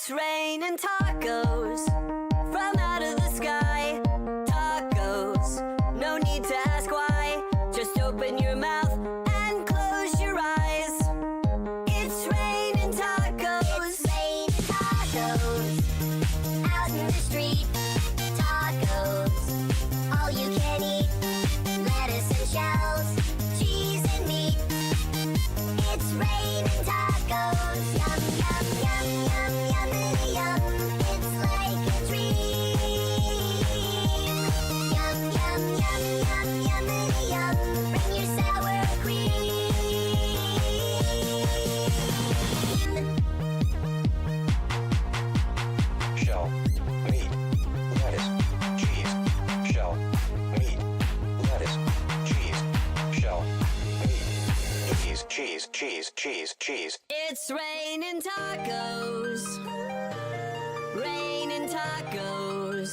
It's raining tacos from out of the sky. Tacos, no need to ask why. Just open your mouth and close your eyes. It's raining tacos. It's raining tacos out in the street. Tacos, all you can eat. Lettuce and shells, cheese and meat. It's raining tacos. Yum, yum, yum, yum, yummity yum. It's like a dream. Yum, yum, yum, yum, yummity yum. Bring your sour cream. Shell, meat, lettuce, cheese. Shell, meat, lettuce, cheese. Shell, meat, cheese, cheese, cheese, cheese. It's raining tacos. Raining tacos.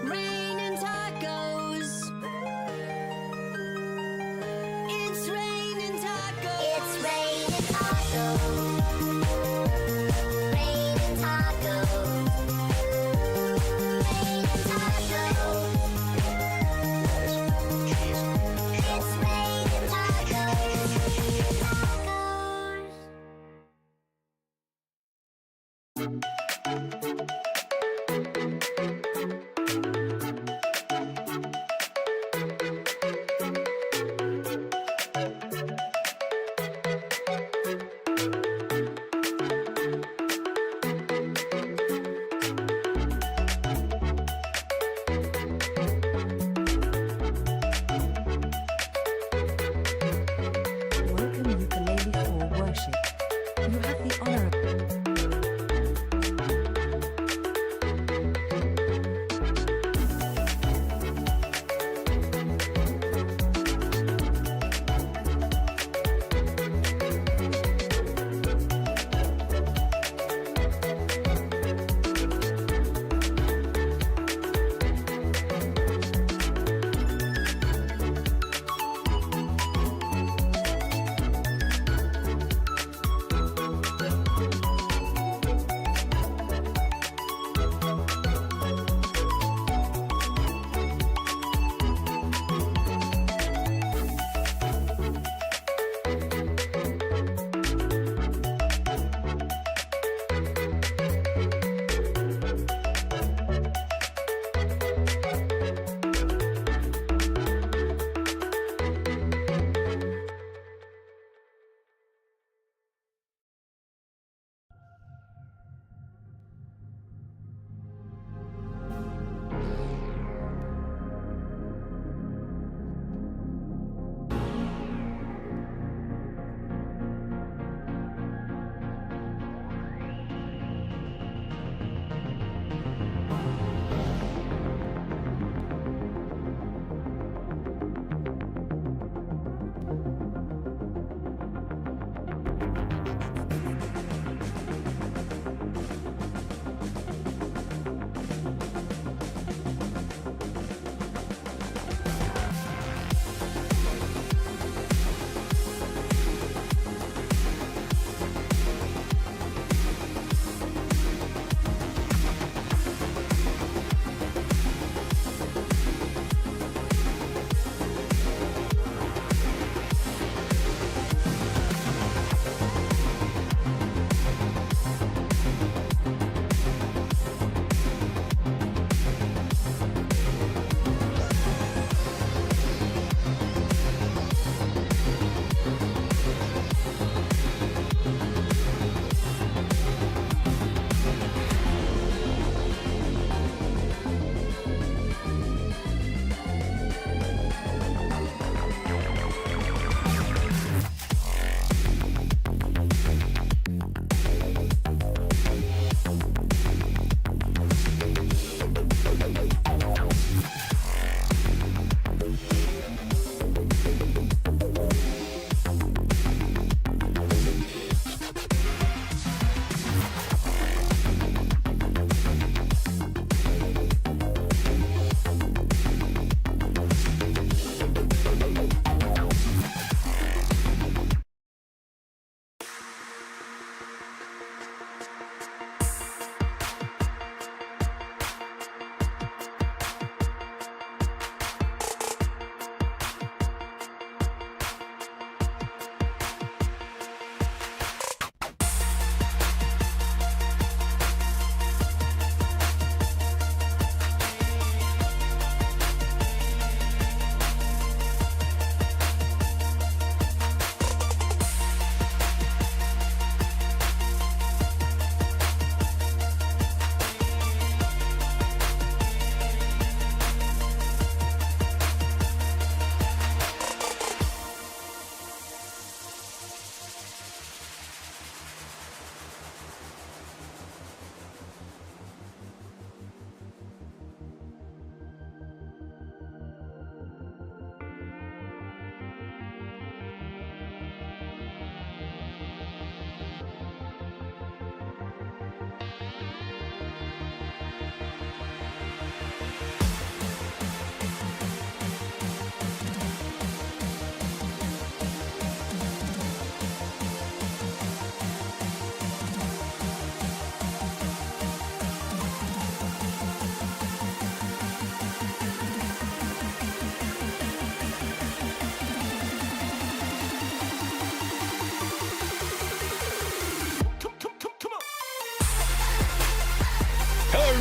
Raining tacos. It's raining tacos. It's raining tacos. Raining tacos. Raining tacos. Lettuce, cheese. It's raining tacos.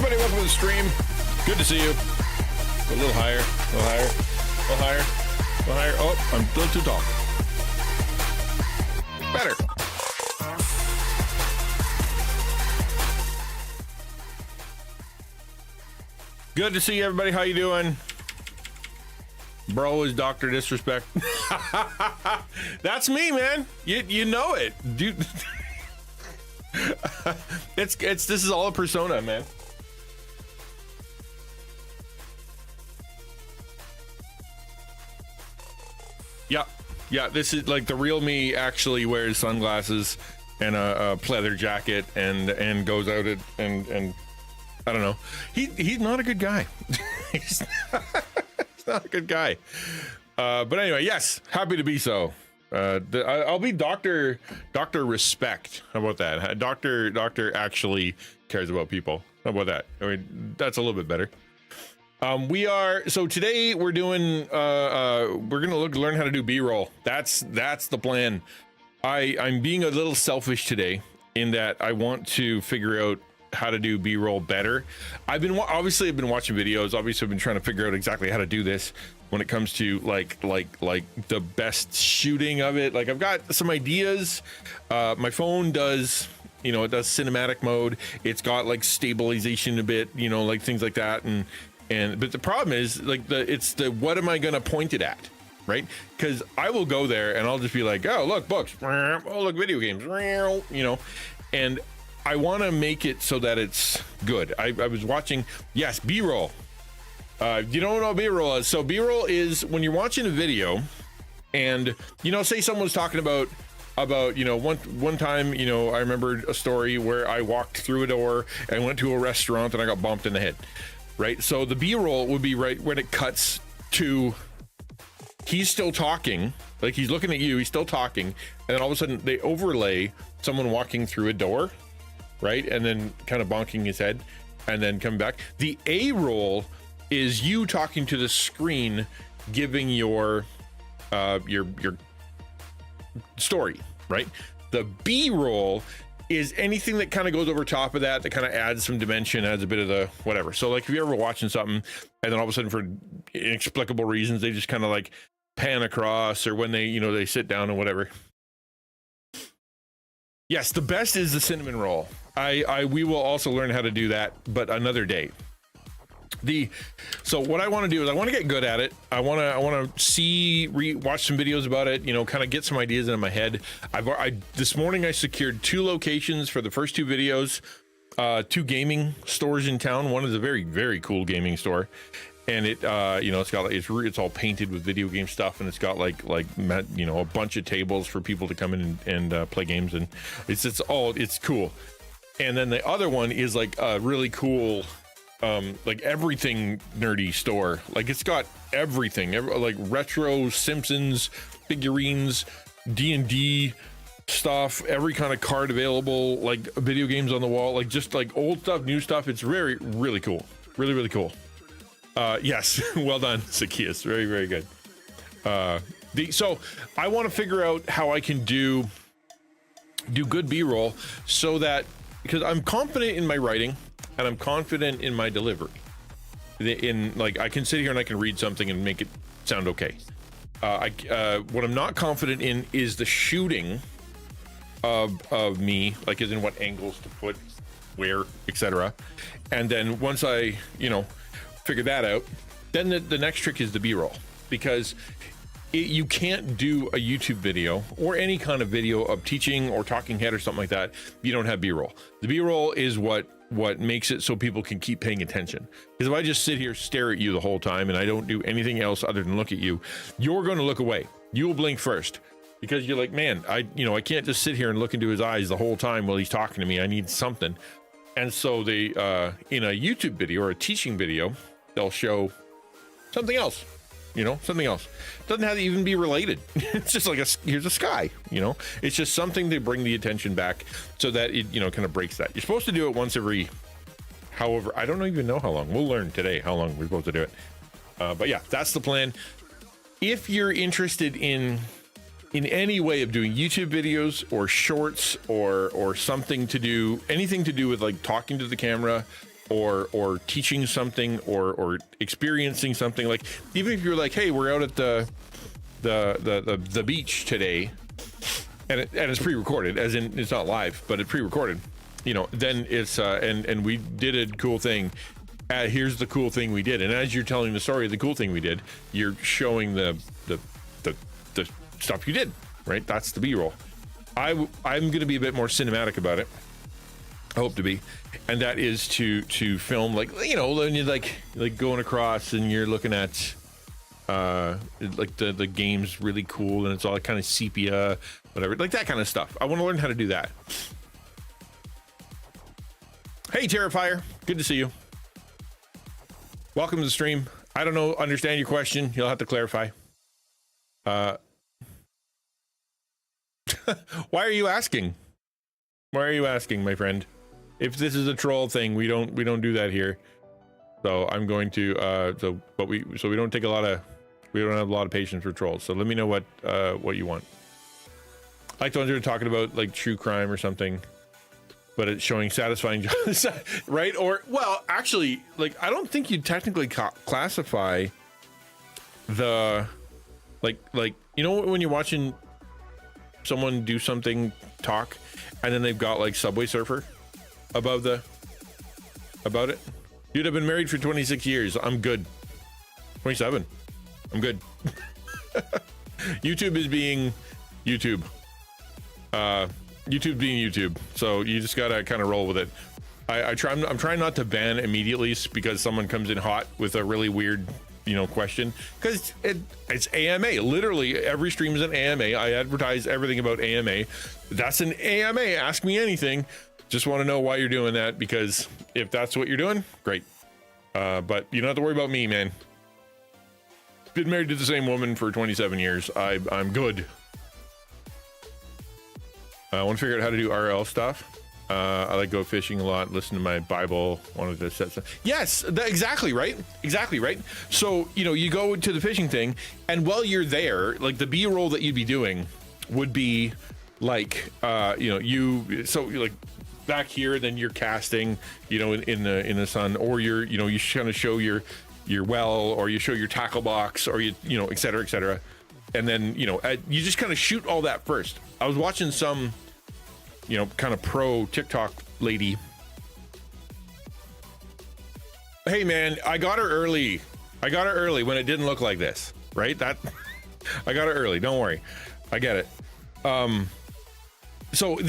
everybody, welcome to the stream. Good to see you. A little higher, a little higher, a little higher, a little higher. Oh, I'm a little too tall. Better. Good to see you, everybody. How you doing? Bro is Dr. Disrespect. That's me, man. You know it, dude. This is all a persona, man. Yeah, this is like the real me actually wears sunglasses and a pleather jacket and goes out and I don't know. He's not a good guy. he's not a good guy. But anyway, yes, happy to be so. I'll be Dr. Respect. How about that? Doctor actually cares about people. How about that? I mean, that's a little bit better. So today we're doing we're gonna learn how to do B-roll. That's the plan. I'm being a little selfish today in that I want to figure out how to do B-roll better. I've been watching videos. Obviously I've been trying to figure out exactly how to do this when it comes to like the best shooting of it. Like I've got some ideas. My phone does, it does cinematic mode. It's got like stabilization a bit, like things like that. But the problem is like what am I going to point it at? Right? Because I will go there and I'll just be like, oh, look, books. Oh, look, video games. And I want to make it so that it's good. I was watching, yes, B-roll. You don't know what B-roll is. So B-roll is when you're watching a video and, say someone's talking about one time, I remember a story where I walked through a door and went to a restaurant and I got bumped in the head. Right. So the B-roll would be right when it cuts to he's still talking, like he's looking at you, he's still talking. And then all of a sudden they overlay someone walking through a door. Right. And then kind of bonking his head and then come back. The A-roll is you talking to the screen, giving your story. Right. The B-roll is anything that kind of goes over top of that kind of adds some dimension, adds a bit of the whatever. So like if you're ever watching something and then all of a sudden for inexplicable reasons they just kind of like pan across, or when they they sit down and whatever. Yes, the best is the cinnamon roll. We will also learn how to do that, but another day. So what I want to do is I want to get good at it. I want to watch some videos about it, kind of get some ideas in my head. This morning I secured 2 locations for the first 2 videos, 2 gaming stores in town. One is a very, very cool gaming store. And it's got it's all painted with video game stuff, and it's got like a bunch of tables for people to come in and play games, and it's cool. And then the other one is like a really cool like everything nerdy store. Like it's got everything, like retro Simpsons figurines, D&D stuff, every kind of card available, like video games on the wall, like just like old stuff, new stuff. It's very, really cool. Really, really cool. Yes, well done, Zacchaeus. Very, very good. So I want to figure out how I can do good B-roll so that, because I'm confident in my writing and I'm confident in my delivery. I can sit here and I can read something and make it sound okay. What I'm not confident in is the shooting of me, like as in what angles to put where, etc. And then once I, figure that out, then the next trick is the B-roll, because you can't do a YouTube video or any kind of video of teaching or talking head or something like that. You don't have B-roll. The B-roll is what makes it so people can keep paying attention. Because if I just sit here, stare at you the whole time and I don't do anything else other than look at you, you're going to look away. You will blink first because you're like, man, I can't just sit here and look into his eyes the whole time while he's talking to me. I need something. And so they, in a YouTube video or a teaching video, they'll show something else, something else. It doesn't have to even be related. It's just like here's a sky, it's just something to bring the attention back so that it, kind of breaks that. You're supposed to do it once every, however, I don't even know how long. We'll learn today how long we're supposed to do it. But yeah, that's the plan. If you're interested in any way of doing YouTube videos or shorts or something to do, anything to do with like talking to the camera or teaching something or experiencing something. Like even if you're like, hey, we're out at the beach today, and it's pre-recorded, as in it's not live, but it's pre-recorded, you know, then it's and we did a cool thing. Here's the cool thing we did, and as you're telling the story of the cool thing we did, you're showing the stuff you did, right? That's the B-roll. I'm going to be a bit more cinematic about it. I hope to be, and that is to film, like, you know, when you're like going across and you're looking at like the game's really cool and it's all kind of sepia, whatever, like that kind of stuff. I want to learn how to do that. Hey, Terrifier, good to see you. Welcome to the stream. I don't know, understand your question. You'll have to clarify. Why are you asking? Why are you asking, my friend? If this is a troll thing, we don't do that here. So I'm going to we don't take a lot of, we don't have a lot of patience for trolls. So let me know what you want. Like the ones you're talking about, like true crime or something, but it's showing satisfying, right? Or, well, actually, like, I don't think you technically classify the, like, you know, when you're watching someone do something, talk, and then they've got like Subway Surfer about it. Dude, I've been married for 26 years. I'm good. 27. I'm good. YouTube is being YouTube. YouTube being YouTube. So you just gotta kind of roll with it. I'm trying not to ban immediately because someone comes in hot with a really weird, you know, question, because it's AMA. Literally every stream is an AMA. I advertise everything about AMA. That's an AMA. Ask me anything. Just want to know why you're doing that, because if that's what you're doing, great. But you don't have to worry about me, man. Been married to the same woman for 27 years. I'm good. I want to figure out how to do RL stuff. I like go fishing a lot, listen to my Bible, wanted to set stuff. Yes, exactly right. Exactly right. So, you know, you go to the fishing thing, and while you're there, like the B-roll that you'd be doing would be like, you know, so you're like back here, then you're casting, you know, in the sun, or you're, you know, you kind of show your well, or you show your tackle box, or you know, et cetera, et cetera. And then, you know, you just kind of shoot all that first. I was watching some, you know, kind of pro TikTok lady. Hey man, I got her early when it didn't look like this, right? That I got her early, don't worry, I get it. So I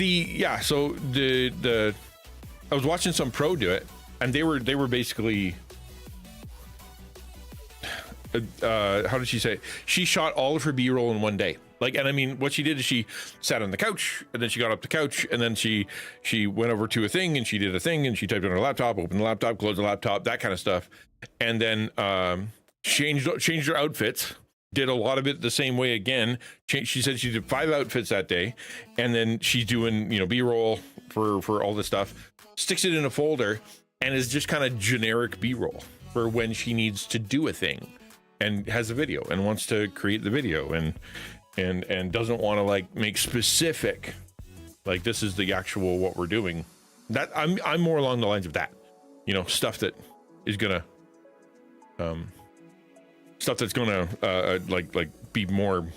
was watching some pro do it, and they were basically, how did she say it? She shot all of her B-roll in one day. Like, and I mean, what she did is she sat on the couch, and then she got up the couch, and then she went over to a thing, and she did a thing, and she typed on her laptop, opened the laptop, closed the laptop, that kind of stuff, and then changed her outfits. Did a lot of it the same way again. She said she did 5 outfits that day, and then she's doing, you know, B-roll for all this stuff. Sticks it in a folder, and is just kind of generic B-roll for when she needs to do a thing, and has a video and wants to create the video, and doesn't want to like make specific, like this is the actual what we're doing. That I'm more along the lines of that, you know, stuff that is gonna like be more,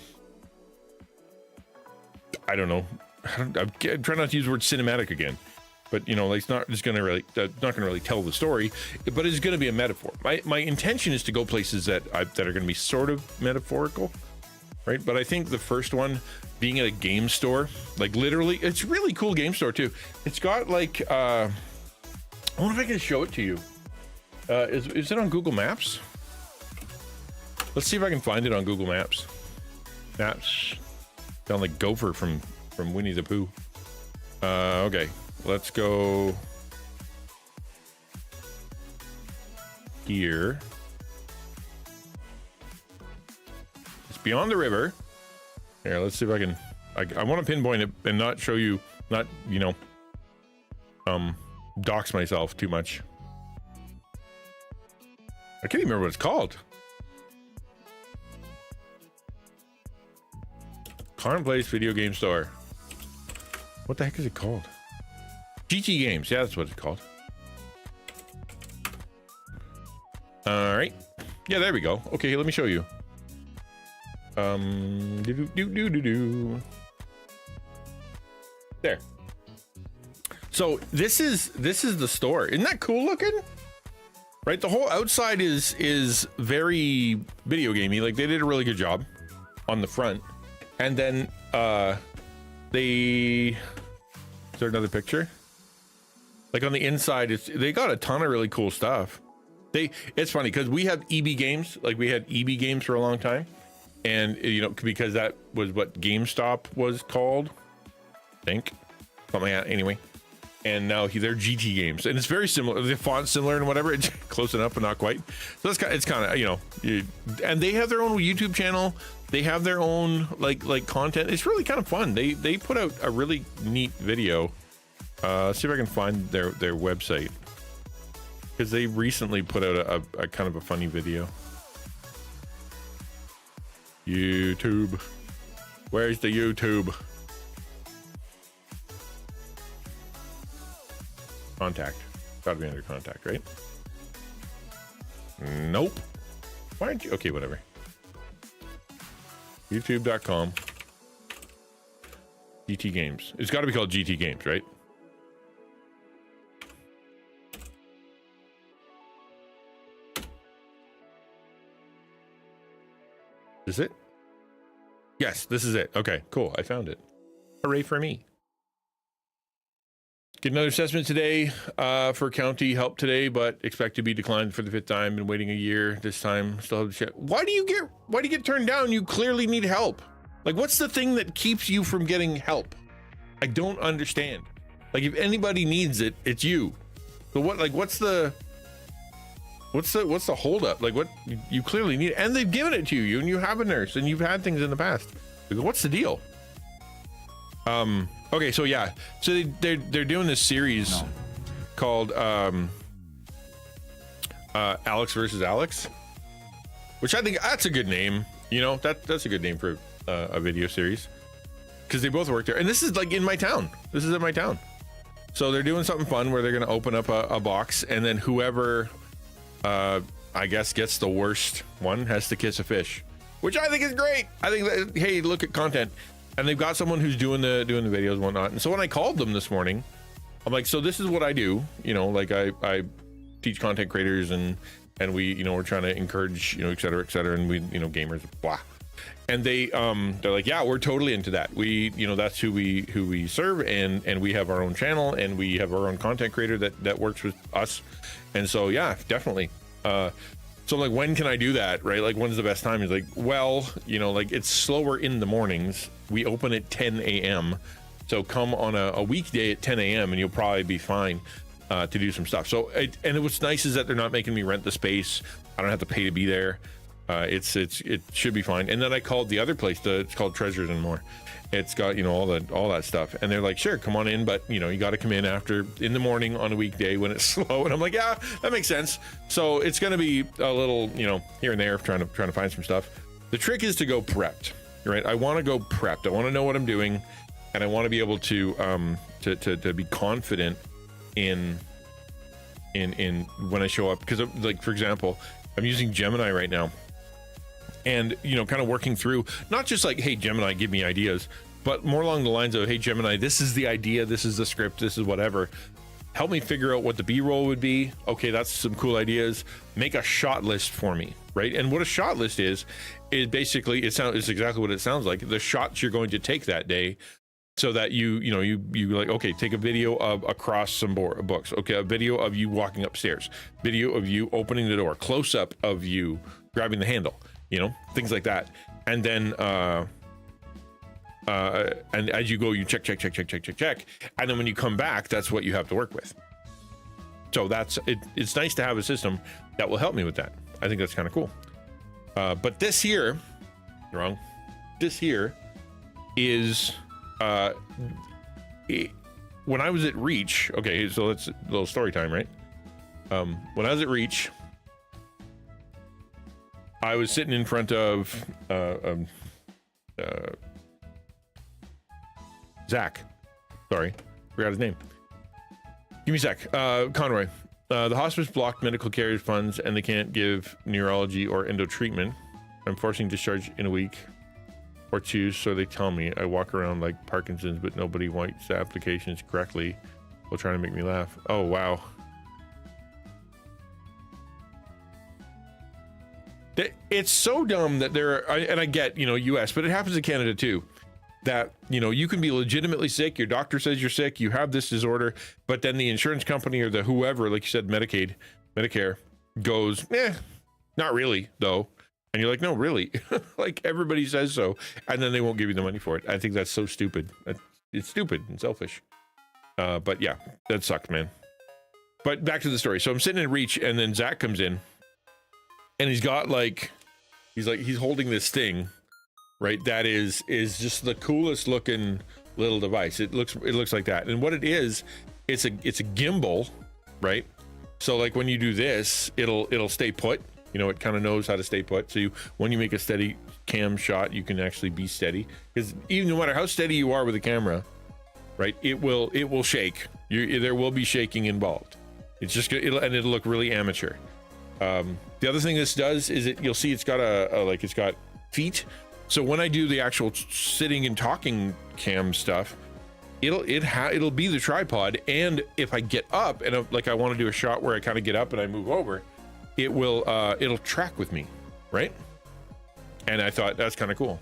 I don't know, I'm trying not to use the word cinematic again, but you know, like it's not just gonna really tell the story, but it's gonna be a metaphor. My intention is to go places that are gonna be sort of metaphorical, right? But I think the first one, being at a game store, like literally, it's a really cool game store too. It's got like, I wonder if I can show it to you. Is it on Google Maps? Let's see if I can find it on Google Maps. Sound like Gopher from Winnie the Pooh. Okay, let's go here. Beyond the river. Here, let's see if I can. I want to pinpoint it and not show you, not, you know, dox myself too much. I can't even remember what it's called. Current Place Video Game Store. What the heck is it called? GT Games. Yeah, that's what it's called. All right. Yeah, there we go. Okay, let me show you. There. So this is the store. Isn't that cool looking? Right, the whole outside is very video gamey. Like, they did a really good job on the front. And then is there another picture? Like, on the inside, they got a ton of really cool stuff. It's funny because we have EB Games. Like, we had EB Games for a long time, and you know, because that was what GameStop was called, I think, something like that. Anyway, and now they're GT Games, and it's very similar. The font's similar and whatever. It's close enough, but not quite. So it's kind of, you know, and they have their own YouTube channel. They have their own like content. It's really kind of fun. They put out a really neat video. See if I can find their website, because they recently put out a kind of a funny video. YouTube, where's the YouTube? Contact, gotta be under contact, right? Nope. Why aren't you? Okay, whatever. YouTube.com. GT Games. It's got to be called GT Games, right? Is it? Yes, this is it. Okay, cool. I found it. Hooray for me. Get another assessment today for county help today, but expect to be declined for the 5th time. Been waiting a year. This time still have to check. Why do you get turned down? You clearly need help. Like, what's the thing that keeps you from getting help? I don't understand. Like, if anybody needs it, it's you. So what, like, what's the holdup? Like, what you clearly need, and they've given it to you, and you have a nurse, and you've had things in the past. Like, what's the deal? Okay, so yeah, so they're doing this series called Alex versus Alex, which I think that's a good name. You know, that's a good name for a video series, because they both work there, and this is like in my town. This is in my town. So they're doing something fun where they're going to open up a box, and then whoever I guess gets the worst one has to kiss a fish, which I think is great. I think that, hey, look at content. And they've got someone who's doing the videos and whatnot. And so when I called them this morning, I'm like, so this is what I do. You know, like I teach content creators, and we, you know, we're trying to encourage, you know, et cetera, and we, you know, gamers, blah. And they're like, yeah, we're totally into that. We, you know, that's who we serve, and we have our own channel, and we have our own content creator that works with us. And so, yeah, definitely. So like, when can I do that, right? Like, when's the best time? He's like, well, you know, like, it's slower in the mornings. We open at 10 a.m. So come on a weekday at 10 a.m. and you'll probably be fine to do some stuff. So, and what's nice is that they're not making me rent the space. I don't have to pay to be there. It should be fine. And then I called the other place. It's called Treasures and More. It's got, you know, all that stuff, and they're like, sure, come on in, but you know, you got to come in in the morning on a weekday when it's slow. And I'm like, yeah, that makes sense. So it's going to be a little, you know, here and there, trying to find some stuff. The trick is to go prepped, right? I want to go prepped. I want to know what I'm doing, and I want to be able to be confident in when I show up, because, like, for example, I'm using Gemini right now. And, you know, kind of working through, not just like, hey, Gemini, give me ideas, but more along the lines of, hey, Gemini, this is the idea, this is the script, this is whatever. Help me figure out what the B-roll would be. Okay, that's some cool ideas. Make a shot list for me, right? And what a shot list is basically, it's exactly what it sounds like. The shots you're going to take that day, so that you like, okay, take a video of across some books. Okay, a video of you walking upstairs, video of you opening the door, close up of you grabbing the handle. You know, things like that. And then and as you go, you check. And then when you come back, that's what you have to work with. So that's it. It's nice to have a system that will help me with that. I think that's kind of cool. But this here, wrong. This here is when I was at Reach. Okay, so that's a little story time, right? When I was at Reach, I was sitting in front of Zach. Sorry, forgot his name. Give me a sec. Conroy. The hospice blocked medical care funds and they can't give neurology or endo treatment. I'm forcing discharge in a week or two, so they tell me. I walk around like Parkinson's, but nobody writes the applications correctly while trying to make me laugh. Oh, wow. It's so dumb that there are, and I get, US, but it happens in Canada too, that, you can be legitimately sick. Your doctor says you're sick. You have this disorder, but then the insurance company or the whoever, like you said, Medicaid, Medicare goes, not really though. And you're like, no, really? Like everybody says so. And then they won't give you the money for it. I think that's so stupid. It's stupid and selfish. But yeah, that sucked, man. But back to the story. So I'm sitting in Reach and then Zach comes in and he's holding this thing, right? That is just the coolest looking little device. It looks like that. And what it is, it's a gimbal, right? So like when you do this, it'll stay put. It kind of knows how to stay put. So when you make a steady cam shot, you can actually be steady. Because even no matter how steady you are with the camera, right, it will shake. There will be shaking involved. It's just it'll look really amateur. The other thing this does is you'll see it's got it's got feet. So when I do the actual sitting and talking cam stuff, it'll be the tripod. And if I get up and I want to do a shot where I kind of get up and I move over, it'll track with me, right? And I thought that's kind of cool.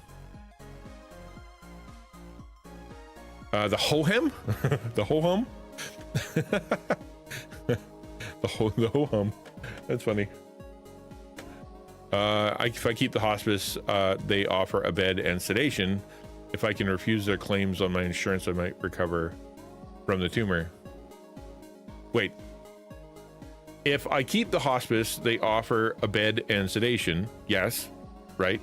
The ho-hum, the ho-hum, the ho-hum. That's funny. If I keep the hospice, they offer a bed and sedation. If I can refuse their claims on my insurance, I might recover from the tumor. Wait. If I keep the hospice, they offer a bed and sedation. Yes, right?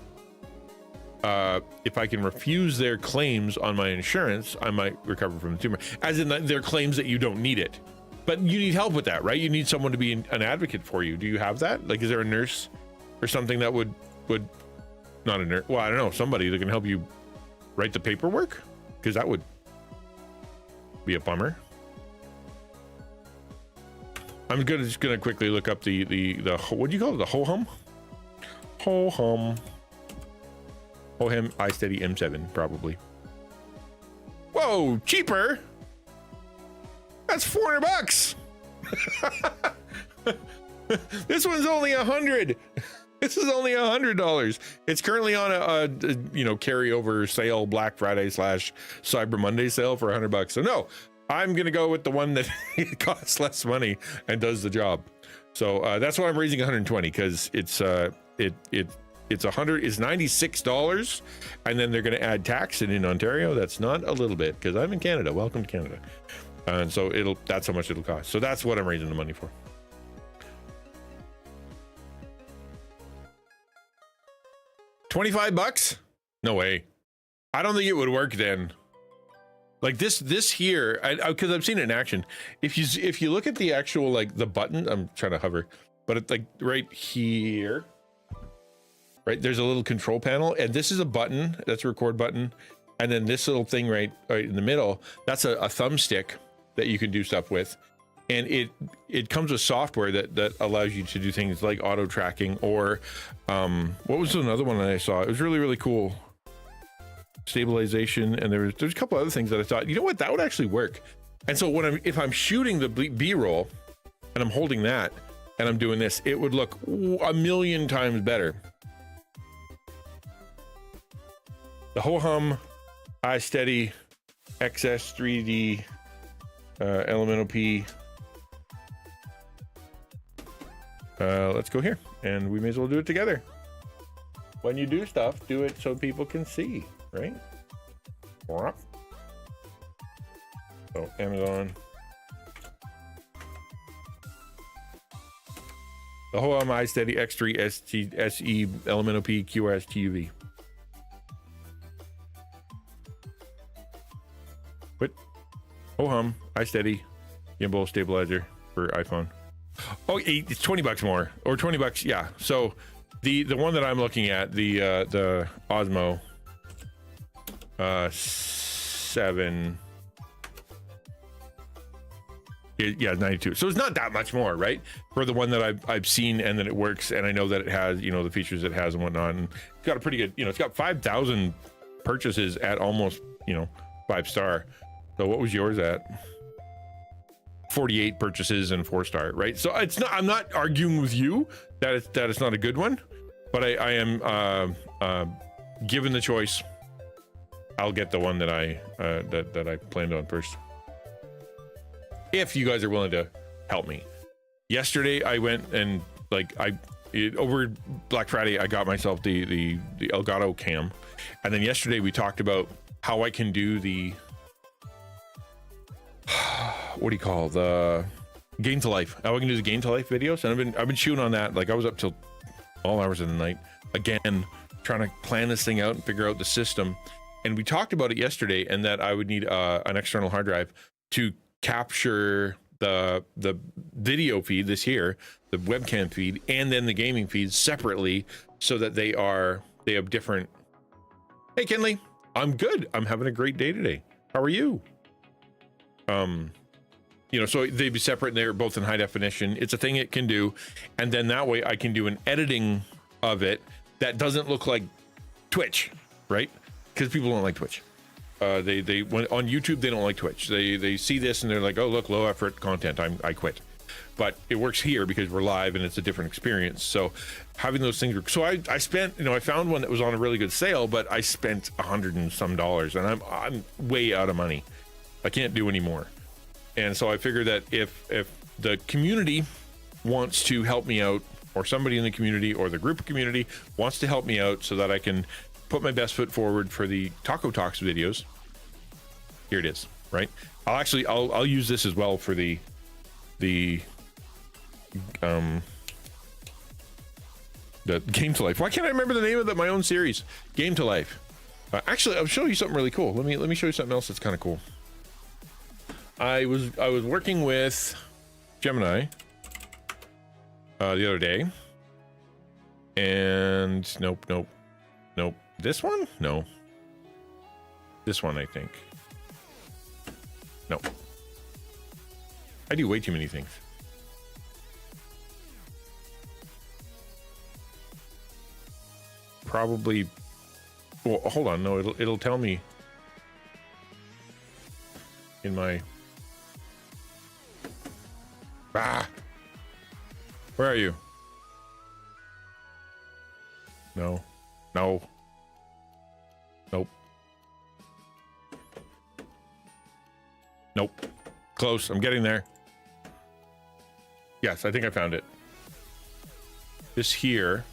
If I can refuse their claims on my insurance, I might recover from the tumor. As in their claims that you don't need it. But you need help with that, right? You need someone to be an advocate for you. Do you have that? Like, is there a nurse or something that would not a nurse? Well, I don't know. Somebody that can help you write the paperwork? Because that would be a bummer. I'm just gonna quickly look up the what do you call it? The ho-hum? Ho-hum iSteady M7, probably. Whoa, cheaper. That's $400. This one's only $100. This is only $100. It's currently on a carryover sale, Black Friday / Cyber Monday sale for $100. So no, I'm gonna go with the one that costs less money and does the job. So that's why I'm raising 120, because it's $96, and then they're gonna add tax. And in Ontario, that's not a little bit, because I'm in Canada. Welcome to Canada. And so that's how much it'll cost. So that's what I'm raising the money for. $25? No way. I don't think it would work then. Like this here, because I've seen it in action. If you look at the actual, like the button, I'm trying to hover, but it's like right here, right? There's a little control panel, and this is a button. That's a record button. And then this little thing right in the middle, that's a thumbstick that you can do stuff with. And it comes with software that allows you to do things like auto tracking, or what was another one that I saw? It was really, really cool. Stabilization, and there's a couple other things that I thought, you know what, that would actually work. And so if I'm shooting the B-roll and I'm holding that and I'm doing this, it would look a million times better. The ho-hum iSteady XS 3D Elemental P. Let's go here, and we may as well do it together. When you do stuff, do it so people can see, right? So Amazon. The ho-hum iSteady X3 SE Elemental P QRS TUV. What? Ho-hum iSteady gimbal stabilizer for iPhone. Oh, it's $20 more, or $20. Yeah. So the one that I'm looking at, the Osmo 7, Yeah, 92. So it's not that much more, right? For the one that I've seen and that it works, and I know that it has, the features it has and whatnot. And it's got a pretty good, it's got 5,000 purchases at almost, 5-star. So what was yours at? 48 purchases and 4-star, right? So I'm not arguing with you that it's not a good one, but I am given the choice, I'll get the one that I planned on first. If you guys are willing to help me. Yesterday I went and over Black Friday I got myself the Elgato cam, and then yesterday we talked about how I can do the what do you call the gain to life? How I can do the gain to life videos, and I've been shooting on that. Like I was up till all hours of the night again, trying to plan this thing out and figure out the system. And we talked about it yesterday, and that I would need an external hard drive to capture the video feed this here, the webcam feed, and then the gaming feed separately, so that they have different. Hey Kenley, I'm good. I'm having a great day today. How are you? So they'd be separate, and they're both in high definition. It's a thing it can do, and then that way I can do an editing of it that doesn't look like Twitch, right? Because people don't like Twitch. They when on YouTube they don't like Twitch. They see this and they're like, oh look, low effort content. I quit. But it works here because we're live and it's a different experience. So having those things. So I spent, I found one that was on a really good sale, but I spent $100 and some, and I'm way out of money. I can't do any more. And so I figured that if the community wants to help me out, or somebody in the community or the group community wants to help me out so that I can put my best foot forward for the Taco Talks videos, here it is, right? I'll use this as well for the Game to Life. Why can't I remember the name of my own series? Game to Life. Actually, I'll show you something really cool. Let me show you something else that's kind of cool. I was working with Gemini the other day, and nope. This one? No. This one, I think. No. I do way too many things. Probably. Well, hold on. No, it'll tell me in my. Where are you? No. Nope. Close. I'm getting there. Yes, I think I found it. This here.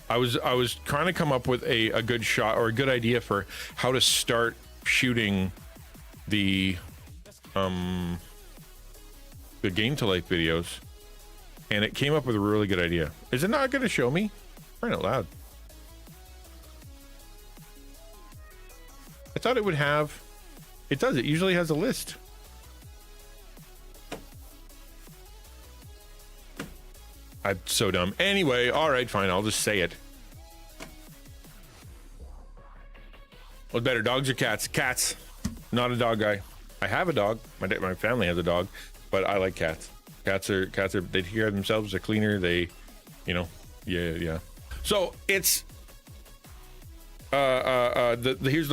I was trying to come up with a good shot or a good idea for how to start shooting the Game to Life videos, and it came up with a really good idea. Is it not going to show me? Crying out loud. I thought it would have. It does. It usually has a list. I'm so dumb. Anyway, all right, fine. I'll just say it. What's better, dogs or cats? Cats. Not a dog guy. I have a dog. My family has a dog, but I like cats. Cats are. They take care of themselves. They're cleaner. They, yeah. So it's. Here's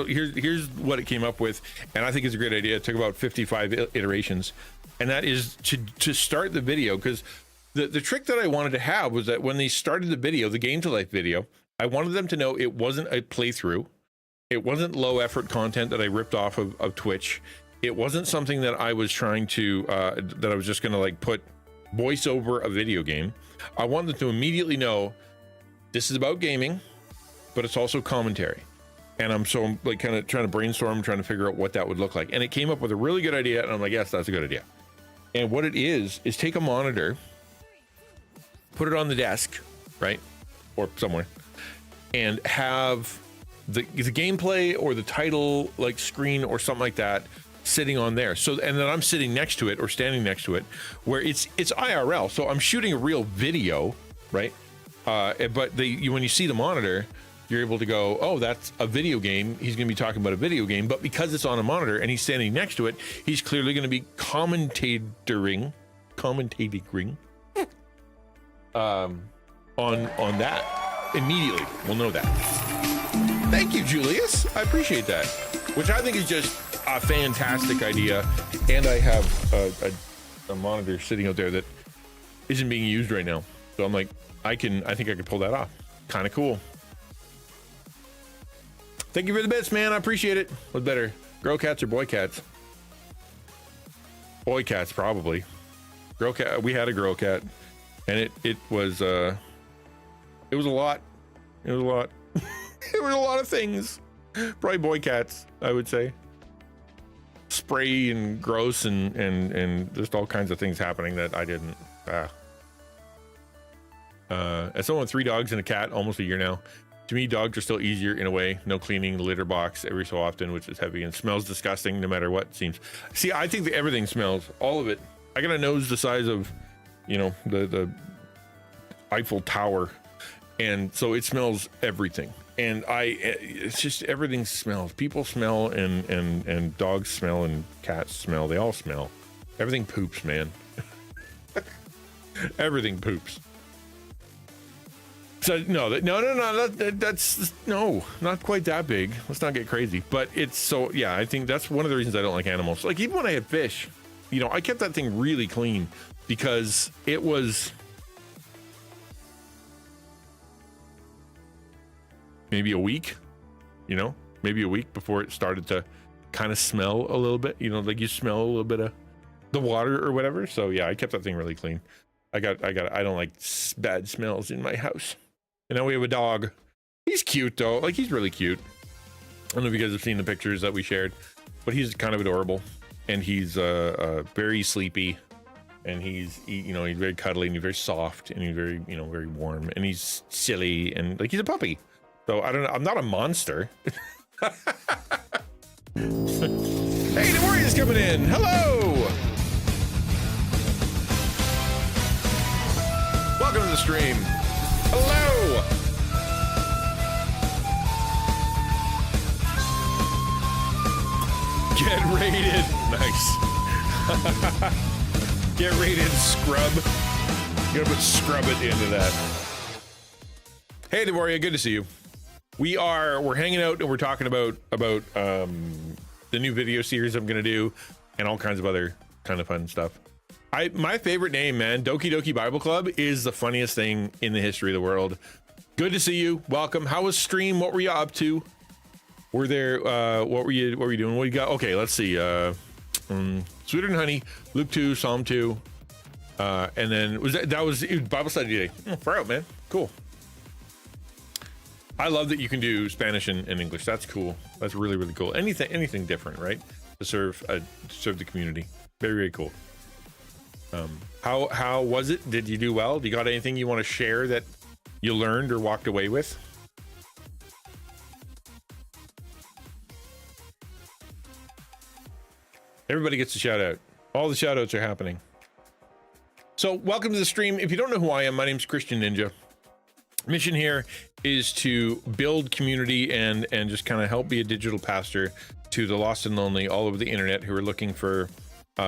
what it came up with, and I think it's a great idea. It took about 55 iterations, and that is to start the video, because the trick that I wanted to have was that when they started the video, the Game to Life video, I wanted them to know it wasn't a playthrough, it wasn't low effort content that I ripped off of Twitch, it wasn't something that I was trying to that I was just gonna put voice over a video game. I wanted them to immediately know this is about gaming, but it's also commentary. And I'm kind of trying to brainstorm, trying to figure out what that would look like. And it came up with a really good idea, and I'm like, yes, that's a good idea. And what it is take a monitor, put it on the desk, right? Or somewhere, and have the gameplay or the title screen or something like that sitting on there. So, and then I'm sitting next to it or standing next to it, where it's IRL. So I'm shooting a real video, right? But when you see the monitor, you're able to go, oh, that's a video game. He's going to be talking about a video game, but because it's on a monitor and he's standing next to it, he's clearly going to be commentating on that immediately. We'll know that. Thank you, Julius. I appreciate that, which I think is just a fantastic idea. And I have a monitor sitting out there that isn't being used right now. So I'm like, I think I could pull that off. Kind of cool. Thank you for the bits, man. I appreciate it. What's better, girl cats or boy cats? Boy cats, probably. Girl cat. We had a girl cat, and it was a lot. It was a lot. It was a lot of things. Probably boy cats, I would say. Spray and gross and just all kinds of things happening that I didn't. As someone with 3 dogs and a cat, almost a year now. To me, dogs are still easier in a way. No cleaning the litter box every so often, which is heavy and smells disgusting no matter what, it seems. See, I think that everything smells, all of it. I got a nose the size of, the Eiffel Tower, and so it smells everything. And it's just everything smells. People smell, and dogs smell, and cats smell. They all smell. Everything poops, man. Everything poops. So that's not quite that big. Let's not get crazy. But it's so, yeah, I think that's one of the reasons I don't like animals. Like, even when I had fish, I kept that thing really clean because it was maybe a week before it started to kind of smell a little bit, like you smell a little bit of the water or whatever. So yeah, I kept that thing really clean. I don't like bad smells in my house. And now we have a dog. He's cute though. Like, he's really cute. I don't know if you guys have seen the pictures that we shared, but he's kind of adorable, and he's very sleepy, and he's very cuddly, and he's very soft, and he's very, very warm, and he's silly, and like, he's a puppy. So I don't know. I'm not a monster. Hey, the Warrior's coming in. Hello. Welcome to the stream. Hello. Get rated. Nice. Get rated, scrub. You gotta put scrub at the end of that. Hey, the Warrior. Good to see you. We're hanging out, and we're talking about the new video series I'm gonna do, and all kinds of other kind of fun stuff. My favorite name, man, Doki Doki Bible Club, is the funniest thing in the history of the world. Good to see you. Welcome. How was stream? What were you up to? What were you doing? What you got? Okay, let's see. Sweeter Than Honey, Luke 2, Psalm 2, and then that was Bible study today. Far out, man. Cool. I love that you can do Spanish and English. That's cool. That's really, really cool. Anything different, right? To serve the community. Very, very cool. How was it? Did you do well? Do you got anything you want to share that you learned or walked away with? Everybody gets a shout out. All the shout outs are happening. So welcome to the stream. If you don't know who I am, my name's XtianNinja. Mission here is to build community and just kind of help be a digital pastor to the lost and lonely all over the internet who are looking for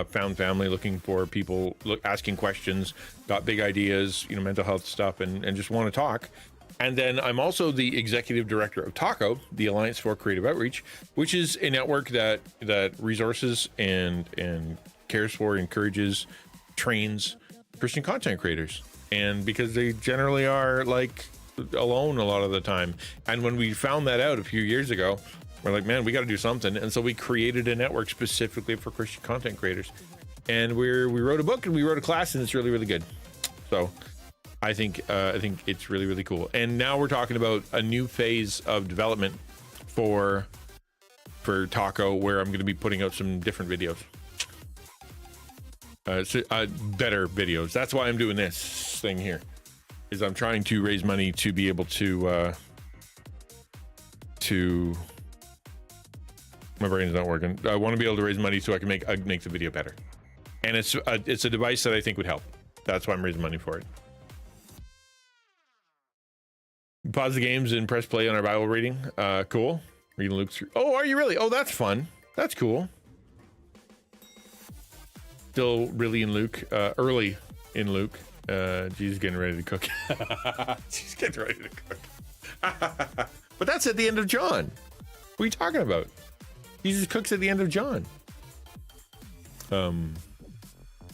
found family, looking for people asking questions, got big ideas, mental health stuff, and just want to talk. And then I'm also the executive director of TACO, the Alliance for Creative Outreach, which is a network that resources and cares for, encourages, trains Christian content creators. And because they generally are like alone a lot of the time. And when we found that out a few years ago, we're like, man, we got to do something. And so we created a network specifically for Christian content creators. And we wrote a book and we wrote a class, and it's really, really good. So I think it's really, really cool. And now we're talking about a new phase of development for Taco, where I'm going to be putting out some different videos. Better videos. That's why I'm doing this thing here, is I'm trying to raise money to be able to my brain's not working. I want to be able to raise money so I can make the video better. And it's a device that I think would help. That's why I'm raising money for it. pause the games and press play on our Bible reading. Cool. Reading Luke through. Oh, are you really? Oh, that's fun. That's cool. Still really in Luke, early in Luke. Jesus getting ready to cook. She's getting ready to cook. But that's at the end of John. What are you talking about? Jesus cooks at the end of John.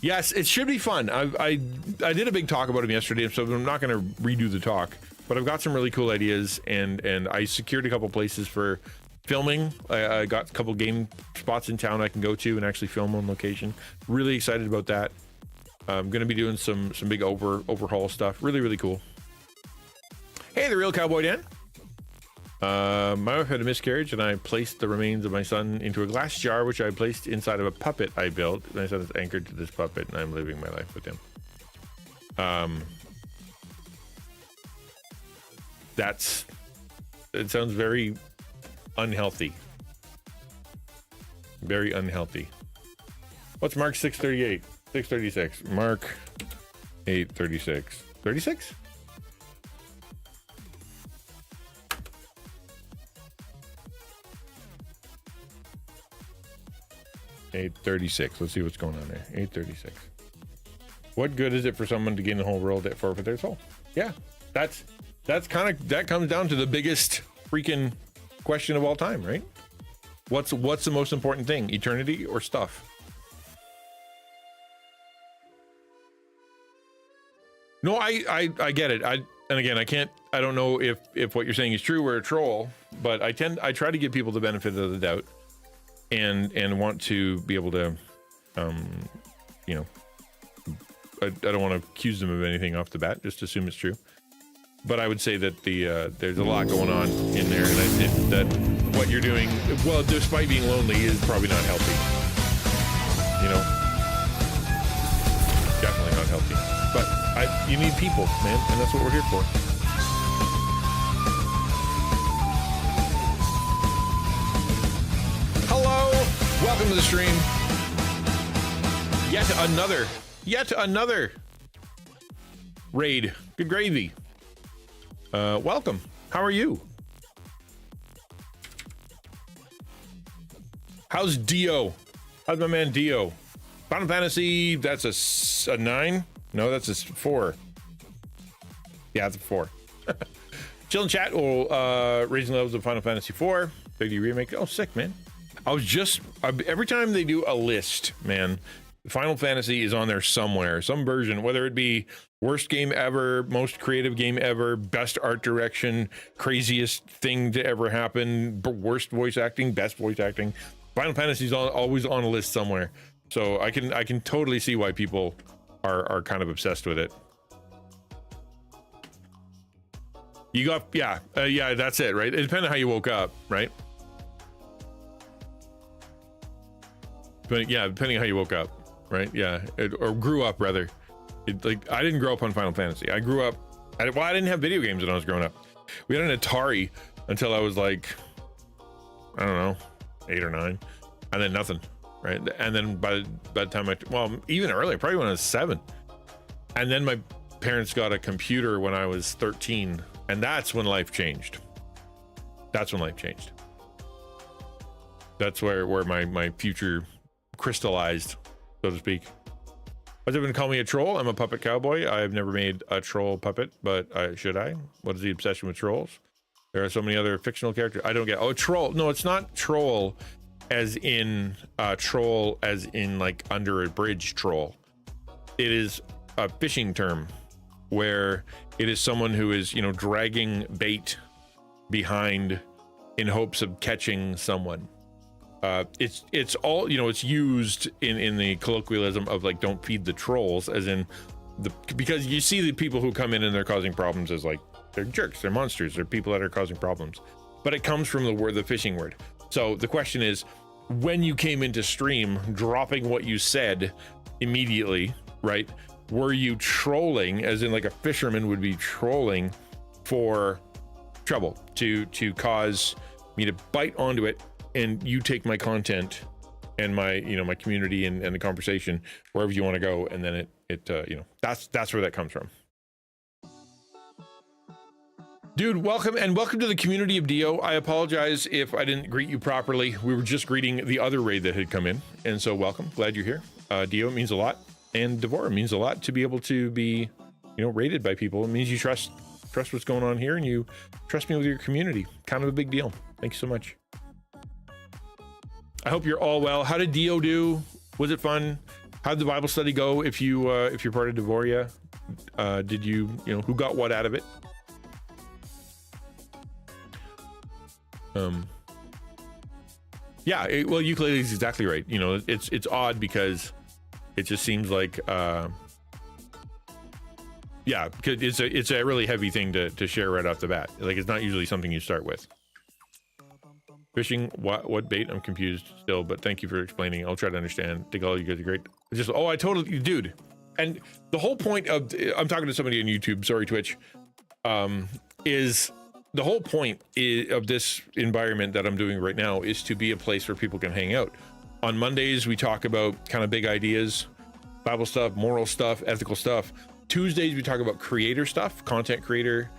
Yes, it should be fun. I did a big talk about him yesterday, so I'm not going to redo the talk. But I've got some really cool ideas, and I secured a couple places for filming. I got a couple game spots in town I can go to and actually film on location. Really excited about that. I'm going to be doing some big overhaul stuff. Really, really cool. Hey, the real Cowboy Dan. My wife had a miscarriage, and I placed the remains of my son into a glass jar, which I placed inside of a puppet I built. My son is anchored to this puppet, and I'm living my life with him. It sounds very unhealthy. Very unhealthy. What's Mark 6:38? 6:36. Mark 8:36. 36? $8.36. Let's see what's going on there. 8:36. What good is it for someone to gain the whole world at forfeit their soul? Yeah, that comes down to the biggest freaking question of all time, right? What's the most important thing, eternity or stuff? No, I get it. And again, I don't know if what you're saying is true or a troll, but I try to give people the benefit of the doubt, and want to be able to, you know, I don't want to accuse them of anything off the bat, just assume it's true. But I would say that there's a lot going on in there, and I think that what you're doing, well, despite being lonely, is probably not healthy. You know, definitely not healthy. But you need people, man, and that's what we're here for. Hello, welcome to the stream. Yet another raid. Good gravy. Welcome. How are you? How's Dio? How's my man Dio? Final Fantasy, that's a 9? No, that's a 4. Yeah, it's a 4. Chill and chat will raising levels of Final Fantasy 4. 3D remake. Oh, sick, man. Every time they do a list, man, Final Fantasy is on there somewhere, some version, whether it be worst game ever, most creative game ever, best art direction, craziest thing to ever happen, worst voice acting, best voice acting. Final Fantasy is always on a list somewhere. So I can totally see why people are kind of obsessed with it. You got, yeah, that's it, right? It depends on how you woke up, right? But yeah, depending on how you woke up, right? Yeah, or grew up rather. Like I didn't grow up on Final Fantasy. I grew up. I didn't have video games when I was growing up. We had an Atari until I was like, I don't know, 8 or 9, and then nothing, right? And then by the time even earlier, probably when I was 7, and then my parents got a computer when I was 13, and that's when life changed. That's when life changed. That's where my future crystallized, so to speak. What's everyone call me a troll? I'm a puppet cowboy. I've never made a troll puppet, but should I? What is the obsession with trolls? There are so many other fictional characters. I don't get. Oh, troll. No, it's not troll as in like under a bridge troll. It is a fishing term where it is someone who is, you know, dragging bait behind in hopes of catching someone. It's all, you know, it's used in the colloquialism of like, don't feed the trolls, as in because you see the people who come in and they're causing problems as like, they're jerks, they're monsters, they're people that are causing problems. But it comes from the fishing word. So the question is, when you came into stream, dropping what you said immediately, right? Were you trolling, as in like a fisherman would be trolling for trouble, to cause me to bite onto it, and you take my content and my, you know, my community and the conversation wherever you want to go, and then it you know, that's where that comes from. Dude, welcome to the community of Dio. I apologize if I didn't greet you properly. We were just greeting the other raid that had come in, and so welcome. Glad you're here. Dio means a lot, and Devora means a lot to be able to be, rated by people. It means you trust what's going on here, and you trust me with your community. Kind of a big deal. Thank you so much. I hope you're all well. How did Dio do? Was it fun? How did the Bible study go? If you're part of Devoria, did you who got what out of it? Well, ukulele is exactly right. It's odd because it just seems like because it's a really heavy thing to share right off the bat. Like, it's not usually something you start with. Fishing, what bait? I'm confused still, but thank you for explaining. I'll try to understand. Diggle, you guys are great. It's just, I totally, dude. And the whole point of, I'm talking to somebody on YouTube, sorry, Twitch, is the whole point of this environment that I'm doing right now is to be a place where people can hang out. On Mondays, we talk about kind of big ideas, Bible stuff, moral stuff, ethical stuff. Tuesdays, we talk about creator stuff, content creator,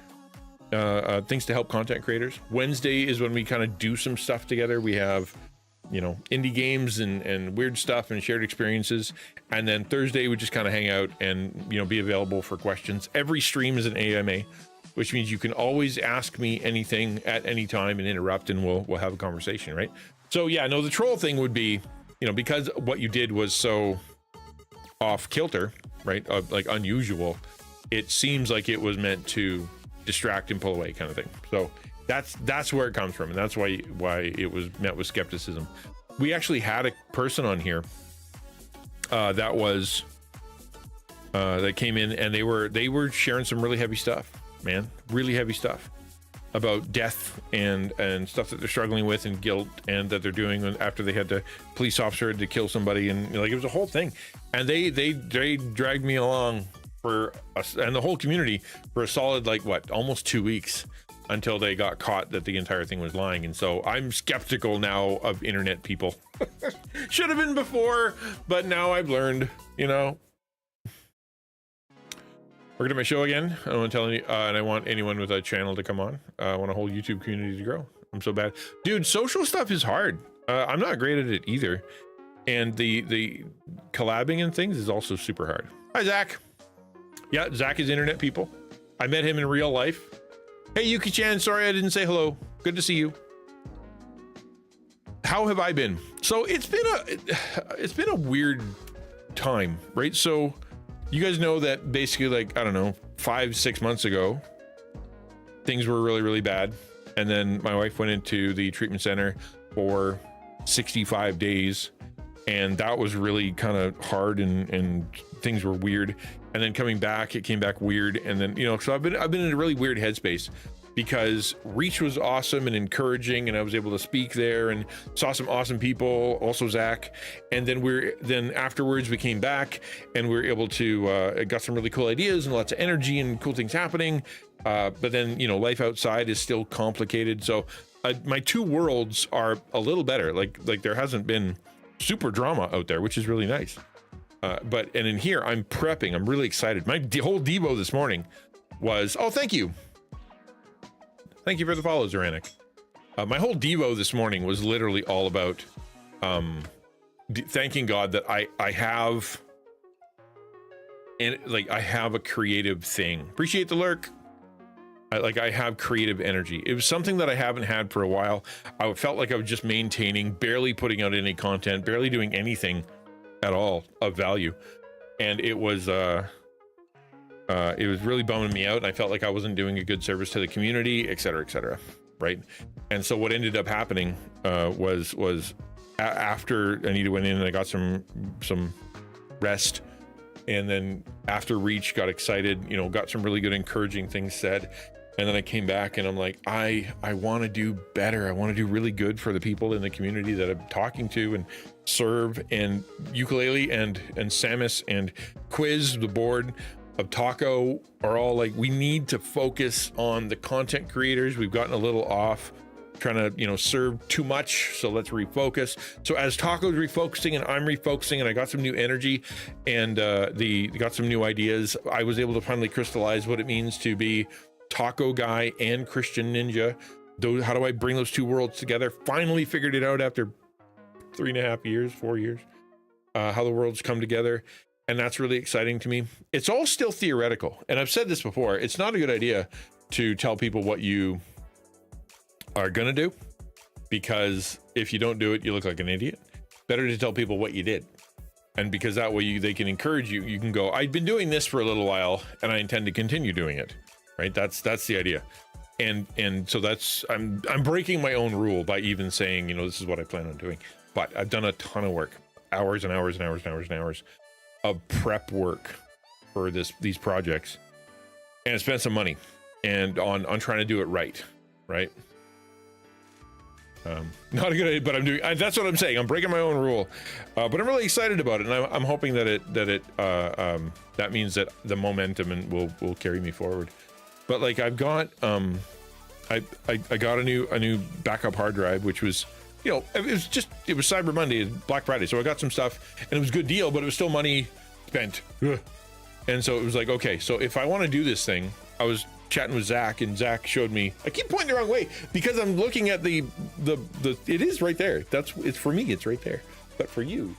things to help content creators. Wednesday is when we kind of do some stuff together. We have, indie games and weird stuff and shared experiences. And then Thursday, we just kind of hang out and, be available for questions. Every stream is an AMA, which means you can always ask me anything at any time and interrupt, and we'll have a conversation, right? So yeah, no, the troll thing would be, because what you did was so off kilter, right? Like unusual. It seems like it was meant to distract and pull away kind of thing. So that's where it comes from, and that's why it was met with skepticism. We actually had a person on here that came in, and they were sharing some really heavy stuff, man, really heavy stuff about death and stuff that they're struggling with, and guilt, and that they're doing after they had police officer had to kill somebody, and it was a whole thing. And they dragged me along and the whole community for a solid almost 2 weeks until they got caught that the entire thing was lying. And so I'm skeptical now of internet people. Should have been before, but now I've learned, We're gonna my show again. I don't want to tell any, and I want anyone with a channel to come on. I want a whole YouTube community to grow. I'm so bad, dude. Social stuff is hard. I'm not great at it either, and the collabing and things is also super hard. Hi, Zach. Yeah, Zach is internet people. I met him in real life. Hey, Yuki-chan. Sorry I didn't say hello. Good to see you. How have I been? So it's been a weird time, right? So you guys know that basically 5-6 months ago, things were really, really bad. And then my wife went into the treatment center for 65 days. And that was really kind of hard, and things were weird. And then coming back, it came back weird. And then, so I've been in a really weird headspace, because Reach was awesome and encouraging, and I was able to speak there and saw some awesome people, also Zach. And then afterwards we came back, and we were able to got some really cool ideas and lots of energy and cool things happening. But then, life outside is still complicated. So my two worlds are a little better. Like there hasn't been super drama out there, which is really nice. But in here, I'm prepping. I'm really excited. My whole Devo this morning was, thank you. Thank you for the follow, Zoranic. My whole Devo this morning was literally all about thanking God that I have a creative thing. Appreciate the lurk. I have creative energy. It was something that I haven't had for a while. I felt like I was just maintaining, barely putting out any content, barely doing anything at all of value. And it was really bumming me out. And I felt like I wasn't doing a good service to the community, et cetera, right? And so what ended up happening was after Anita went in and I got some rest, and then after Reach, got excited, got some really good encouraging things said. And then I came back and I'm like, I want to do better. I want to do really good for the people in the community that I'm talking to and serve. And Ukulele and Samus and Quiz, the board of Taco, are all like, we need to focus on the content creators. We've gotten a little off trying to, serve too much. So let's refocus. So as Taco's refocusing and I'm refocusing, and I got some new energy and got some new ideas, I was able to finally crystallize what it means to be taco guy and Christian Ninja. How do I bring those two worlds together? Finally figured it out after 3.5 years, 4 years, how the worlds come together. And that's really exciting to me. It's all still theoretical. And I've said this before, it's not a good idea to tell people what you are going to do, because if you don't do it, you look like an idiot. Better to tell people what you did. And because that way they can encourage you. You can go, I've been doing this for a little while and I intend to continue doing it. Right? That's the idea. And so that's, I'm breaking my own rule by even saying, this is what I plan on doing. But I've done a ton of work, hours and hours and hours and hours and hours of prep work for these projects, and spent some money and on trying to do it right. Not a good idea, but I'm doing. That's what I'm saying. I'm breaking my own rule, but I'm really excited about it, and I'm hoping that means that the momentum will carry me forward. But like I've got I got a new backup hard drive, which was, it was Cyber Monday, Black Friday, so I got some stuff, and it was a good deal, but it was still money spent. Ugh. And so it was like, okay, so if I want to do this thing, I was chatting with Zach, and Zach showed me. I keep pointing the wrong way because I'm looking at the it is right there. It's for me, it's right there, but for you,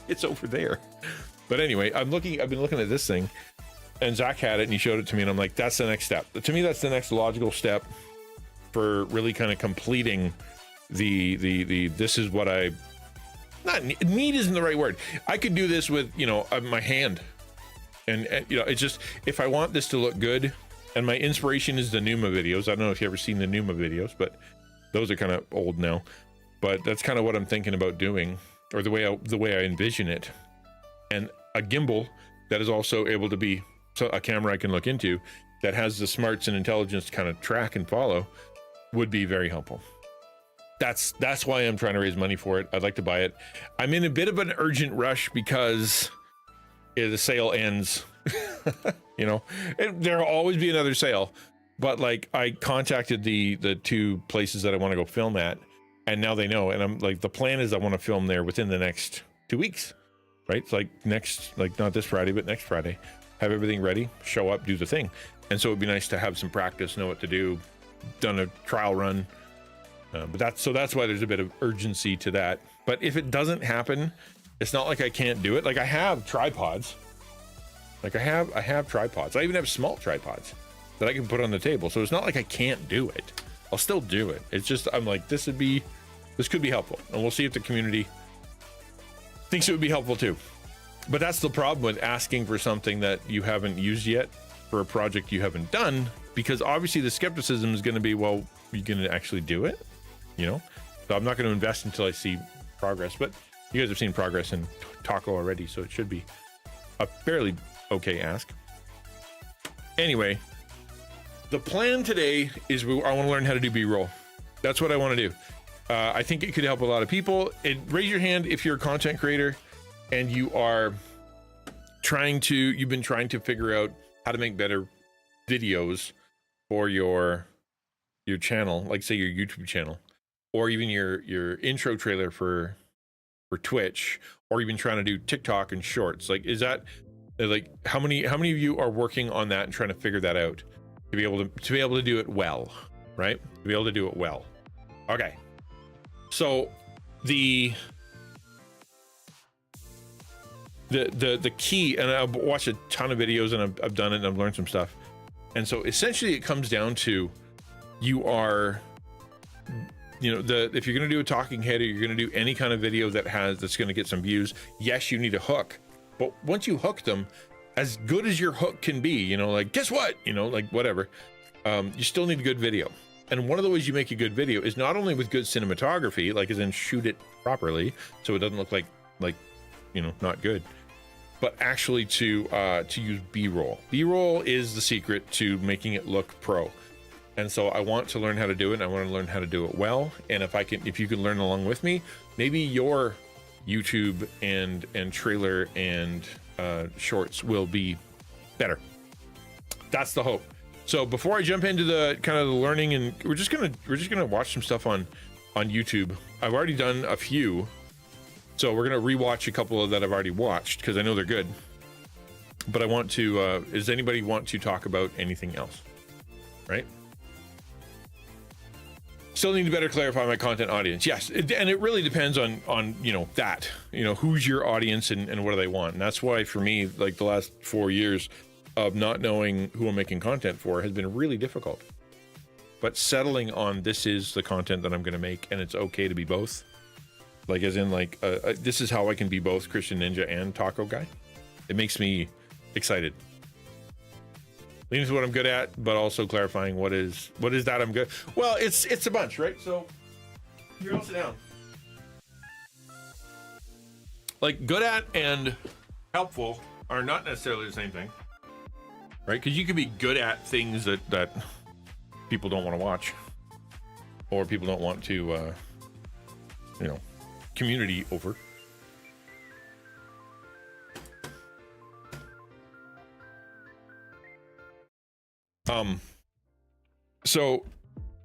it's over there. But anyway, I've been looking at this thing, and Zach had it, and he showed it to me, and I'm like, that's the next step. To me, that's the next logical step for really kind of completing the this is what I need isn't the right word. I could do this with my hand, and it's just, if I want this to look good, and my inspiration is the Numa videos. I don't know if you ever seen the Numa videos, but those are kind of old now. But that's kind of what I'm thinking about doing, or the way I envision it. And a gimbal that is also able to be a camera I can look into, that has the smarts and intelligence to kind of track and follow, would be very helpful. That's why I'm trying to raise money for it. I'd like to buy it. I'm in a bit of an urgent rush because the sale ends. There'll always be another sale, but like I contacted the two places that I want to go film at, and now they know. And I'm like, the plan is I want to film there within the next 2 weeks, right? It's like not this Friday, but next Friday, have everything ready, show up, do the thing. And so it'd be nice to have some practice, know what to do, done a trial run. But that's why there's a bit of urgency to that. But if it doesn't happen, it's not like I can't do it. Like I have tripods. Like I have tripods. I even have small tripods that I can put on the table. So it's not like I can't do it. I'll still do it. It's just, I'm like, this could be helpful. And we'll see if the community thinks it would be helpful too. But that's the problem with asking for something that you haven't used yet for a project you haven't done, because obviously the skepticism is going to be, well, are you going to actually do it? So I'm not going to invest until I see progress. But you guys have seen progress in Taco already, so it should be a fairly okay ask. Anyway, the plan today is I want to learn how to do B-roll. That's what I want to do. I think it could help a lot of people. Raise your hand if you're a content creator and you've been trying to figure out how to make better videos for your channel, like say your YouTube channel, or even your intro trailer for Twitch, or even trying to do TikTok and shorts. Like, is that like how many of you are working on that and trying to figure that out to be able to do it well, right? To be able to do it well. Okay. So the key, and I've watched a ton of videos and I've done it and I've learned some stuff. And so essentially it comes down to, if you're going to do a talking head, or you're going to do any kind of video that's going to get some views, yes, you need a hook. But once you hook them, as good as your hook can be, like, guess what? Like whatever, you still need a good video. And one of the ways you make a good video is not only with good cinematography, like as in shoot it properly so it doesn't look like not good, but actually to use B-roll. B-roll is the secret to making it look pro. And so I want to learn how to do it, and I want to learn how to do it well. And if you can learn along with me, maybe your YouTube and trailer and shorts will be better. That's the hope. So before I jump into the kind of the learning, and we're just gonna watch some stuff on YouTube. I've already done a few, so we're gonna rewatch a couple of that I've already watched because I know they're good. But I want to. Does anybody want to talk about anything else? right? Still need to better clarify my content audience. Yes, and it really depends on that, who's your audience and what do they want. And that's why for me, like the last 4 years of not knowing who I'm making content for has been really difficult. But settling on this is the content that I'm going to make, and it's okay to be both. Like as in this is how I can be both Christian Ninja and Taco Guy. It makes me excited. Leaning to what I'm good at, but also clarifying what is that I'm good. Well, it's a bunch, right? So here, I'll sit down. Like good at and helpful are not necessarily the same thing, right? Because you can be good at things that people don't want to watch, or people don't want to, community over. So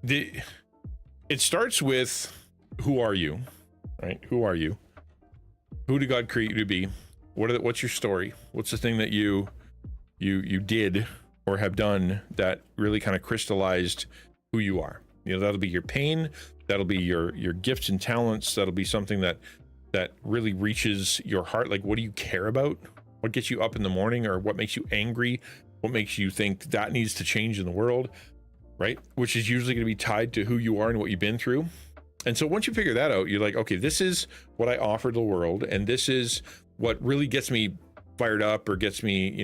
it starts with who are you, right? Who are you? Who did God create you to be? What's your story? What's the thing that you did or have done that really kind of crystallized who you are? That'll be your pain. That'll be your gifts and talents. That'll be something that really reaches your heart. Like, what do you care about? What gets you up in the morning, or what makes you angry? What makes you think that needs to change in the world, right? Which is usually going to be tied to who you are and what you've been through. And so once you figure that out, you're like, okay, this is what I offer the world, and this is what really gets me fired up or gets me,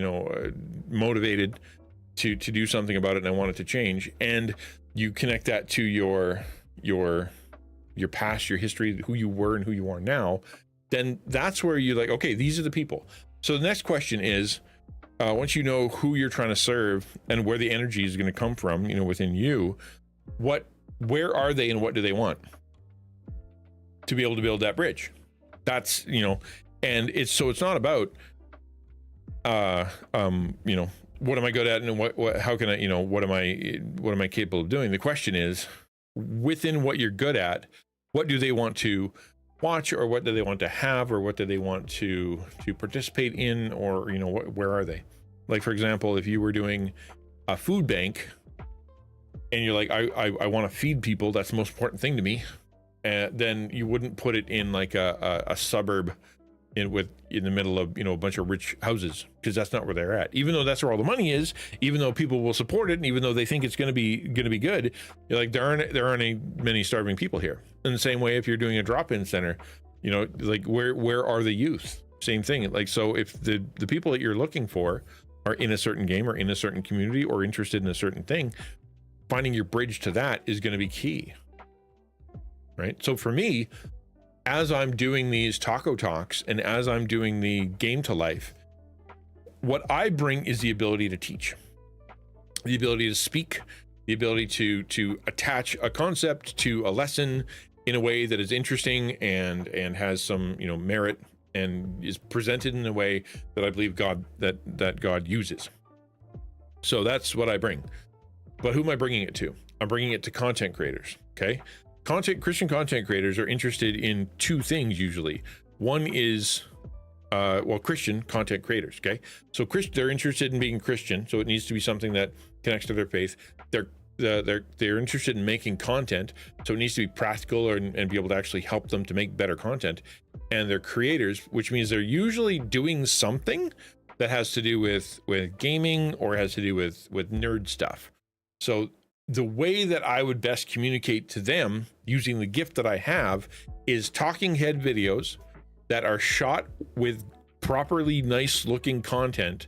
motivated to do something about it, and I want it to change. And you connect that to your past, your history, who you were and who you are now. Then that's where you're like, okay, these are the people. So the next question is, once you know who you're trying to serve and where the energy is going to come from, within you, where are they and what do they want to be able to build that bridge? That's, and it's not about, what am I good at and how can I, what am I capable of doing? The question is, within what you're good at, what do they want to watch, or what do they want to have, or what do they want to participate in, or where are they? Like, for example, if you were doing a food bank and you're like, I want to feed people, that's the most important thing to me, then you wouldn't put it in like a suburb in the middle of a bunch of rich houses, because that's not where they're at. Even though that's where all the money is, even though people will support it, and even though they think it's going to be good, you're like, there aren't many starving people here. In the same way, if you're doing a drop-in center, like where are the youth? Same thing. Like, so if the people that you're looking for are in a certain game or in a certain community or interested in a certain thing, finding your bridge to that is going to be key, right? So for me, as I'm doing these taco talks and as I'm doing the game to life, what I bring is the ability to teach, the ability to speak, the ability to attach a concept to a lesson in a way that is interesting and has some merit, and is presented in a way that I believe that God uses. So that's what I bring. But who am I bringing it to? I'm bringing it to content creators. Okay. Christian content creators are interested in two things usually. One is, Christian content creators. Okay. So they're interested in being Christian. So it needs to be something that connects to their faith. They're interested in making content. So it needs to be practical and be able to actually help them to make better content. And they're creators, which means they're usually doing something that has to do with gaming or has to do with nerd stuff. So the way that I would best communicate to them using the gift that I have is talking head videos that are shot with properly nice looking content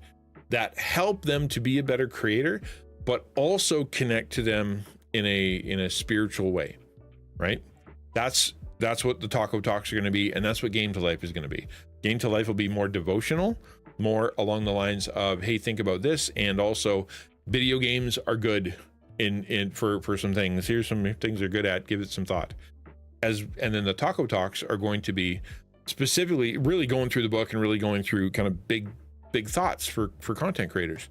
that help them to be a better creator, but also connect to them in a spiritual way, right? That's what the Taco Talks are going to be, and that's what Game to Life is going to be. Game to Life will be more devotional, more along the lines of, hey, think about this, and also video games are good for some things. Here's some things they're good at, give it some thought. And then the Taco Talks are going to be specifically really going through the book and really going through kind of big thoughts for content creators.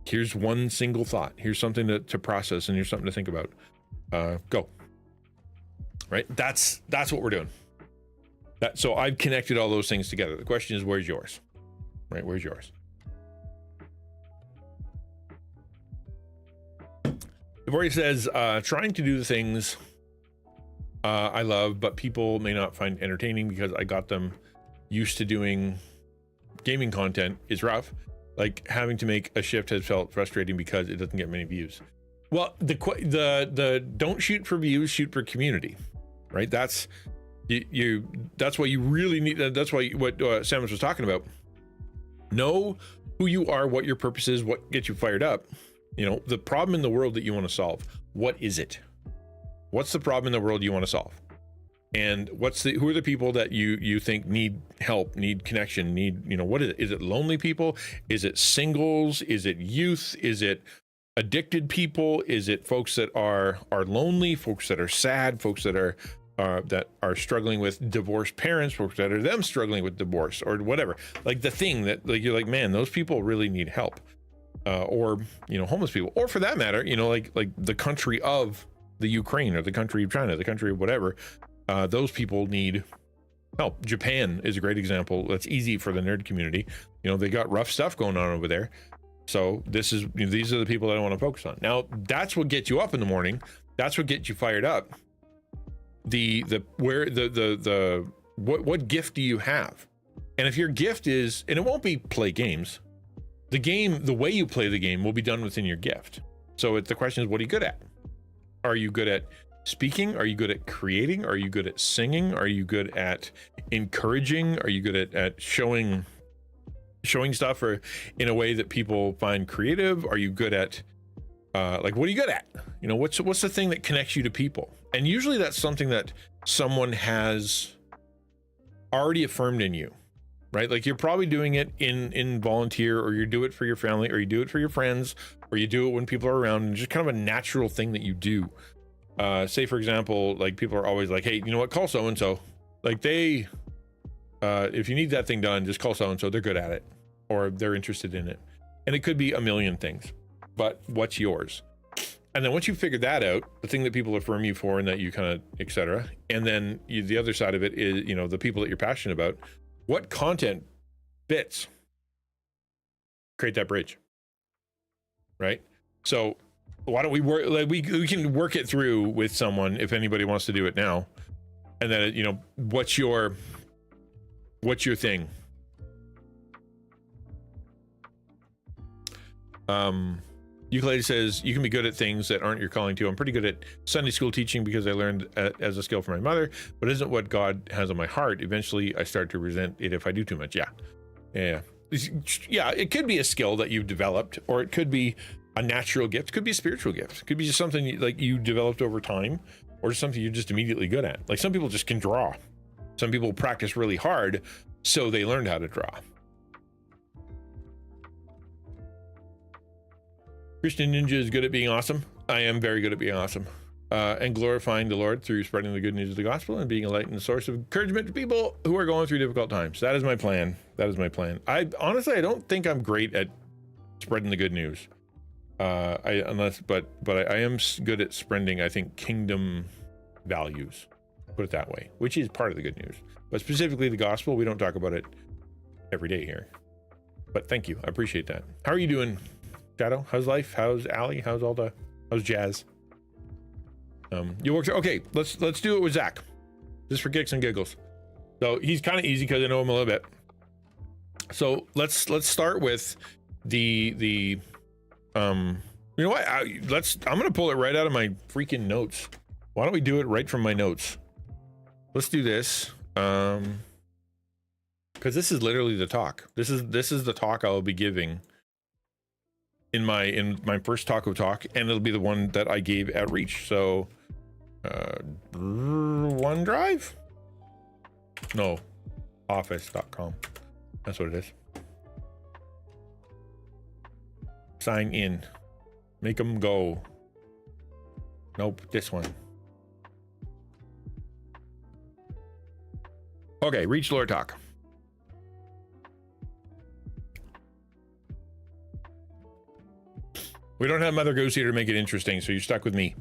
Here's one single thought. Here's something to process, and here's something to think about. Go. Right? That's what we're doing. So I've connected all those things together. The question is, where's yours? Right? Where's yours? Before he says, trying to do the things I love, but people may not find entertaining because I got them used to doing gaming content is rough. Like having to make a shift has felt frustrating because it doesn't get many views. Well, the don't shoot for views, shoot for community, right? That's that's what you really need. That's why what Samus was talking about. Know who you are, what your purpose is, what gets you fired up. You know, the problem in the world that you want to solve. What is it? What's the problem in the world you want to solve? And who are the people that you think need help, need connection, need, you know, what is it? Is it lonely people? Is it singles? Is it youth? Is it addicted people? Is it folks that are lonely, folks that are sad, folks that are struggling with divorced parents, folks that are them struggling with divorce or whatever? Like the thing that, like, you're like, man, those people really need help. Or, you know, homeless people, or for that matter, you know, like the country of the Ukraine or the country of China, the country of whatever. Those people need help. Japan is a great example. That's easy for the nerd community. You know, they got rough stuff going on over there. So these are the people that I want to focus on. Now, that's what gets you up in the morning. That's what gets you fired up. What gift do you have? And if your gift is, and it won't be play games, the way you play the game will be done within your gift. So the question is, what are you good at? Are you good at speaking? Are you good at creating? Are you good at singing? Are you good at encouraging? Are you good at showing stuff or in a way that people find creative? Are you good at like, what are you good at? You know, what's the thing that connects you to people? And usually that's something that someone has already affirmed in you, right? Like you're probably doing it in volunteer, or you do it for your family, or you do it for your friends, or you do it when people are around, and just kind of a natural thing that you do. Say for example, like people are always like, hey, you know what, call so-and-so. Like they, if you need that thing done, just call so-and-so, they're good at it, or they're interested in it. And it could be a million things, but what's yours? And then once you figure that out, the thing that people affirm you for and that you kind of, etc. And then the other side of it is, you know, the people that you're passionate about, what content fits? Create that bridge, right? So why don't we work, like we can work it through with someone if anybody wants to do it now. And then, you know, what's your thing? Ukulele says, you can be good at things that aren't your calling too. I'm pretty good at Sunday school teaching because I learned as a skill from my mother, but isn't what God has on my heart. Eventually I start to resent it if I do too much. Yeah. It could be a skill that you've developed, or it could be a natural gift. It could be a spiritual gift. It could be just something like you developed over time, or just something you're just immediately good at. Like some people just can draw. Some people practice really hard, so they learned how to draw. XtianNinja is good at being awesome. I am very good at being awesome. And glorifying the Lord through spreading the good news of the gospel and being a light and a source of encouragement to people who are going through difficult times. That is my plan. That is my plan. I don't think I'm great at spreading the good news. But I am good at spreading, I think, kingdom values, put it that way, which is part of the good news. But specifically the gospel, we don't talk about it every day here. But thank you. I appreciate that. How are you doing, Shadow? How's life? How's Allie? How's Jazz? You work. Okay, let's do it with Zach, just for kicks and giggles. So he's kind of easy because I know him a little bit. So let's start with the you know what? I'm gonna pull it right out of my freaking notes. Why don't we do it right from my notes? Let's do this. Because this is literally the talk. This is the talk I'll be giving in my first talk of talk, and it'll be the one that I gave at Reach. So OneDrive? No, office.com. That's what it is. Sign in. Make them go. Nope, this one. Okay, Reach Lore Talk. We don't have Mother Goose here to make it interesting, so you're stuck with me.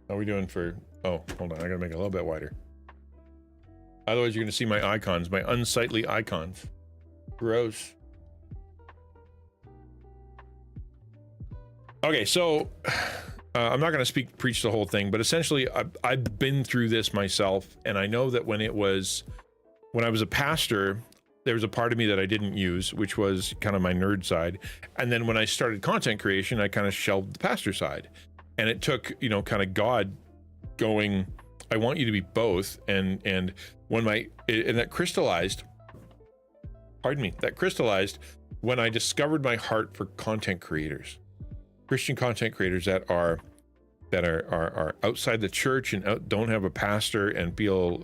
How are we doing for... Oh, hold on. I gotta make it a little bit wider. Otherwise, you're gonna see my icons, my unsightly icons. Gross. Okay, so I'm not going to preach the whole thing, but essentially I've been through this myself, and I know that when I was a pastor, there was a part of me that I didn't use, which was kind of my nerd side. And then when I started content creation, I kind of shelved the pastor side. And it took, kind of God going, I want you to be both. And that crystallized when I discovered my heart for content creators, Christian content creators that are outside the church and don't have a pastor and feel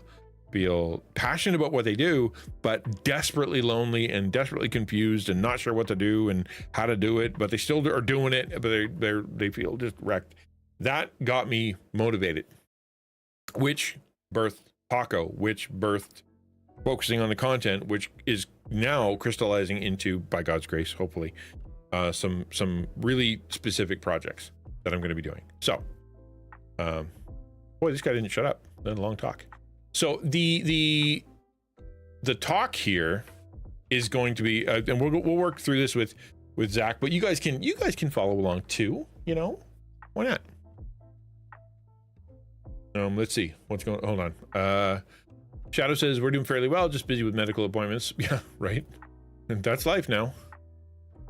passionate about what they do, but desperately lonely and desperately confused and not sure what to do and how to do it, but they still are doing it, but they feel just wrecked. That got me motivated, which birthed Taco, which birthed focusing on the content, which is now crystallizing into, by God's grace, hopefully, some really specific projects that I'm going to be doing. So, boy, this guy didn't shut up. That was a long talk. So the talk here is going to be, and we'll work through this with Zach, but you guys can follow along too. Why not? Let's see what's going. Hold on. Shadow says we're doing fairly well, just busy with medical appointments. Yeah, right. And that's life now.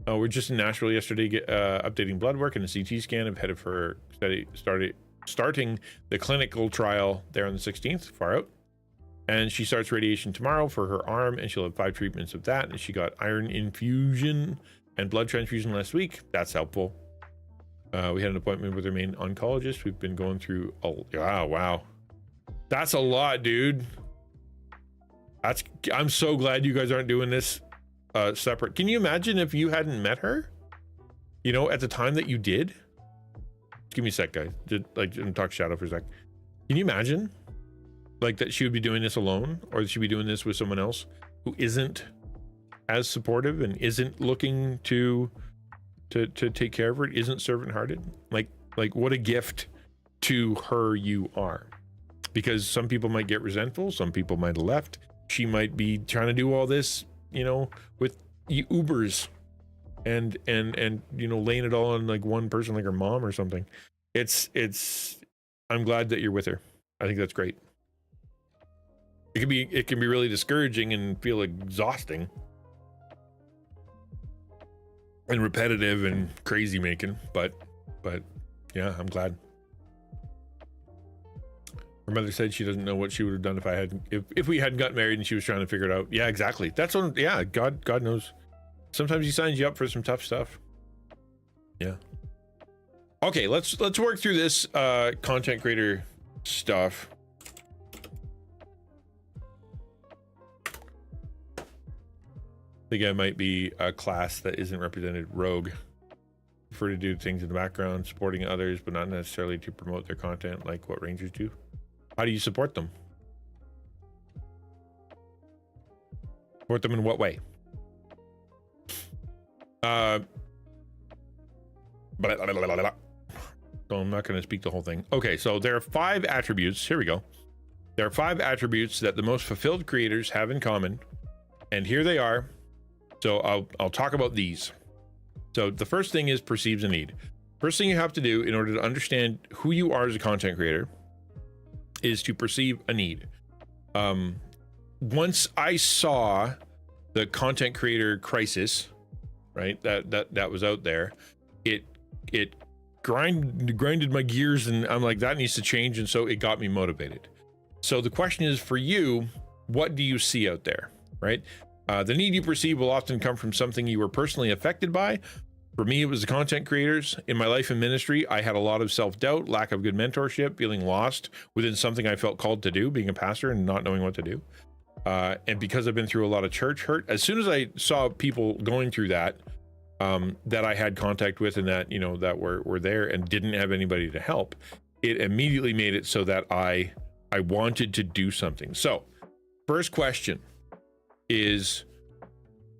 We're just in Nashville yesterday, updating blood work and a CT scan. I'm headed for starting the clinical trial there on the 16th, far out. And she starts radiation tomorrow for her arm, and she'll have 5 treatments of that. And she got iron infusion and blood transfusion last week. That's helpful. We had an appointment with her main oncologist. We've been going through, wow. That's a lot, dude. I'm so glad you guys aren't doing this separate. Can you imagine if you hadn't met her, at the time that you did? Give me a sec, guys. Talk Shadow for a sec. Can you imagine that she would be doing this alone, or that she'd be doing this with someone else who isn't as supportive and isn't looking to take care of her, isn't servant-hearted? Like what a gift to her you are. Because some people might get resentful, some people might have left. She might be trying to do all this, with Ubers and laying it all on one person, like her mom or something. I'm glad that you're with her. I think that's great. It can be really discouraging and feel exhausting and repetitive and crazy making, but yeah, I'm glad. Her mother said she doesn't know what she would have done if we hadn't got married and she was trying to figure it out. Yeah, exactly. That's what. Yeah, God knows. Sometimes he signs you up for some tough stuff. Yeah. Okay, let's work through this content creator stuff. I think I might be a class that isn't represented. Rogue. Prefer to do things in the background, supporting others, but not necessarily to promote their content like what Rangers do. How do you support them? Support them in what way? So I'm not going to speak the whole thing. Okay, so there are 5 attributes. Here we go. There are 5 attributes that the most fulfilled creators have in common, and here they are. So I'll talk about these. So the first thing is perceives a need. First thing you have to do in order to understand who you are as a content creator is to perceive a need. Once I saw the content creator crisis, right, that was out there, it grinded my gears, and I'm like, that needs to change. And so it got me motivated. So the question is for you, what do you see out there, right? The need you perceive will often come from something you were personally affected by. For me, it was the content creators. In my life and ministry, I had a lot of self-doubt, lack of good mentorship, feeling lost within something I felt called to do, being a pastor and not knowing what to do. And because I've been through a lot of church hurt, as soon as I saw people going through that, that I had contact with and that, that were there and didn't have anybody to help, it immediately made it so that I wanted to do something. So first question is,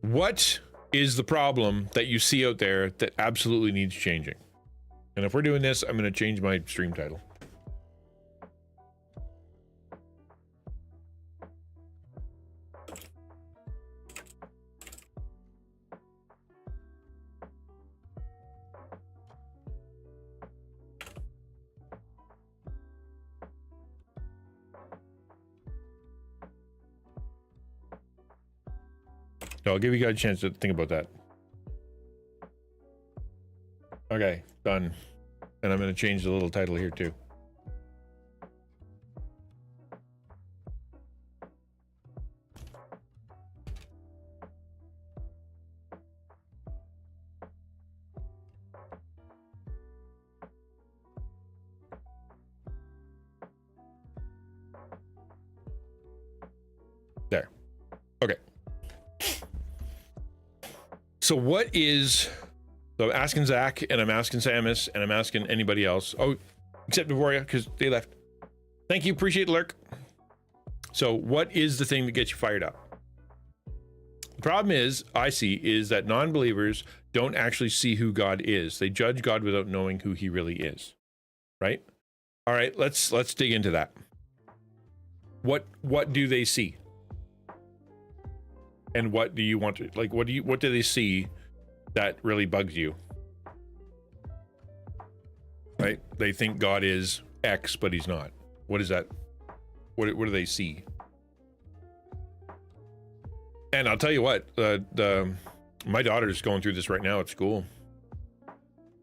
what is the problem that you see out there that absolutely needs changing? And if we're doing this, I'm going to change my stream title. So I'll give you guys a chance to think about that. Okay, done. And I'm going to change the little title here too. There. Okay. So what is, so I'm asking Zach and I'm asking Samus and I'm asking anybody else. Oh, except Devoria, because they left. Thank you. Appreciate it, Lurk. So what is the thing that gets you fired up? The problem is, I see, is that non-believers don't actually see who God is. They judge God without knowing who he really is. Right? All right, let's dig into that. What do they see? And what do you want to, like, what do they see that really bugs you? Right? They think God is X, but he's not. What is that? What do they see? And I'll tell you what, my daughter's going through this right now at school.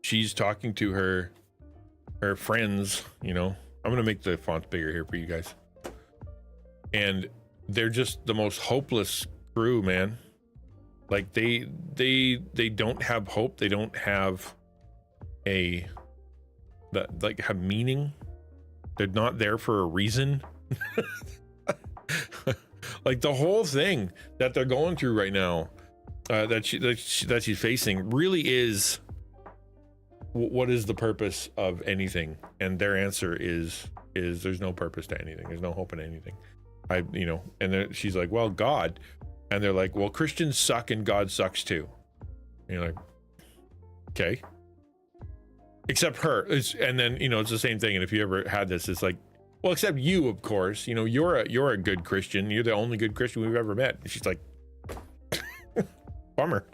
She's talking to her friends, you know. I'm gonna make the fonts bigger here for you guys. And they're just the most hopeless crew, man. Like they don't have hope. They don't have have meaning. They're not there for a reason. Like the whole thing that they're going through right now, that she's facing, really is, what is the purpose of anything? And their answer is there's no purpose to anything. There's no hope in anything. And she's like, well, God. And they're like, well, Christians suck and God sucks too. And you're like, okay. Except her. And then, it's the same thing. And if you ever had this, it's like, well, except you, of course. You're a good Christian. You're the only good Christian we've ever met. And she's like, bummer.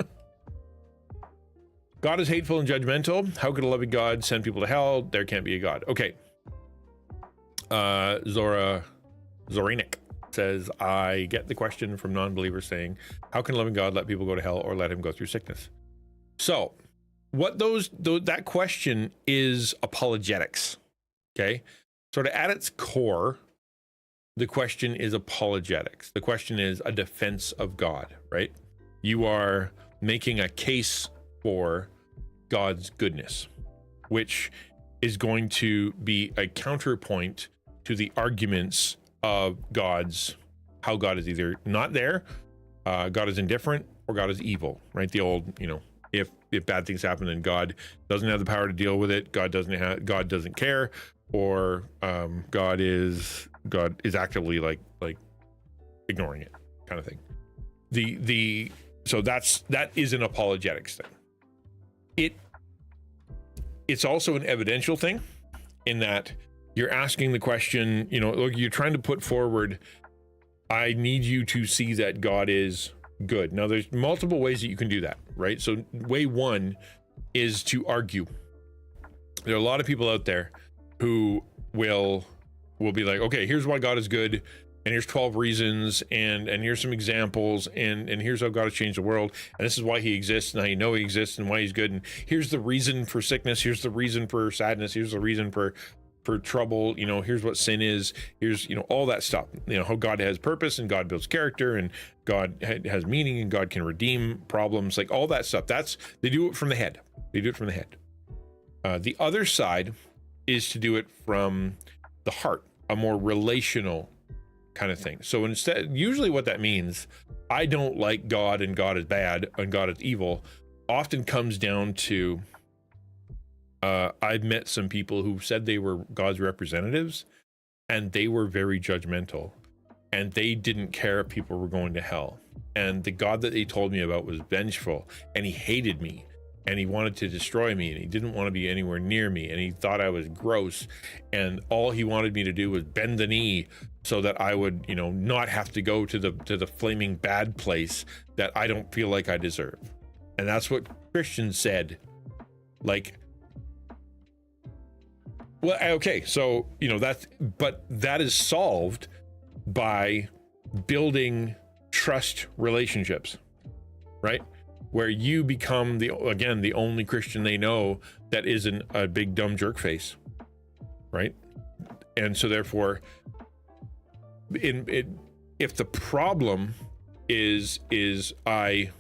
God is hateful and judgmental. How could a loving God send people to hell? There can't be a God. Okay. Zorinic says, I get the question from non-believers saying, how can a loving God let people go to hell or let him go through sickness? So what that question is apologetics. Okay. Sort of at its core, the question is apologetics. The question is a defense of God, right? You are making a case for God's goodness, which is going to be a counterpoint to the arguments of how God is either not there, God is indifferent, or God is evil, right? The old, if bad things happen and God doesn't have the power to deal with it, God doesn't care, or God is actively like ignoring it, kind of thing. So that is an apologetics thing. It's also an evidential thing, in that you're asking the question, look, you're trying to put forward, I need you to see that God is good. Now, there's multiple ways that you can do that, right? So way one is to argue. There are a lot of people out there who will be like, okay, here's why God is good, and here's 12 reasons, and here's some examples, and here's how God has changed the world, and this is why he exists, and how you know he exists, and why he's good, and here's the reason for sickness, here's the reason for sadness, here's the reason for trouble, here's what sin is, here's all that stuff, how God has purpose and God builds character and God has meaning and God can redeem problems, like all that stuff. They do it from the head. The other side is to do it from the heart, a more relational kind of thing. So usually what that means, I don't like God and God is bad and God is evil, often comes down to, I've met some people who said they were God's representatives, and they were very judgmental, and they didn't care if people were going to hell. And the God that they told me about was vengeful, and he hated me, and he wanted to destroy me, and he didn't want to be anywhere near me, and he thought I was gross, and all he wanted me to do was bend the knee so that I would, not have to go to the flaming bad place that I don't feel like I deserve. And that's what Christians said. Like, well, okay, so, that is solved by building trust relationships. right? Where you become the only Christian they know that isn't a big dumb jerk face, right? And so therefore, if the problem is I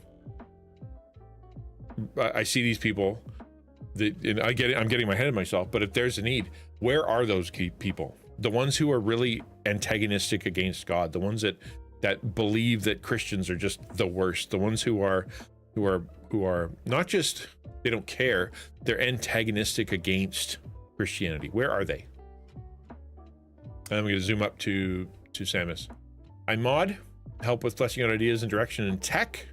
see these people, and I'm getting my head in myself, but if there's a need, where are those people? The ones who are really antagonistic against God, the ones that believe that Christians are just the worst, the ones who are not just, they don't care, they're antagonistic against Christianity. Where are they? And I'm going to zoom up to Samus. I mod, help with fleshing out ideas and direction in tech,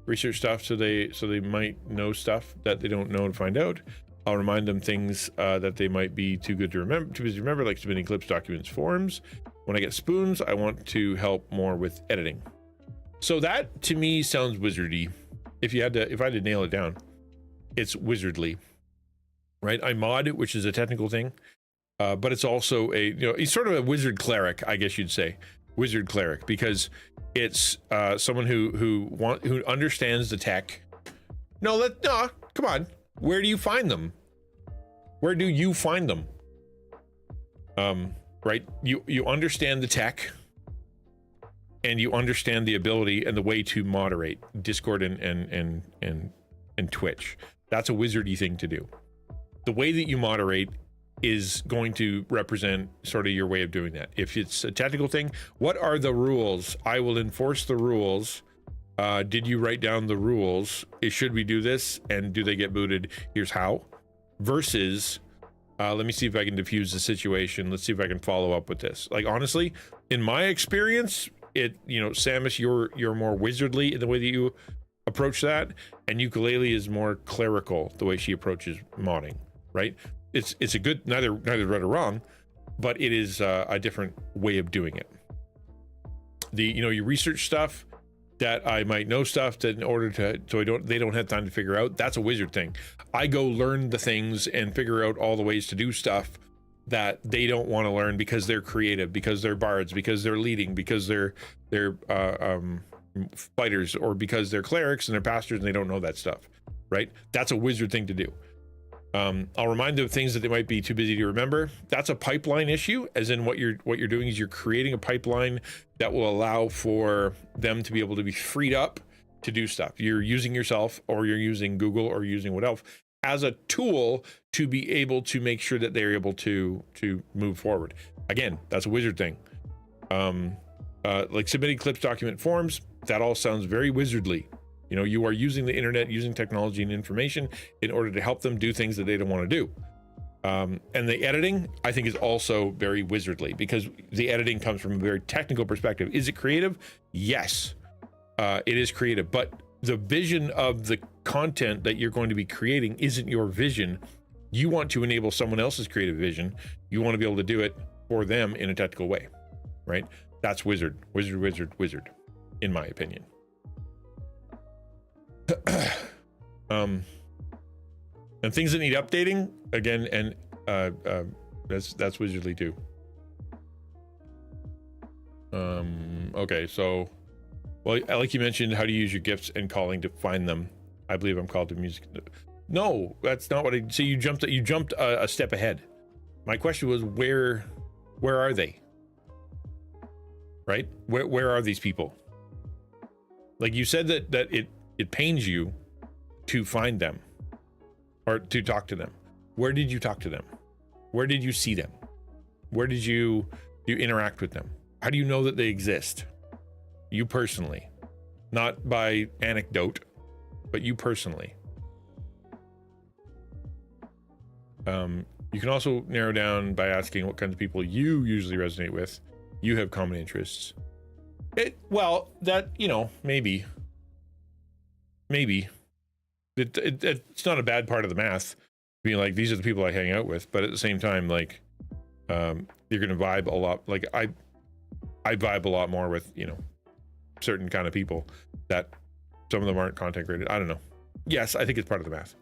research stuff so they might know stuff that they don't know and find out. I'll remind them things that they might be too busy to remember, like submitting clips, documents, forms. When I get spoons, I want to help more with editing. So that to me sounds wizardy. If I had to nail it down, it's wizardly, right? I mod, which is a technical thing, but it's also it's sort of a wizard cleric, I guess you'd say, wizard cleric, because it's someone who understands the tech. No, come on. Where do you find them? Where do you find them? Right? You understand the tech, and you understand the ability and the way to moderate Discord and Twitch. That's a wizardy thing to do. The way that you moderate is going to represent sort of your way of doing that. If it's a technical thing, what are the rules? I will enforce the rules. Did you write down the rules? Should we do this? And do they get booted? Here's how. Versus, let me see if I can diffuse the situation. Let's see if I can follow up with this. Like, honestly, in my experience, Samus, you're more wizardly in the way that you approach that, and Ukulele is more clerical the way she approaches modding, right? It's a good, neither right or wrong, but it is a different way of doing it. You research stuff that I might know stuff that in order to, so they don't have time to figure out. That's a wizard thing. I go learn the things and figure out all the ways to do stuff that they don't want to learn because they're creative, because they're bards, because they're leading, because they're fighters, or because they're clerics and they're pastors and they don't know that stuff, right? That's a wizard thing to do. I'll remind them of things that they might be too busy to remember. That's a pipeline issue, as in what you're doing is you're creating a pipeline that will allow for them to be able to be freed up to do stuff. You're using yourself, or you're using Google, or using what else as a tool to be able to make sure that they're able to move forward. Again, that's a wizard thing. Like submitting clips, document forms, that all sounds very wizardly. You are using the internet, using technology and information in order to help them do things that they don't want to do. And the editing, I think, is also very wizardly, because the editing comes from a very technical perspective. Is it creative? Yes, it is creative, but the vision of the content that you're going to be creating isn't your vision. You want to enable someone else's creative vision. You want to be able to do it for them in a technical way, right? That's wizard, in my opinion. And things that need updating, again, and that's wizardly too. Okay, so, well, like you mentioned, how to use your gifts and calling to find them. I believe I'm called to music. No, that's not what I. So you jumped a step ahead. My question was, where are they? Right? Where are these people? Like you said that it pains you to find them or to talk to them. Where did you talk to them? Where did you see them? Where did you interact with them? How do you know that they exist? You personally, not by anecdote, but you personally. You can also narrow down by asking what kinds of people you usually resonate with. You have common interests. Maybe. It's not a bad part of the math, being like, these are the people I hang out with, but at the same time, like, you're gonna vibe a lot. Like I vibe a lot more with, certain kind of people that some of them aren't content created. I don't know. Yes, I think it's part of the math.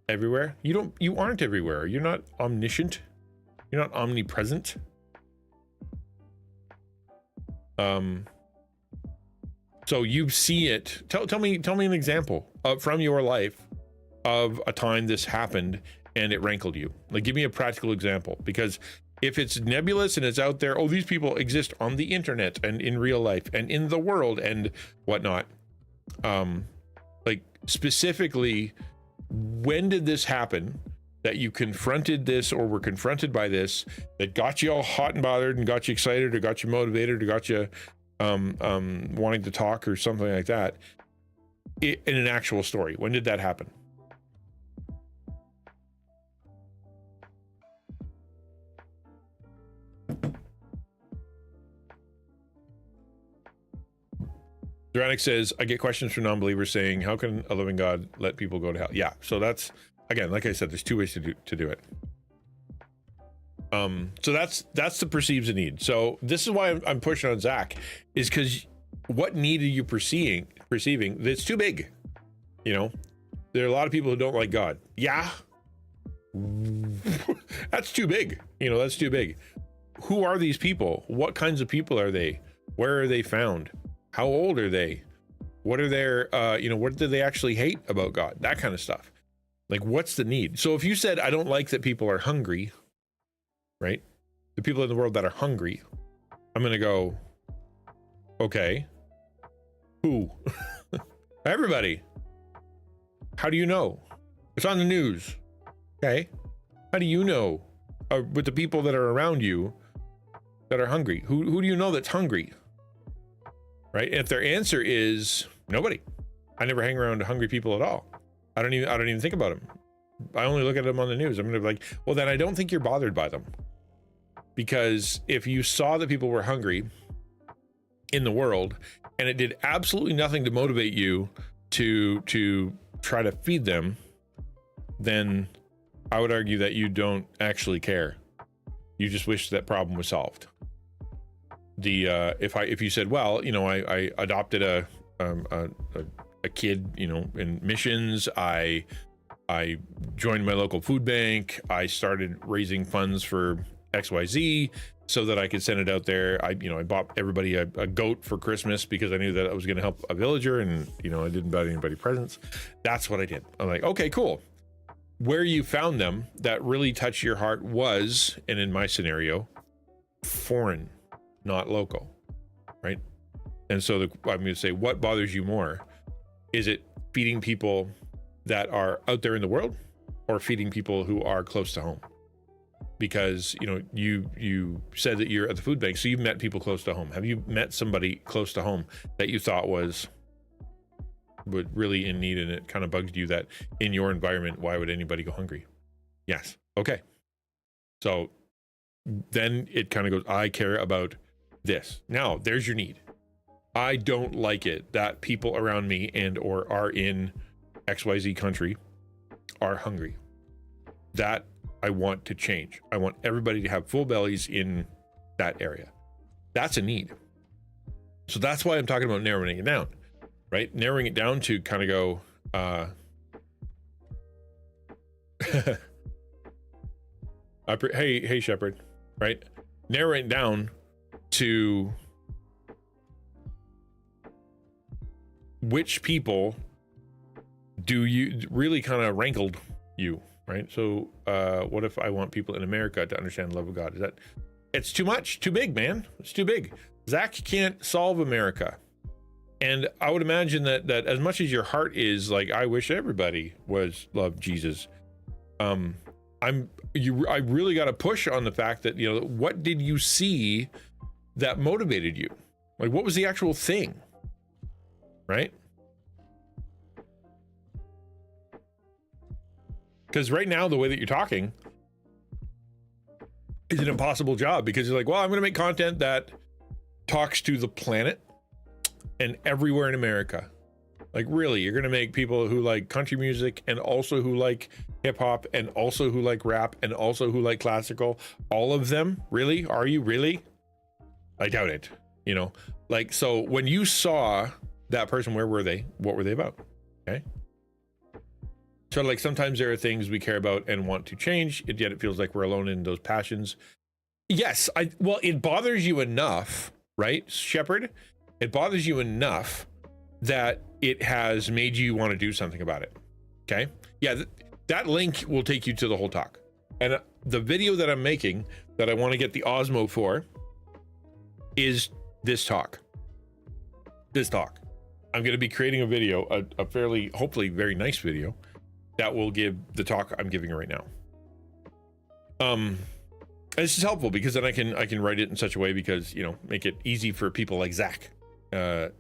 Everywhere? You aren't everywhere. You're not omniscient. You're not omnipresent. So you see it. Tell me an example from your life of a time this happened and it rankled you. Like, give me a practical example, because if it's nebulous and it's out there, oh, these people exist on the internet and in real life and in the world and whatnot. Like, specifically, when did this happen that you confronted this or were confronted by this that got you all hot and bothered and got you excited or got you motivated or got you wanting to talk or something like that, in an actual story? When did that happen? Duranic says, I get questions from non-believers saying, how can a living God let people go to hell? Yeah, so that's, again, like I said, there's two ways to do it. So that's the perceives a need. So this is why I'm pushing on Zach, is because what need are you perceiving that's too big? You know, there are a lot of people who don't like God. Yeah, that's too big. You know, that's too big. Who are these people? What kinds of people are they? Where are they found? How old are they? What are their, what do they actually hate about God? That kind of stuff. Like, what's the need? So if you said, I don't like that people are hungry, right? The people in the world that are hungry, I'm going to go, okay, who? Everybody. How do you know? It's on the news. Okay. How do you know with the people that are around you that are hungry? Who do you know that's hungry? Right? And if their answer is nobody, I never hang around hungry people at all. I don't even think about them. I only look at them on the news. I'm going to be like, well, then I don't think you're bothered by them. Because if you saw that people were hungry in the world and it did absolutely nothing to motivate you to try to feed them, then I would argue that you don't actually care. You just wish that problem was solved. If you said, well, I adopted a kid, in missions, I joined my local food bank, I started raising funds for XYZ so that I could send it out there. I bought everybody a goat for Christmas because I knew that I was going to help a villager, and I didn't buy anybody presents. That's what I did. I'm like, okay, cool. Where you found them that really touched your heart was, and in my scenario, foreign, not local, right? And so I'm going to say, what bothers you more? Is it feeding people that are out there in the world, or feeding people who are close to home? Because you said that you're at the food bank, so you've met people close to home. Have you met somebody close to home that you thought was really in need, and it kind of bugged you that in your environment, why would anybody go hungry? Yes. Okay. So then it kind of goes, I care about this. Now there's your need. I don't like it that people around me and or are in XYZ country are hungry. That I want to change. I want everybody to have full bellies in that area. That's a need. So that's why I'm talking about narrowing it down, right? Narrowing it down to kind of go, hey, Shepherd, right? Narrowing it down to which people do you really kind of rankled you, right? So what if I want people in America to understand the love of God? Is that, it's too much, too big, man. It's too big. Zach can't solve America. And I would imagine that as much as your heart is like, I wish everybody loved Jesus. I really got to push on the fact that, what did you see that motivated you? Like, what was the actual thing? Right? Because right now, the way that you're talking is an impossible job, because you're like, well, I'm going to make content that talks to the planet and everywhere in America. Like, really, you're going to make people who like country music and also who like hip hop and also who like rap and also who like classical, all of them? Really? Are you really? I doubt it. Like, so when you saw that person, where were they? What were they about? Okay. So like, sometimes there are things we care about and want to change, yet it feels like we're alone in those passions. Yes. Well, it bothers you enough, right, Shepherd? It bothers you enough that it has made you want to do something about it. Okay. Yeah. That link will take you to the whole talk. And the video that I'm making that I want to get the Osmo for is this talk. I'm going to be creating a video, a fairly, hopefully very nice video that will give the talk I'm giving right now. This is helpful because then I can write it in such a way because, you know, make it easy for people like Zach, as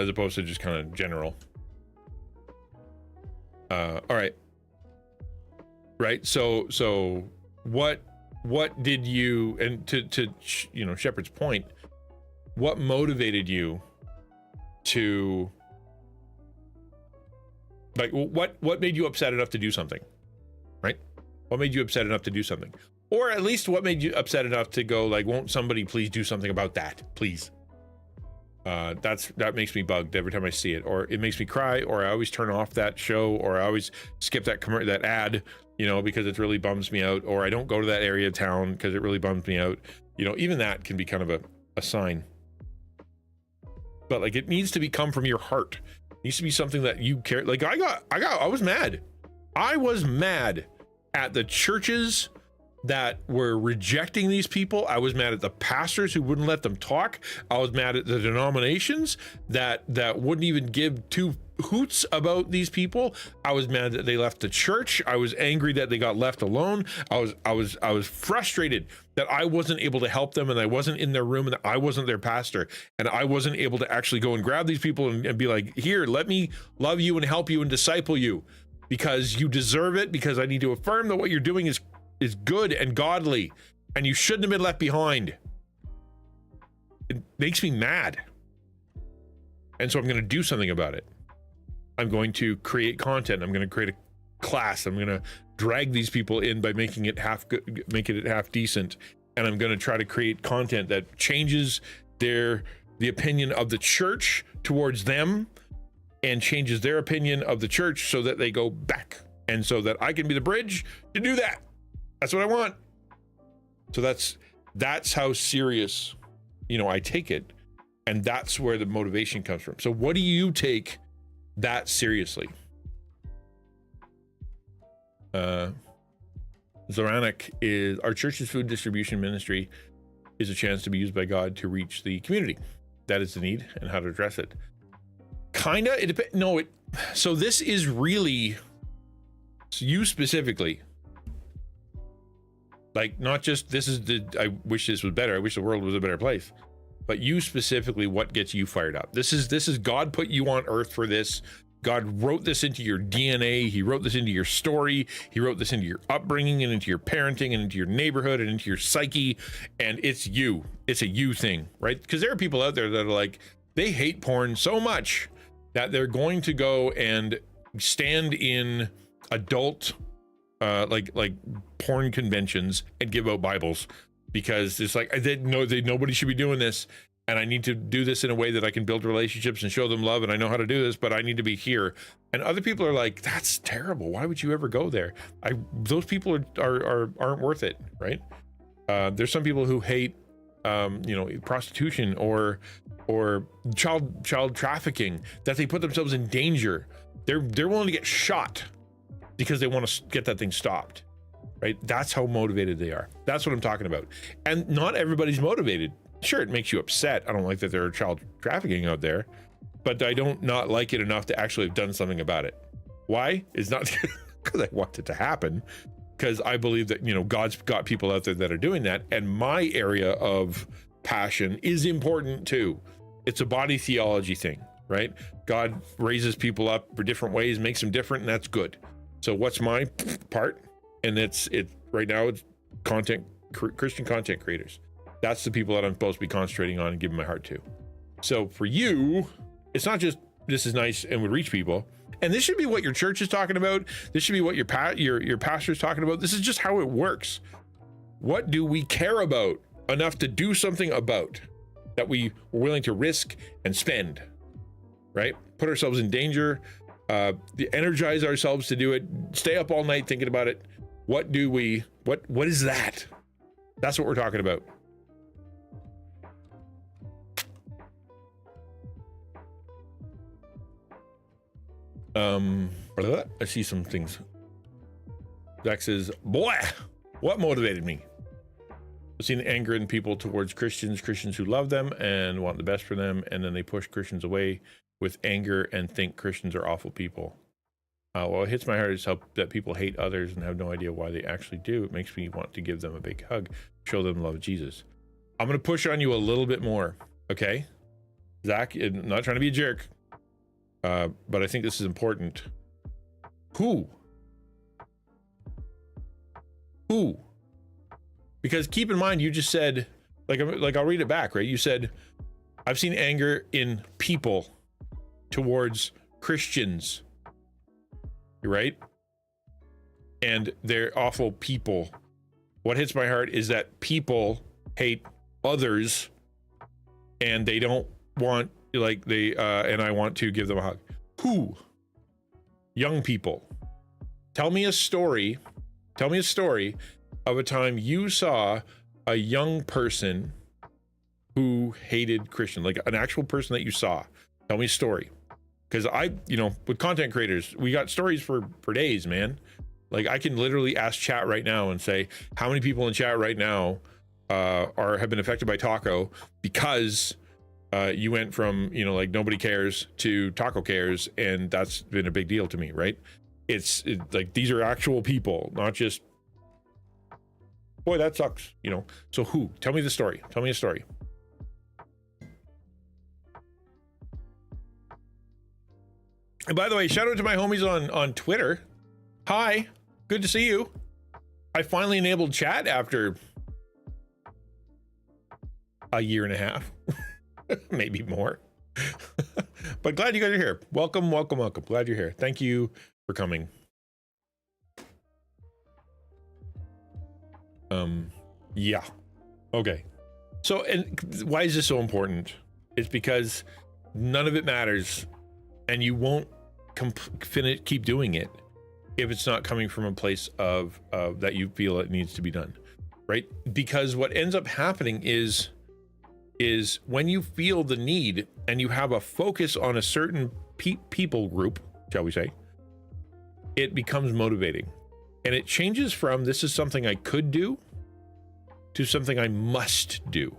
opposed to just kind of general. All right. Right. So what did you, and to you know, Shepard's point, what motivated you to, like, what made you upset enough to do something, right? What made you upset enough to do something? Or at least what made you upset enough to go, like, won't somebody please do something about that, please? That makes me bugged every time I see it, or it makes me cry, or I always turn off that show, or I always skip that ad, you know, because it really bums me out, or I don't go to that area of town because it really bums me out. You know, even that can be kind of a sign. But like, it needs to come from your heart. It needs to be something that you care. Like I was mad. I was mad at the churches that were rejecting these people. I was mad at the pastors who wouldn't let them talk. I was mad at the denominations that wouldn't even give two hoots about these people. I was mad that they left the church. I was angry that they got left alone. I was frustrated that I wasn't able to help them, and I wasn't in their room, and I wasn't their pastor, and I wasn't able to actually go and grab these people and be like, here, let me love you and help you and disciple you because you deserve it, because I need to affirm that what you're doing is good and godly, and you shouldn't have been left behind. It makes me mad. And so I'm going to do something about it. I'm going to create content. I'm going to create a class. I'm going to drag these people in by making it half good, making it half decent. And I'm going to try to create content that changes the opinion of the church towards them and changes their opinion of the church so that they go back, and so that I can be the bridge to do that. That's what I want. So that's how serious, you know, I take it. And that's where the motivation comes from. So what do you take that seriously? Zoranik is, our church's food distribution ministry is a chance to be used by God to reach the community. That is the need, and how to address it. Kinda, it depends. No, so this is really you specifically. Like, not just I wish this was better. I wish the world was a better place. But you specifically, what gets you fired up? This is God put you on earth for this. God wrote this into your DNA. He wrote this into your story. He wrote this into your upbringing and into your parenting and into your neighborhood and into your psyche. And it's you. It's a you thing, right? Because there are people out there that are like, they hate porn so much that they're going to go and stand in adult like porn conventions and give out Bibles, because it's like, nobody should be doing this, and I need to do this in a way that I can build relationships and show them love, and I know how to do this, but I need to be here. And other people are like, that's terrible. Why would you ever go there? Those people aren't worth it, right? There's some people who hate prostitution or child trafficking, that they put themselves in danger. They're willing to get shot because they want to get that thing stopped, right? That's how motivated they are. That's what I'm talking about. And not everybody's motivated. Sure, it makes you upset. I don't like that there are child trafficking out there, but I don't not like it enough to actually have done something about it. Why? It's not because I want it to happen, because I believe that, you know, God's got people out there that are doing that, and my area of passion is important too. It's a body theology thing, right? God raises people up for different ways, makes them different, and that's good. So what's my part? And it's right now, it's Christian content creators. That's the people that I'm supposed to be concentrating on and giving my heart to. So for you, it's not just this is nice and would reach people. And this should be what your church is talking about. This should be what your pastor is talking about. This is just how it works. What do we care about enough to do something about, that we were willing to risk and spend, right? Put ourselves in danger, energize ourselves to do it, stay up all night thinking about it. What is that? That's what we're talking about. I see some things. Zach says, boy, what motivated me? I've seen anger in people towards Christians who love them and want the best for them, and then they push Christians away with anger and think Christians are awful people. Well, it hits my heart is how that people hate others and have no idea why they actually do. It makes me want to give them a big hug, show them the love of Jesus. I'm going to push on you a little bit more, okay? Zach, I'm not trying to be a jerk, but I think this is important. Who? Because keep in mind, you just said, like I'll read it back, right? You said, I've seen anger in people towards Christians. You're right. And they're awful people. What hits my heart is that people hate others and they don't want, like, and I want to give them a hug. Who? Young people. Tell me a story of a time you saw a young person who hated Christian, like an actual person that you saw. Tell me a story. Because with content creators, we got stories for days, man. Like, I can literally ask chat right now and say, how many people in chat right now have been affected by taco because you went from, like, nobody cares to taco cares, and that's been a big deal to me, right? It's like, these are actual people, not just, boy, that sucks, So who? Tell me the story. Tell me a story. And by the way, shout out to my homies on Twitter. Hi, good to see you. I finally enabled chat after a year and a half, maybe more. But glad you guys are here. Welcome. Glad you're here. Thank you for coming. Yeah. Okay. So, and why is this so important? It's because none of it matters, and you won't keep doing it if it's not coming from a place of that you feel it needs to be done, right? Because what ends up happening is when you feel the need and you have a focus on a certain people group, shall we say, it becomes motivating, and it changes from this is something I could do to something I must do.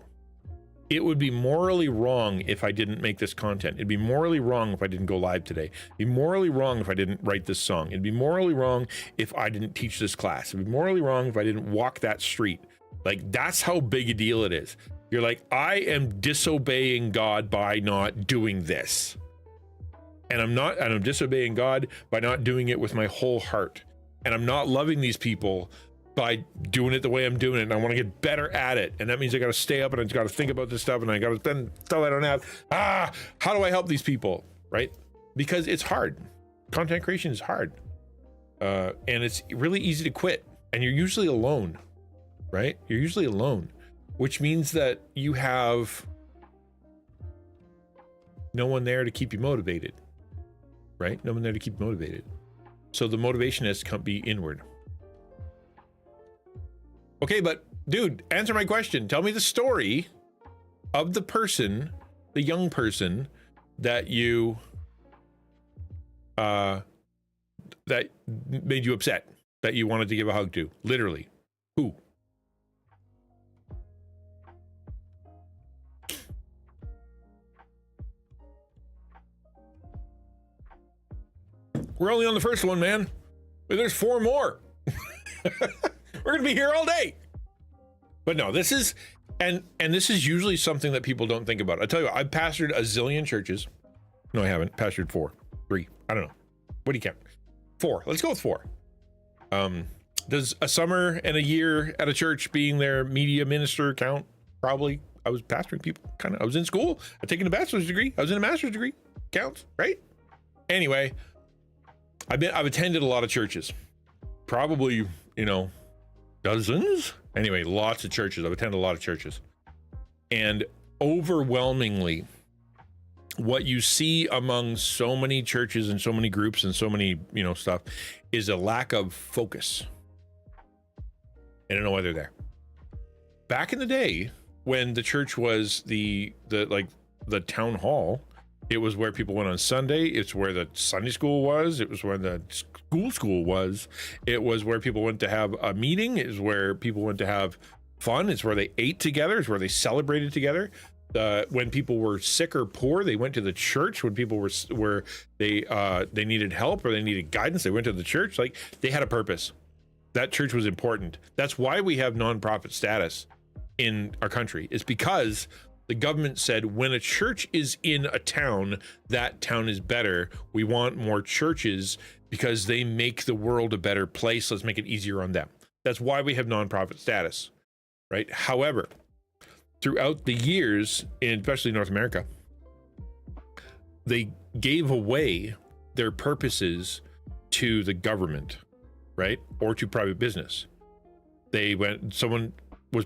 It would be morally wrong if I didn't make this content. It'd be morally wrong if I didn't go live today. It'd be morally wrong if I didn't write this song. It'd be morally wrong if I didn't teach this class. It'd be morally wrong if I didn't walk that street. Like, that's how big a deal it is. You're like, I am disobeying God by not doing this. And I'm disobeying God by not doing it with my whole heart. And I'm not loving these people by doing it the way I'm doing it, and I want to get better at it, and that means I got to stay up and I got to think about this stuff, and I got to spend stuff I don't have. How do I help these people, right? Because it's hard. Content creation is hard, and it's really easy to quit, and you're usually alone, right? You're usually alone, which means that you have no one there to keep you motivated, right? No one there to keep you motivated. So the motivation has to be inward. Okay, but dude, answer my question. Tell me the story of the person, the young person that you that made you upset, that you wanted to give a hug to. Literally. Who? We're only on the first one, man. There's 4 more. We're gonna be here all day. But no, this is and this is usually something that people don't think about. I tell you what, I've pastored a zillion churches. No, I haven't. Pastored 4, 3. I don't know. What do you count? 4. Let's go with 4. Does a summer and a year at a church being their media minister count? Probably. I was pastoring people. I was in school. I've taken a bachelor's degree. I was in a master's degree. Counts, right? Anyway, I've attended a lot of churches. Probably, dozens. Anyway, lots of churches. I've attended a lot of churches. And overwhelmingly, what you see among so many churches and so many groups and so many, stuff is a lack of focus. I don't know why they're there. Back in the day, when the church was the town hall, It was where people went on Sunday. It's where the Sunday school was. It was where the school was. It was where people went to have a meeting. It was where people went to have fun. It's where they ate together. It's where they celebrated together. When people were sick or poor, they went to the church. When people were they needed help or they needed guidance, they went to the church. Like, they had a purpose. That church was important. That's why we have nonprofit status in our country. It's because the government said when a church is in a town, that town is better. We want more churches because they make the world a better place. Let's make it easier on them. That's why we have nonprofit status, right? However, throughout the years, especially North America, they gave away their purposes to the government, right? Or to private business. Someone was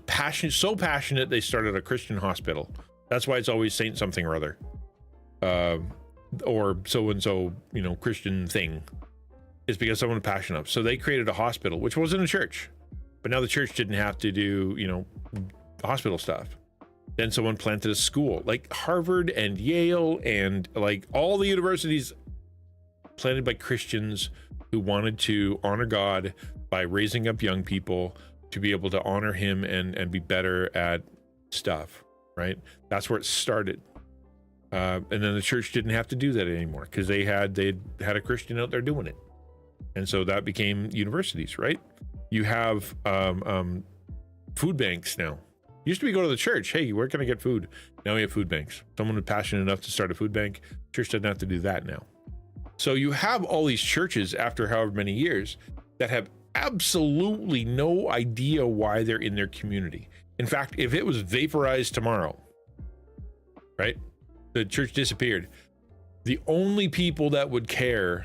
so passionate, they started a Christian hospital. That's why it's always Saint something or other. Or so-and-so, Christian thing. It's because someone was passionate enough. So they created a hospital, which wasn't a church. But now the church didn't have to do, hospital stuff. Then someone planted a school, like Harvard and Yale and like all the universities planted by Christians who wanted to honor God by raising up young people to be able to honor him and be better at stuff, right? That's where it started. And then the church didn't have to do that anymore because they had a Christian out there doing it. And so that became universities, right? You have food banks now. Used to be go to the church. Hey, where can I get food? Now we have food banks. Someone was passionate enough to start a food bank. Church doesn't have to do that now. So you have all these churches after however many years that have absolutely no idea why they're in their community. In fact, if it was vaporized tomorrow, right? The church disappeared. The only people that would care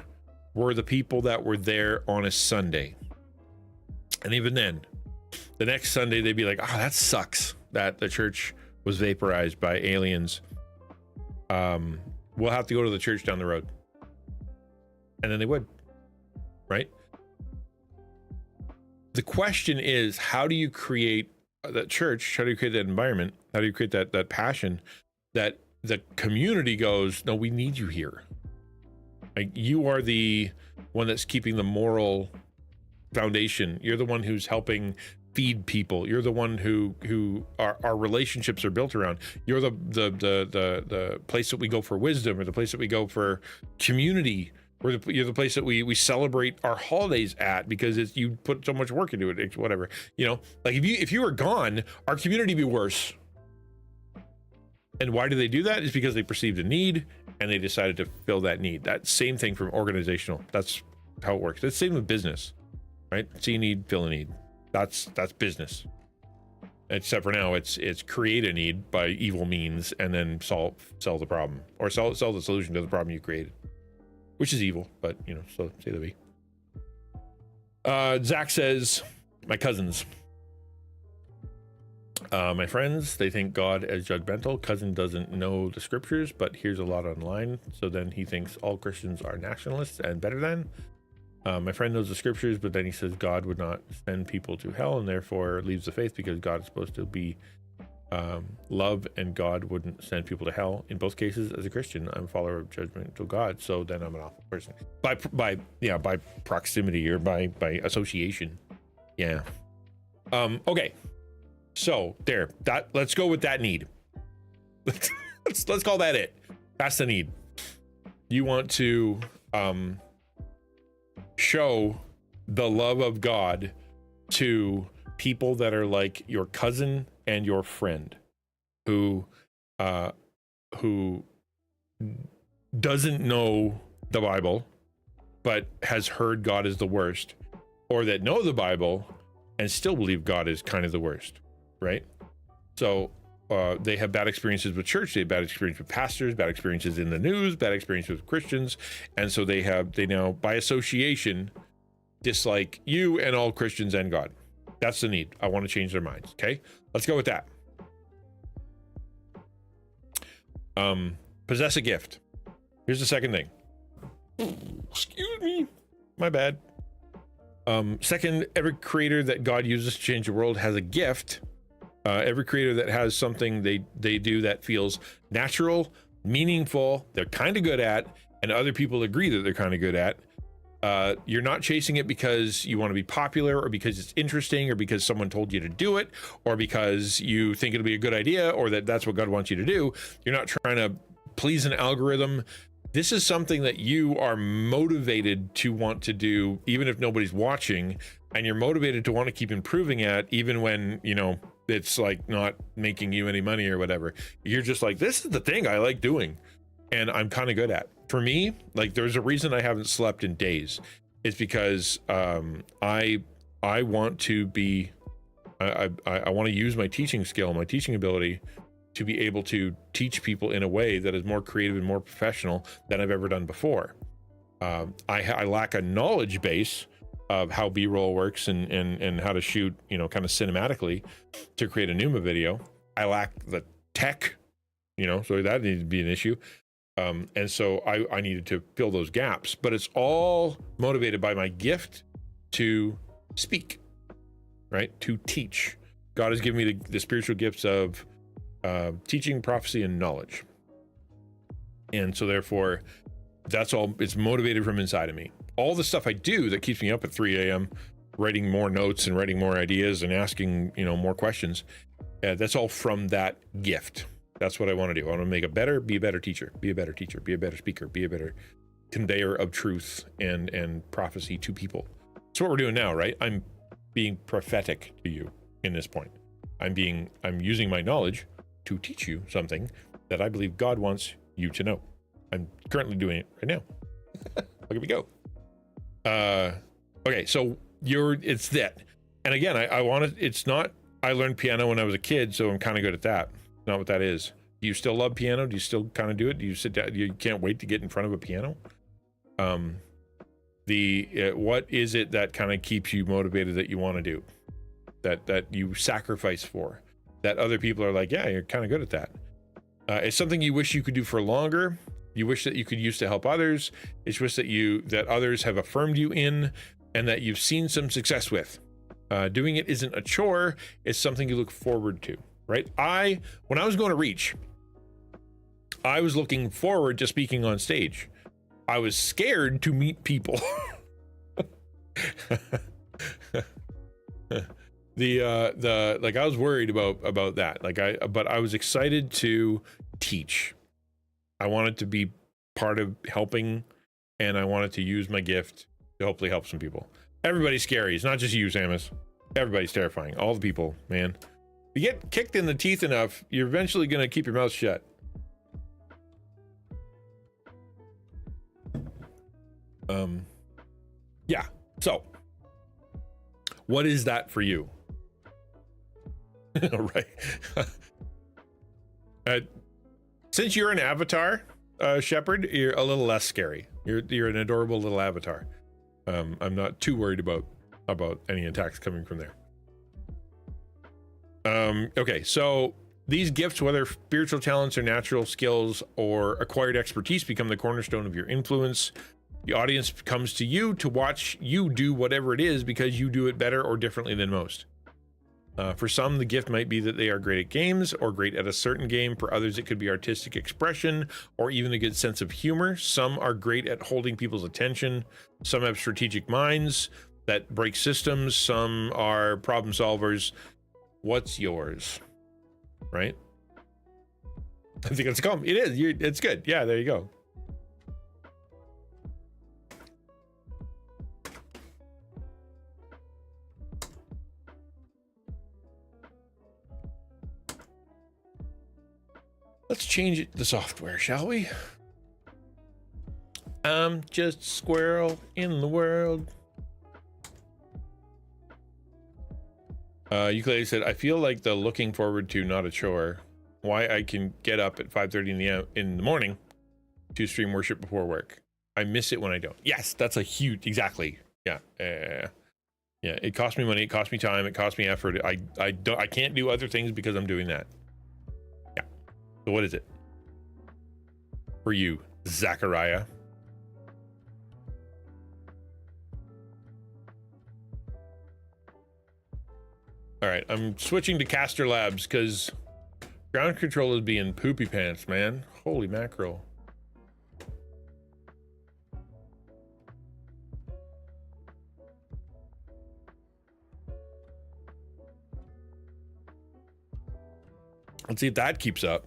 were the people that were there on a Sunday. And even then, the next Sunday, they'd be like, oh, that sucks that the church was vaporized by aliens. We'll have to go to the church down the road. And then they would, right? The question is, how do you create that church? How do you create that environment? How do you create that passion that the community goes, no, we need you here. Like, you are the one that's keeping the moral foundation. You're the one who's helping feed people. You're the one who our relationships are built around. You're the place that we go for wisdom, or the place that we go for community. You're the place that we celebrate our holidays at because you put so much work into it. Whatever, like if you were gone, our community would be worse. And why do they do that? Is because they perceived a need and they decided to fill that need. That same thing from organizational. That's how it works. It's the same with business, right? See a need, fill a need. That's business. Except for now, it's create a need by evil means and then sell the problem, or sell the solution to the problem you created, which is evil, but so say the be. Zach says, my cousins, my friends, they think God is judgmental. Cousin doesn't know the scriptures, but hears a lot online. So then he thinks all Christians are nationalists and better than. My friend knows the scriptures, but then he says God would not send people to hell and therefore leaves the faith because God is supposed to be love, and God wouldn't send people to hell. In both cases, as a Christian, I'm a follower of judgmental God, so then I'm an awful person by proximity or by association. Yeah. Okay. So there. Let's go with that need. let's call that it. That's the need. You want to show the love of God to people that are like your cousin and your friend who doesn't know the Bible but has heard God is the worst, or that know the Bible and still believe God is kind of the worst, right? So they have bad experiences with church, they have bad experiences with pastors, bad experiences in the news, bad experiences with Christians, and so they now by association dislike you and all Christians and God. That's the need. I want to change their minds. Okay, let's go with that. Possess a gift. Here's the second thing. Excuse me, my bad. Second, every creator that God uses to change the world has a gift. Every creator that has something they do that feels natural, meaningful, they're kind of good at, and other people agree that they're kind of good at. You're not chasing it because you want to be popular, or because it's interesting, or because someone told you to do it, or because you think it'll be a good idea, or that's what God wants you to do. You're not trying to please an algorithm. This is something that you are motivated to want to do, even if nobody's watching, and you're motivated to want to keep improving at, even when, you know, it's like not making you any money or whatever. You're just like, this is the thing I like doing, and I'm kind of good at. For me, like, there's a reason I haven't slept in days. It's because I want to be, I want to use my teaching skill, my teaching ability, to be able to teach people in a way that is more creative and more professional than I've ever done before. I lack a knowledge base of how B-roll works and how to shoot, you know, kind of cinematically to create a Numa video. I lack the tech, you know, so that needs to be an issue. And so I needed to fill those gaps, but it's all motivated by my gift to speak, right? To teach. God has given me the spiritual gifts of teaching, prophecy, and knowledge. And so therefore, that's all, it's motivated from inside of me. All the stuff I do that keeps me up at 3 a.m., writing more notes and writing more ideas and asking, you know, more questions, that's all from that gift. That's what I want to do. I want to be a better teacher, be a better teacher, be a better speaker, be a better conveyor of truth and prophecy to people. That's what we're doing now, right? I'm being prophetic to you in this point. I'm using my knowledge to teach you something that I believe God wants you to know. I'm currently doing it right now. Look at me go. Okay, so it's that. And again, I want to, it's not, I learned piano when I was a kid, so I'm kind of good at that. Not what that is. Do you still love piano? Do you still kind of do it? Do you sit down? You can't wait to get in front of a piano? What is it that kind of keeps you motivated, that you want to do, that you sacrifice for, that other people are like, yeah, you're kind of good at that? It's something you wish you could do for longer. You wish that you could use to help others. It's wish that others have affirmed you in, and that you've seen some success with. Doing it isn't a chore. It's something you look forward to. Right? When I was going to Reach, I was looking forward to speaking on stage. I was scared to meet people. Like, I was worried about that. But I was excited to teach. I wanted to be part of helping, and I wanted to use my gift to hopefully help some people. Everybody's scary. It's not just you, Samus. Everybody's terrifying. All the people, man. You get kicked in the teeth enough, you're eventually going to keep your mouth shut. Yeah. So, what is that for you? Right. Since you're an avatar, Shepherd, you're a little less scary. You're an adorable little avatar. I'm not too worried about any attacks coming from there. Okay, so these gifts, whether spiritual talents or natural skills or acquired expertise, become the cornerstone of your influence. The audience comes to you to watch you do whatever it is because you do it better or differently than most. For some, the gift might be that they are great at games or great at a certain game. For others, it could be artistic expression or even a good sense of humor. Some are great at holding people's attention. Some have strategic minds that break systems. Some are problem solvers. What's yours? Right? I think it's calm. It is. It's good. Yeah, there you go. Let's change the software, shall we? I'm just a squirrel in the world. Ukulele said, I feel like the looking forward to not a chore. Why I can get up at 5:30 in the morning to stream worship before work. I miss it when I don't. Yes, that's a huge, exactly. Yeah. Yeah, it costs me money, it costs me time, it costs me effort. I can't do other things because I'm doing that. Yeah. So what is it for you, Zachariah? All right, I'm switching to Caster Labs because Ground control is being poopy pants, man. Holy mackerel. Let's see if that keeps up.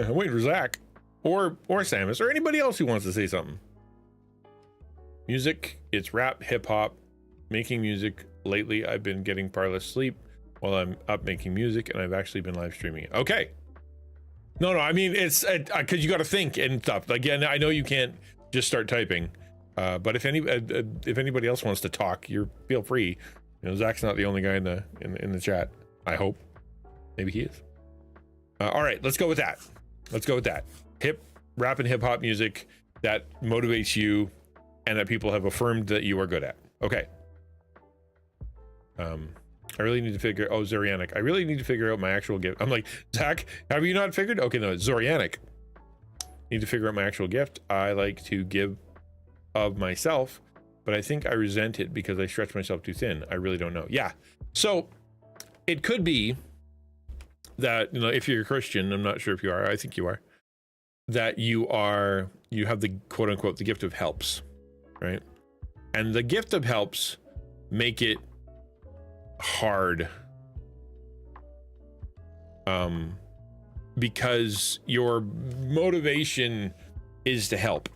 Wait for Zach or Samus or anybody else who wants to say something. Music, it's rap, hip hop, making music. Lately, I've been getting far less sleep while I'm up making music, and I've actually been live streaming it. Okay. No, I mean, it's because you got to think and stuff. Again, I know you can't just start typing, but if anybody else wants to talk, feel free. You know, Zach's not the only guy in the chat. I hope. Maybe he is. All right, let's go with that. Rap and hip hop music that motivates you and that people have affirmed that you are good at. Okay. I really need to figure, Zorianic. I really need to figure out my actual gift. I'm like, Zach, have you not figured? Okay, no, it's Zorianic. Need to figure out my actual gift. I like to give of myself, but I think I resent it because I stretch myself too thin. I really don't know. Yeah. So it could be that, you know, if you're a Christian, I'm not sure if you are, I think you are, that you have the quote unquote, the gift of helps, right? And the gift of helps make it hard because your motivation is to help.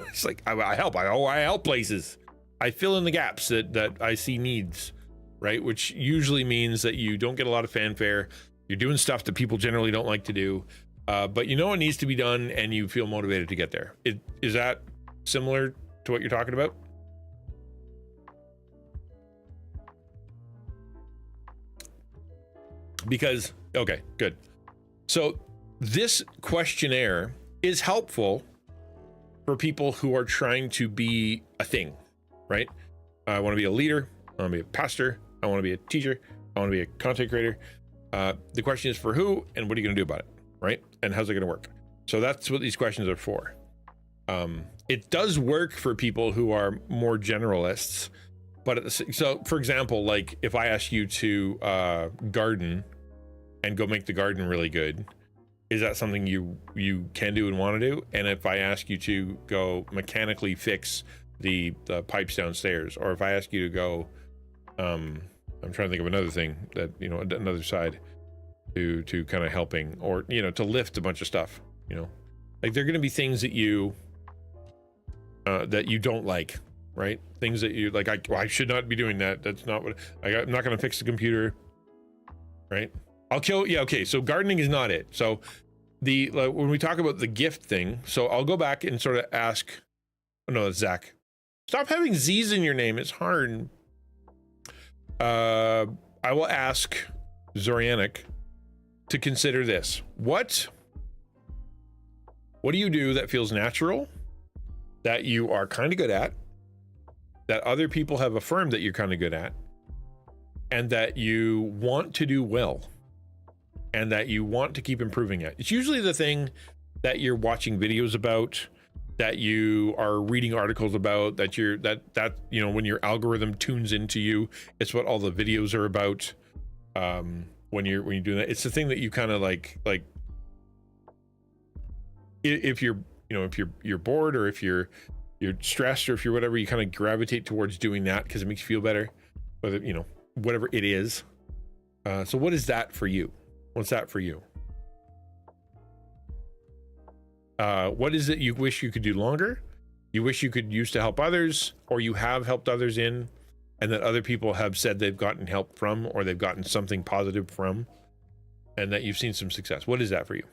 It's like I help places, I fill in the gaps that I see needs, right? Which usually means that you don't get a lot of fanfare, you're doing stuff that people generally don't like to do, but you know it needs to be done and you feel motivated to get there. Is that similar to what you're talking about? Because, okay, good. So this questionnaire is helpful for people who are trying to be a thing, right? I want to be a leader. I want to be a pastor. I want to be a teacher. I want to be a content creator. The question is for who and what are you going to do about it, right? And how's it going to work? So that's what these questions are for. It does work for people who are more generalists, but so for example, like if I ask you to garden and go make the garden really good, is that something you can do and want to do? And if I ask you to go mechanically fix the pipes downstairs, or if I ask you to go, I'm trying to think of another thing that, you know, another side to kind of helping, or, you know, to lift a bunch of stuff, you know, like they're going to be things that you don't like, right? Things that you like, I should not be doing that. That's not what I'm not going to fix the computer, right? I'll kill. Yeah. Okay. So gardening is not it. So when we talk about the gift thing, so I'll go back and sort of ask, oh no, it's Zach. Stop having Z's in your name. It's hard. I will ask Zorianic to consider this. What do you do that feels natural, that you are kind of good at, that other people have affirmed that you're kind of good at, and that you want to do well, and that you want to keep improving at? It's usually the thing that you're watching videos about, that you are reading articles about, that you know, when your algorithm tunes into you, it's what all the videos are about. When you're doing that, it's the thing that you kind of like if you're, you know, if you're bored, or if you're stressed, or if you're whatever, you kind of gravitate towards doing that because it makes you feel better, whether, you know, whatever it is. So what is that for you? What's that for you? What is it you wish you could do longer? You wish you could use to help others, or you have helped others in, and that other people have said they've gotten help from, or they've gotten something positive from, and that you've seen some success. What is that for you?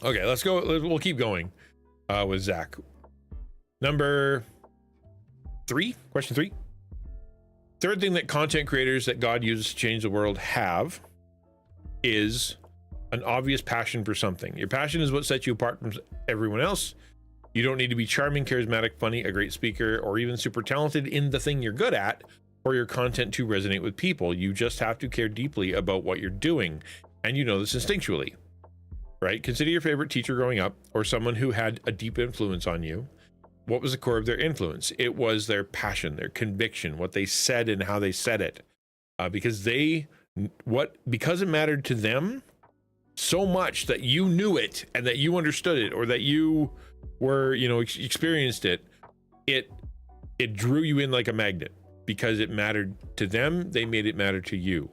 Okay, let's go. We'll keep going with Zach. Number 3, question 3. Third thing that content creators that God uses to change the world have is an obvious passion for something. Your passion is what sets you apart from everyone else. You don't need to be charming, charismatic, funny, a great speaker, or even super talented in the thing you're good at for your content to resonate with people. You just have to care deeply about what you're doing, and you know this instinctually. right? Consider your favorite teacher growing up or someone who had a deep influence on you. What was the core of their influence? It was their passion, their conviction, what they said and how they said it. Because it mattered to them so much that you knew it and that you understood it, or that you were, experienced it. It drew you in like a magnet because it mattered to them. They made it matter to you.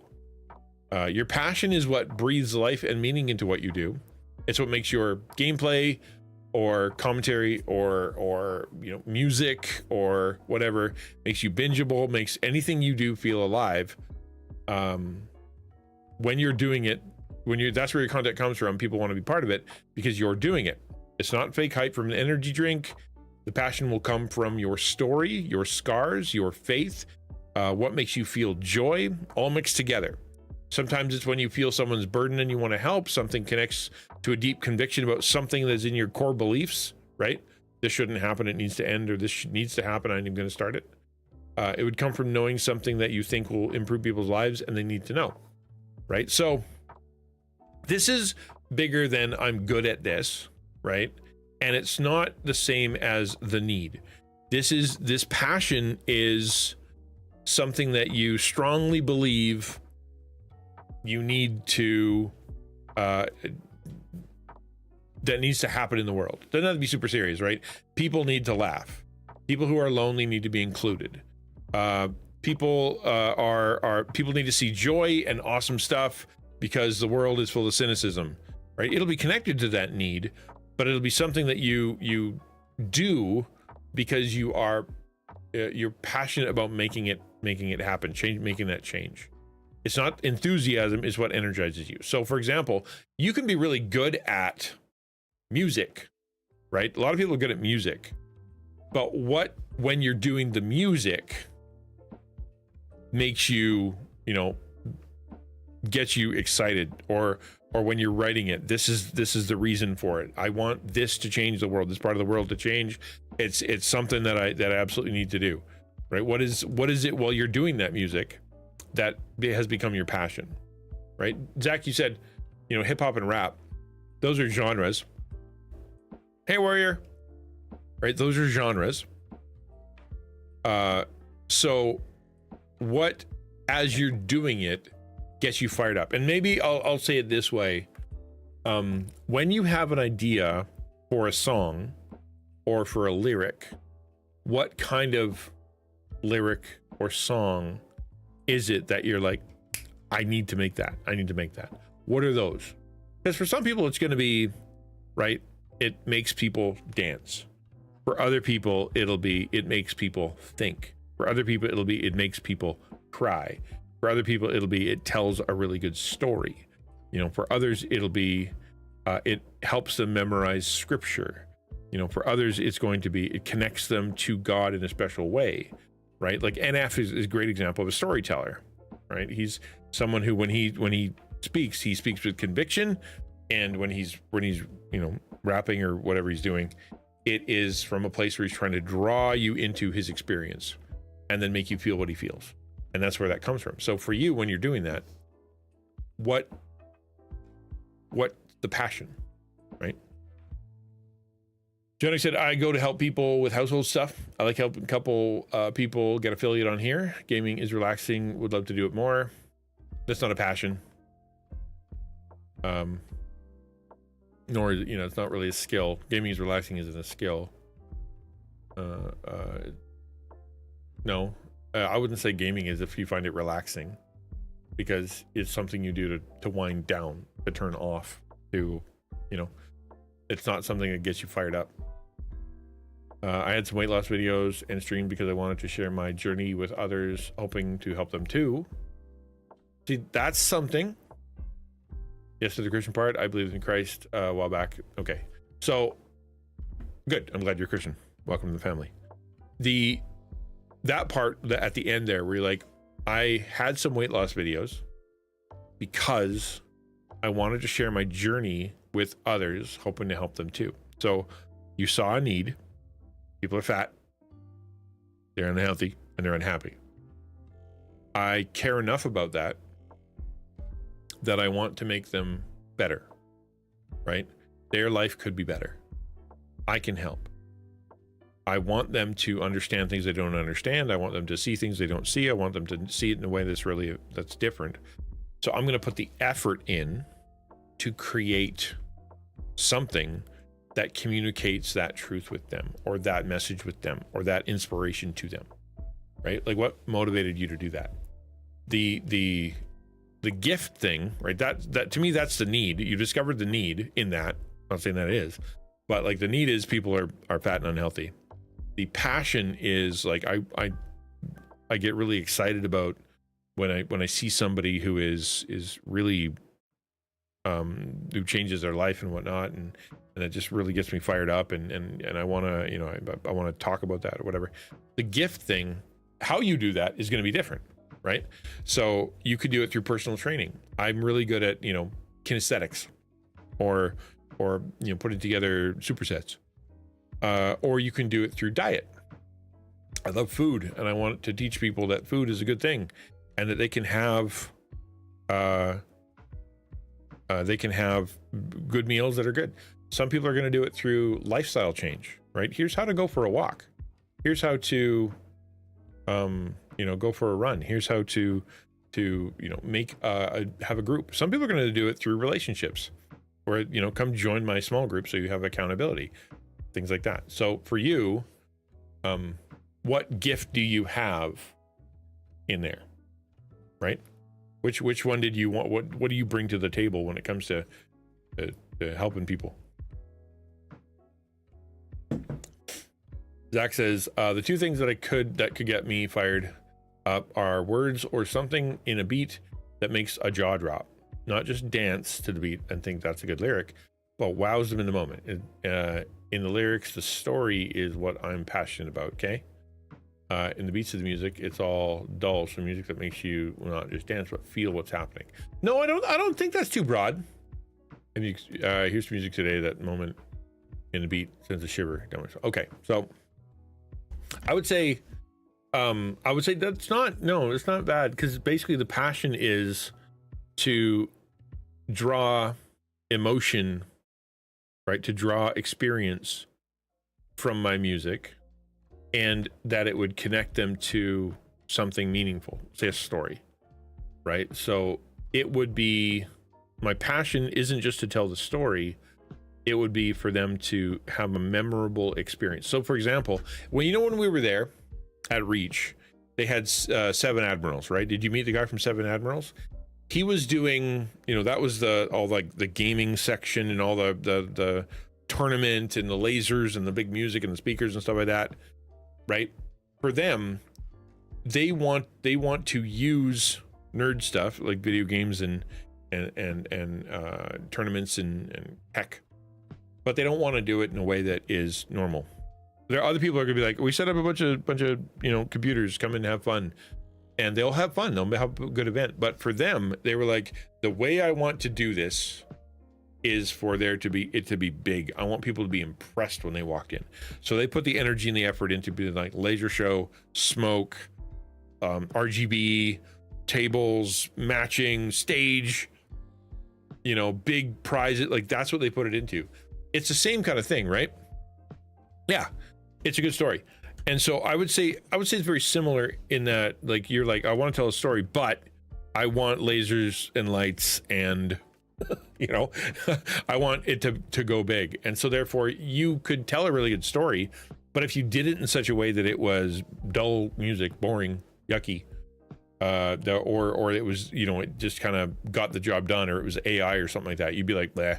Your passion is what breathes life and meaning into what you do. It's what makes your gameplay or commentary or music or whatever, makes you bingeable, makes anything you do feel alive. When you're doing it, that's where your content comes from. People want to be part of it because you're doing it. It's not fake hype from an energy drink. The passion will come from your story, your scars, your faith, what makes you feel joy, all mixed together. Sometimes it's when you feel someone's burden and you want to help. Something connects to a deep conviction about something that's in your core beliefs, right? This shouldn't happen, it needs to end, or this needs to happen, I'm going to start it. It would come from knowing something that you think will improve people's lives and they need to know, right? So this is bigger than I'm good at this, right? And it's not the same as the need. This passion is something that you strongly believe you need to, that needs to happen in the world. Doesn't have to be super serious, right? People need to laugh. People who are lonely need to be included. People need to see joy and awesome stuff because the world is full of cynicism, right? It'll be connected to that need, but it'll be something that you do because you're passionate about making it happen, making that change. It's not enthusiasm is what energizes you. So for example, you can be really good at music, right? A lot of people are good at music, but when you're doing the music makes you, gets you excited, or when you're writing it, this is the reason for it. I want this to change the world, this part of the world to change. It's something that I absolutely need to do, right? What is it while you're doing that music that has become your passion, right? Zach, you said, hip hop and rap, those are genres. Hey, warrior, right? Those are genres. So what, as you're doing it, gets you fired up? And maybe I'll say it this way. When you have an idea for a song or for a lyric, what kind of lyric or song is it that you're like, I need to make that? What are those? Because for some people, it's going to be, right, it makes people dance. For other people, it makes people think. For other people, it makes people cry. For other people, it tells a really good story. For others, it helps them memorize scripture. For others, it connects them to God in a special way, right? Like NF is a great example of a storyteller, right? He's someone who, when he speaks with conviction, and when he's rapping or whatever he's doing, it is from a place where he's trying to draw you into his experience and then make you feel what he feels. And that's where that comes from. So for you, when you're doing that, what the passion, right? Jenny said, I go to help people with household stuff. I like helping a couple people get affiliate on here. Gaming is relaxing. Would love to do it more. That's not a passion. Nor, it's not really a skill. Gaming is relaxing isn't a skill. No, I wouldn't say gaming is if you find it relaxing, because it's something you do to wind down, to turn off, to, it's not something that gets you fired up. I had some weight loss videos and streamed because I wanted to share my journey with others, hoping to help them too. See, that's something. Yes, to the Christian part, I believed in Christ a while back. Okay, so good. I'm glad you're Christian. Welcome to the family. That part at the end there, where you're like, I had some weight loss videos because I wanted to share my journey with others, hoping to help them too. So you saw a need. People are fat, they're unhealthy, and they're unhappy. I care enough about that I want to make them better. right? Their life could be better. I can help. I want them to understand things they don't understand. I want them to see things they don't see. I want them to see it in a way that's different. So I'm going to put the effort in to create something that communicates that truth with them, or that message with them, or that inspiration to them, right? Like, what motivated you to do that? The gift thing, right? That to me, that's the need. You discovered the need in that. I'm not saying that it is, but like, the need is people are fat and unhealthy. The passion is like, I get really excited about when I see somebody who is really who changes their life and whatnot, and it just really gets me fired up, and I want to, I want to talk about that or whatever. The gift thing, how you do that is going to be different, right? So you could do it through personal training. I'm really good at, kinesthetics, or putting together supersets. Or you can do it through diet. I love food, and I want to teach people that food is a good thing, and that they can have good meals that are good. Some people are going to do it through lifestyle change, right? Here's how to go for a walk. Here's how to, go for a run. Here's how to make have a group. Some people are going to do it through relationships, or come join my small group so you have accountability. Things like that. So for you, what gift do you have in there, right? Which one did you want? What do you bring to the table when it comes to helping people? Zach says, the two things that could get me fired up are words or something in a beat that makes a jaw drop. Not just dance to the beat and think that's a good lyric, but wows them in the moment. In the lyrics, the story is what I'm passionate about, okay? In the beats of the music, it's all dull. So music that makes you not just dance, but feel what's happening. No, I don't think that's too broad. And here's music today, that moment in the beat sends a shiver down my spine. Okay, so I would say that's it's not bad, because basically the passion is to draw emotion, right? To draw experience from my music, and that it would connect them to something meaningful, say a story, right? So it would be, my passion isn't just to tell the story, it would be for them to have a memorable experience. So for example, when we were there at Reach, they had 7 Admirals, right? Did you meet the guy from 7 Admirals? He was doing, that was all like the gaming section and all the tournament and the lasers and the big music and the speakers and stuff like that, right? For them, they want to use nerd stuff like video games and tournaments and tech, but they don't want to do it in a way that is normal. There are other people who are gonna be like, we set up a bunch of computers, come in and have fun. And they'll have fun, they'll have a good event. But for them, they were like, the way I want to do this is for it to be big. I want people to be impressed when they walk in. So they put the energy and the effort into being like laser show, smoke, RGB, tables, matching, stage, big prizes. Like, that's what they put it into. It's the same kind of thing, right? Yeah, it's a good story. And so I would say it's very similar in that, like, you're like, I want to tell a story, but I want lasers and lights and, I want it to go big. And so therefore you could tell a really good story, but if you did it in such a way that it was dull music, boring, yucky, or it was, it just kind of got the job done, or it was AI or something like that, you'd be like, bleh,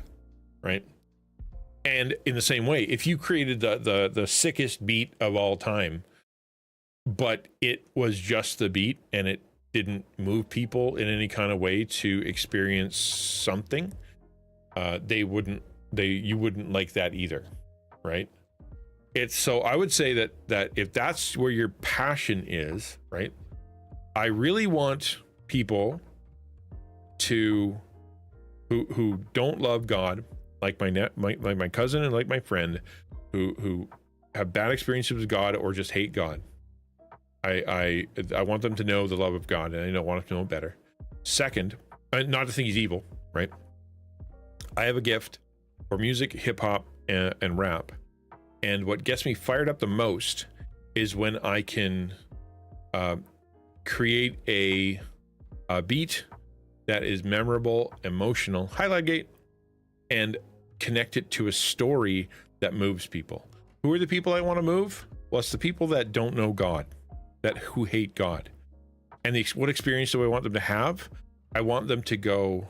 right? And in the same way, if you created the sickest beat of all time, but it was just the beat and it didn't move people in any kind of way to experience something, you wouldn't like that either, right? So I would say that if that's where your passion is, right? I really want people who don't love God, like my cousin and like my friend, who have bad experiences with God or just hate God. I want them to know the love of God, and I don't want them to know it better. Second, not to think he's evil, right? I have a gift or music, hip hop, and rap. And what gets me fired up the most is when I can create a beat that is memorable, emotional, highlight gate, and connect it to a story that moves people. Who are the people I want to move? Well, it's the people that don't know God, who hate God. And what experience do I want them to have? I want them to go,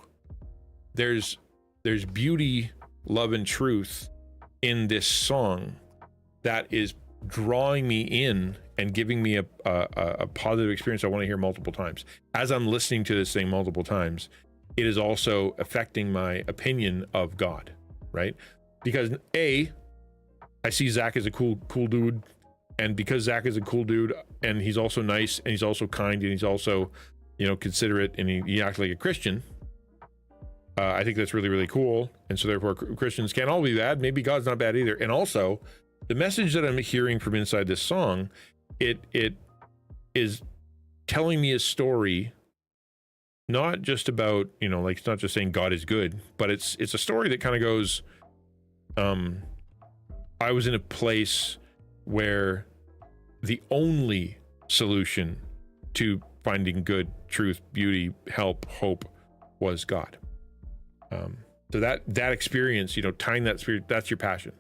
there's beauty, love, and truth in this song that is drawing me in and giving me a positive experience I want to hear multiple times. As I'm listening to this thing multiple times, it is also affecting my opinion of God, right? Because I see Zach as a cool dude, and because Zach is a cool dude, and he's also nice, and he's also kind, and he's also, considerate, and he acts like a Christian. I think that's really, really cool. And so therefore Christians can't all be bad. Maybe God's not bad either. And also the message that I'm hearing from inside this song, it is telling me a story, not just about, it's not just saying God is good, but it's a story that kind of goes, I was in a place where the only solution to finding good, truth, beauty, help, hope was God. So that experience, tying that spirit, that's your passion.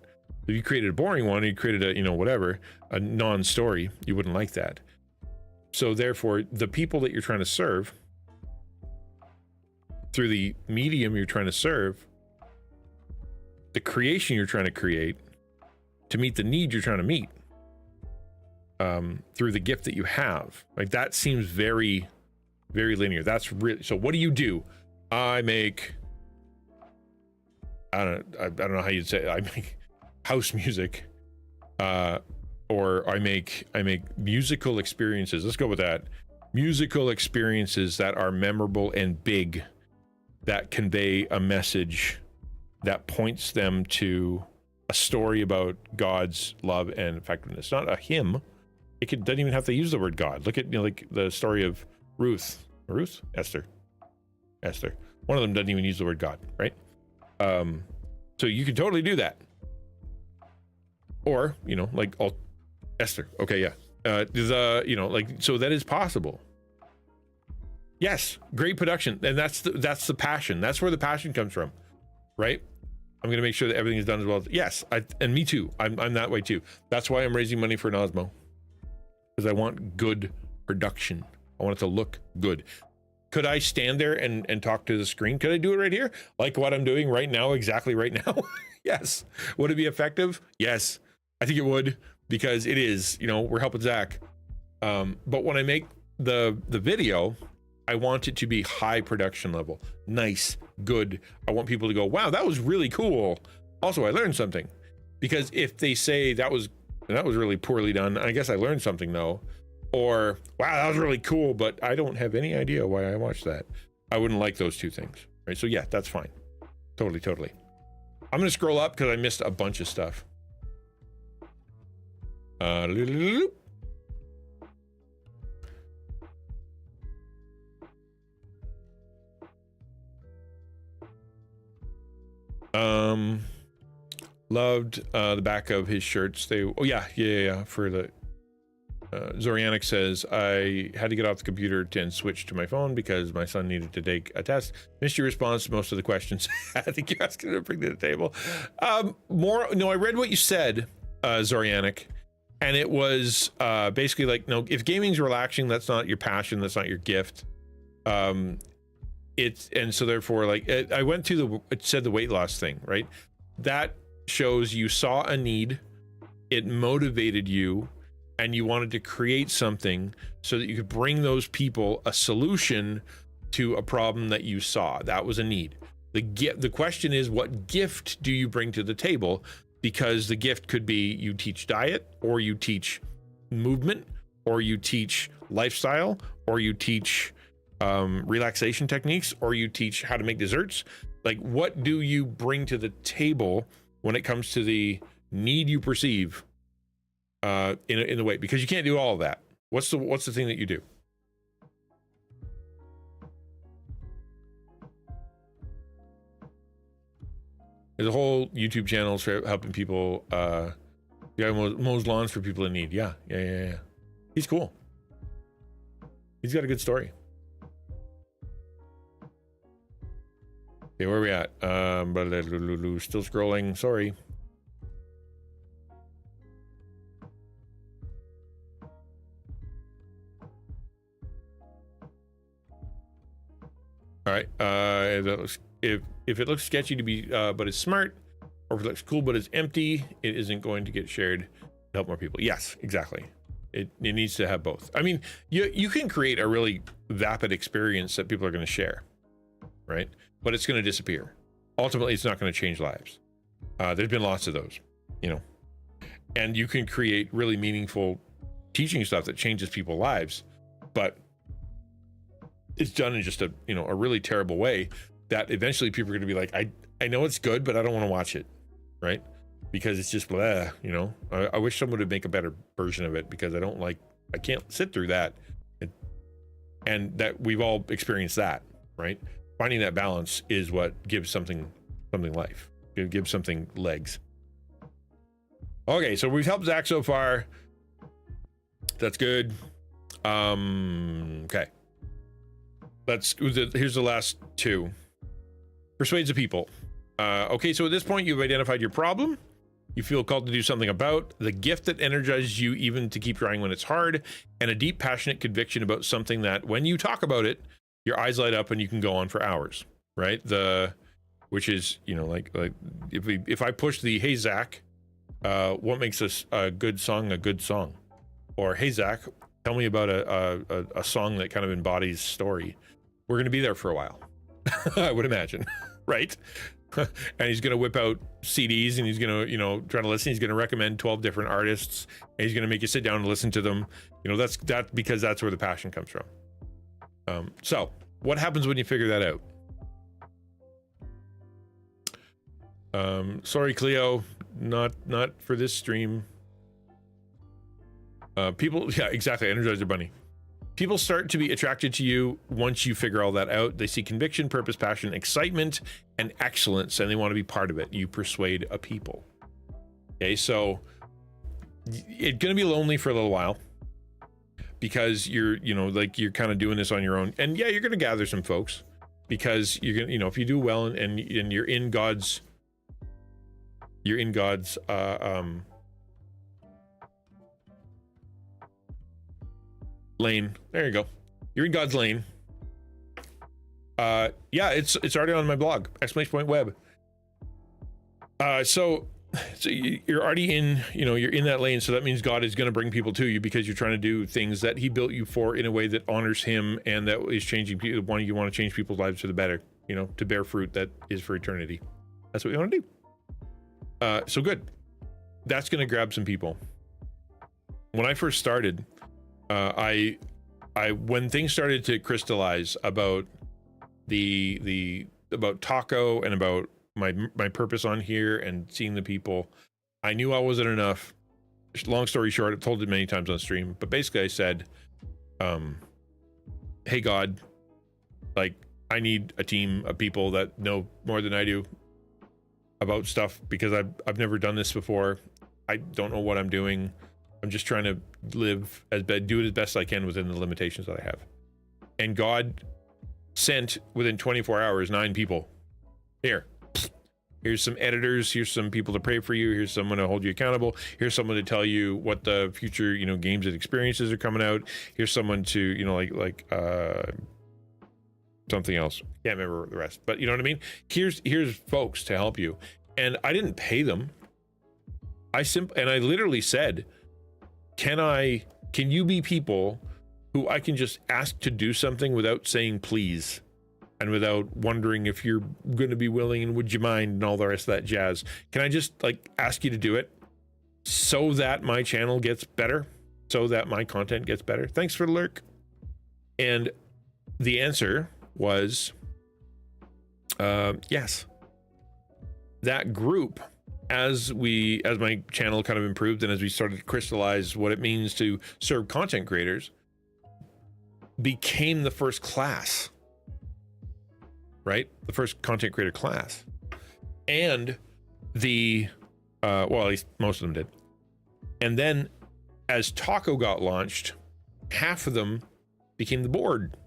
If you created a boring one, you created a non-story, you wouldn't like that. So therefore, the people that you're trying to serve, through the medium you're trying to serve, the creation you're trying to create, to meet the need you're trying to meet, through the gift that you have, like that seems very, very linear. That's really, so what do? I don't know how you'd say it. I make house music, or I make musical experiences. Let's go with that. Musical experiences that are memorable and big, that convey a message that points them to a story about God's love and effectiveness. Not a hymn. Doesn't even have to use the word God. Look at like the story of Esther. One of them doesn't even use the word God, right? So you can totally do that. Or, Esther. Okay, yeah. So that is possible. Yes, great production. And that's the passion. That's where the passion comes from, right? I'm going to make sure that everything is done as well. Yes, and me too. I'm that way too. That's why I'm raising money for an Osmo. Because I want good production. I want it to look good. Could I stand there and talk to the screen? Could I do it right here? Like what I'm doing right now, exactly right now? Yes. Would it be effective? Yes. I think it would, because it is, we're helping Zach. But when I make the video, I want it to be high production level, nice, good. I want people to go, wow, that was really cool. Also, I learned something. Because if they say that was really poorly done, I guess I learned something though. Or, wow, that was really cool, but I don't have any idea why I watched that. I wouldn't like those two things, right? So yeah, that's fine. Totally. I'm going to scroll up because I missed a bunch of stuff. Loved the back of his shirts. For the Zorianic says, I had to get off the computer and switch to my phone because my son needed to take a test. Missed your response to most of the questions. I think you're asking to bring to the table. I read what you said, Zorianic, and it was basically like, no, if gaming's relaxing, that's not your passion, that's not your gift. And so therefore, like, I went to it said the weight loss thing, right? That shows you saw a need, it motivated you, and you wanted to create something so that you could bring those people a solution to a problem that you saw. That was a need. The question is, what gift do you bring to the table? Because the gift could be you teach diet, or you teach movement, or you teach lifestyle, or you teach relaxation techniques, or you teach how to make desserts. Like, what do you bring to the table when it comes to the need you perceive in the way? Because you can't do all of that. What's the thing that you do? There's a whole YouTube channel for helping people. The guy mows lawns for people in need. Yeah. He's cool. He's got a good story. Okay, where are we at? Still scrolling. Sorry. All right. If it looks sketchy to be, but it's smart, or if it looks cool but it's empty, it isn't going to get shared to help more people. Yes, exactly. It needs to have both. I mean, you can create a really vapid experience that people are going to share, right? But it's going to disappear. Ultimately, it's not going to change lives. There's been lots of those, you know. And you can create really meaningful teaching stuff that changes people's lives, but it's done in just a really terrible way that eventually people are going to be like, I know it's good, but I don't want to watch it, right? Because it's just blah, you know. I wish someone would make a better version of it, because I can't sit through that. And that we've all experienced that, right? Finding that balance is what gives something life. It gives something legs. Okay, so we've helped Zach so far. That's good. Okay. Here's the last two. Persuades the people. Okay, so at this point, you've identified your problem. You feel called to do something about the gift that energizes you even to keep trying when it's hard, and a deep, passionate conviction about something that, when you talk about it, your eyes light up and you can go on for hours, right? Which is, like if I push the, hey, Zach, what makes a good song? Or, hey, Zach, tell me about a song that kind of embodies story. We're going to be there for a while, I would imagine, right? And he's going to whip out CDs and he's going to, try to listen. He's going to recommend 12 different artists and he's going to make you sit down and listen to them. That's because that's where the passion comes from. So what happens when you figure that out? Sorry, Cleo, not for this stream. People, yeah, exactly. Energizer Bunny. People start to be attracted to you once you figure all that out. They see conviction, purpose, passion, excitement, and excellence, and they want to be part of it. You persuade a people. Okay, so it's going to be lonely for a little while because you're kind of doing this on your own. And yeah, you're going to gather some folks because you're going to, if you do well and you're in God's, lane. There you go. You're in God's lane. Yeah, it's already on my blog, !web. So you're already in, you're in that lane. So that means God is going to bring people to you because you're trying to do things that he built you for in a way that honors him and that is changing people. You want to change people's lives for the better, to bear fruit that is for eternity. That's what we want to do. So good. That's going to grab some people. When I first started, I when things started to crystallize about about Taco and about my purpose on here and seeing the people, I knew I wasn't enough. Long story short, I've told it many times on stream, but basically I said, hey God, I need a team of people that know more than I do about stuff because I've never done this before. I don't know what I'm doing. I'm just trying to do it as best I can within the limitations that I have. And God sent within 24 hours 9 people. Here's some editors. Here's some people to pray for you. Here's someone to hold you accountable. Here's someone to tell you what the future, games and experiences are coming out. Here's someone to, something else. Can't remember the rest, but you know what I mean? Here's folks to help you. And I didn't pay them. I literally said, can you be people who I can just ask to do something without saying please and without wondering if you're going to be willing and would you mind and all the rest of that jazz? Can I just ask you to do it so that my channel gets better, so that my content gets better? Thanks for the lurk. And the answer was yes. That group, as my channel kind of improved and as we started to crystallize what it means to serve content creators, became the first class, right? The first content creator class. and the well, at least most of them did. And then as Taco got launched, half of them became the board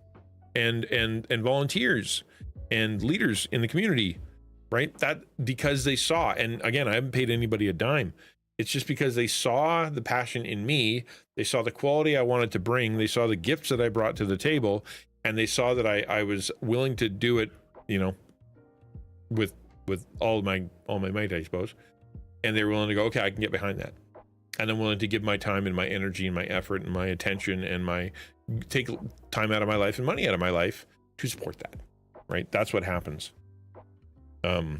and volunteers and leaders in the community, right? That because they saw, and again, I haven't paid anybody a dime. It's just because they saw the passion in me, they saw the quality I wanted to bring, they saw the gifts that I brought to the table, and they saw that I was willing to do it, you know, with all my might, I suppose. And they were willing to go, okay, I can get behind that. And I'm willing to give my time and my energy and my effort and my attention and my take time out of my life and money out of my life to support that, right? That's what happens. I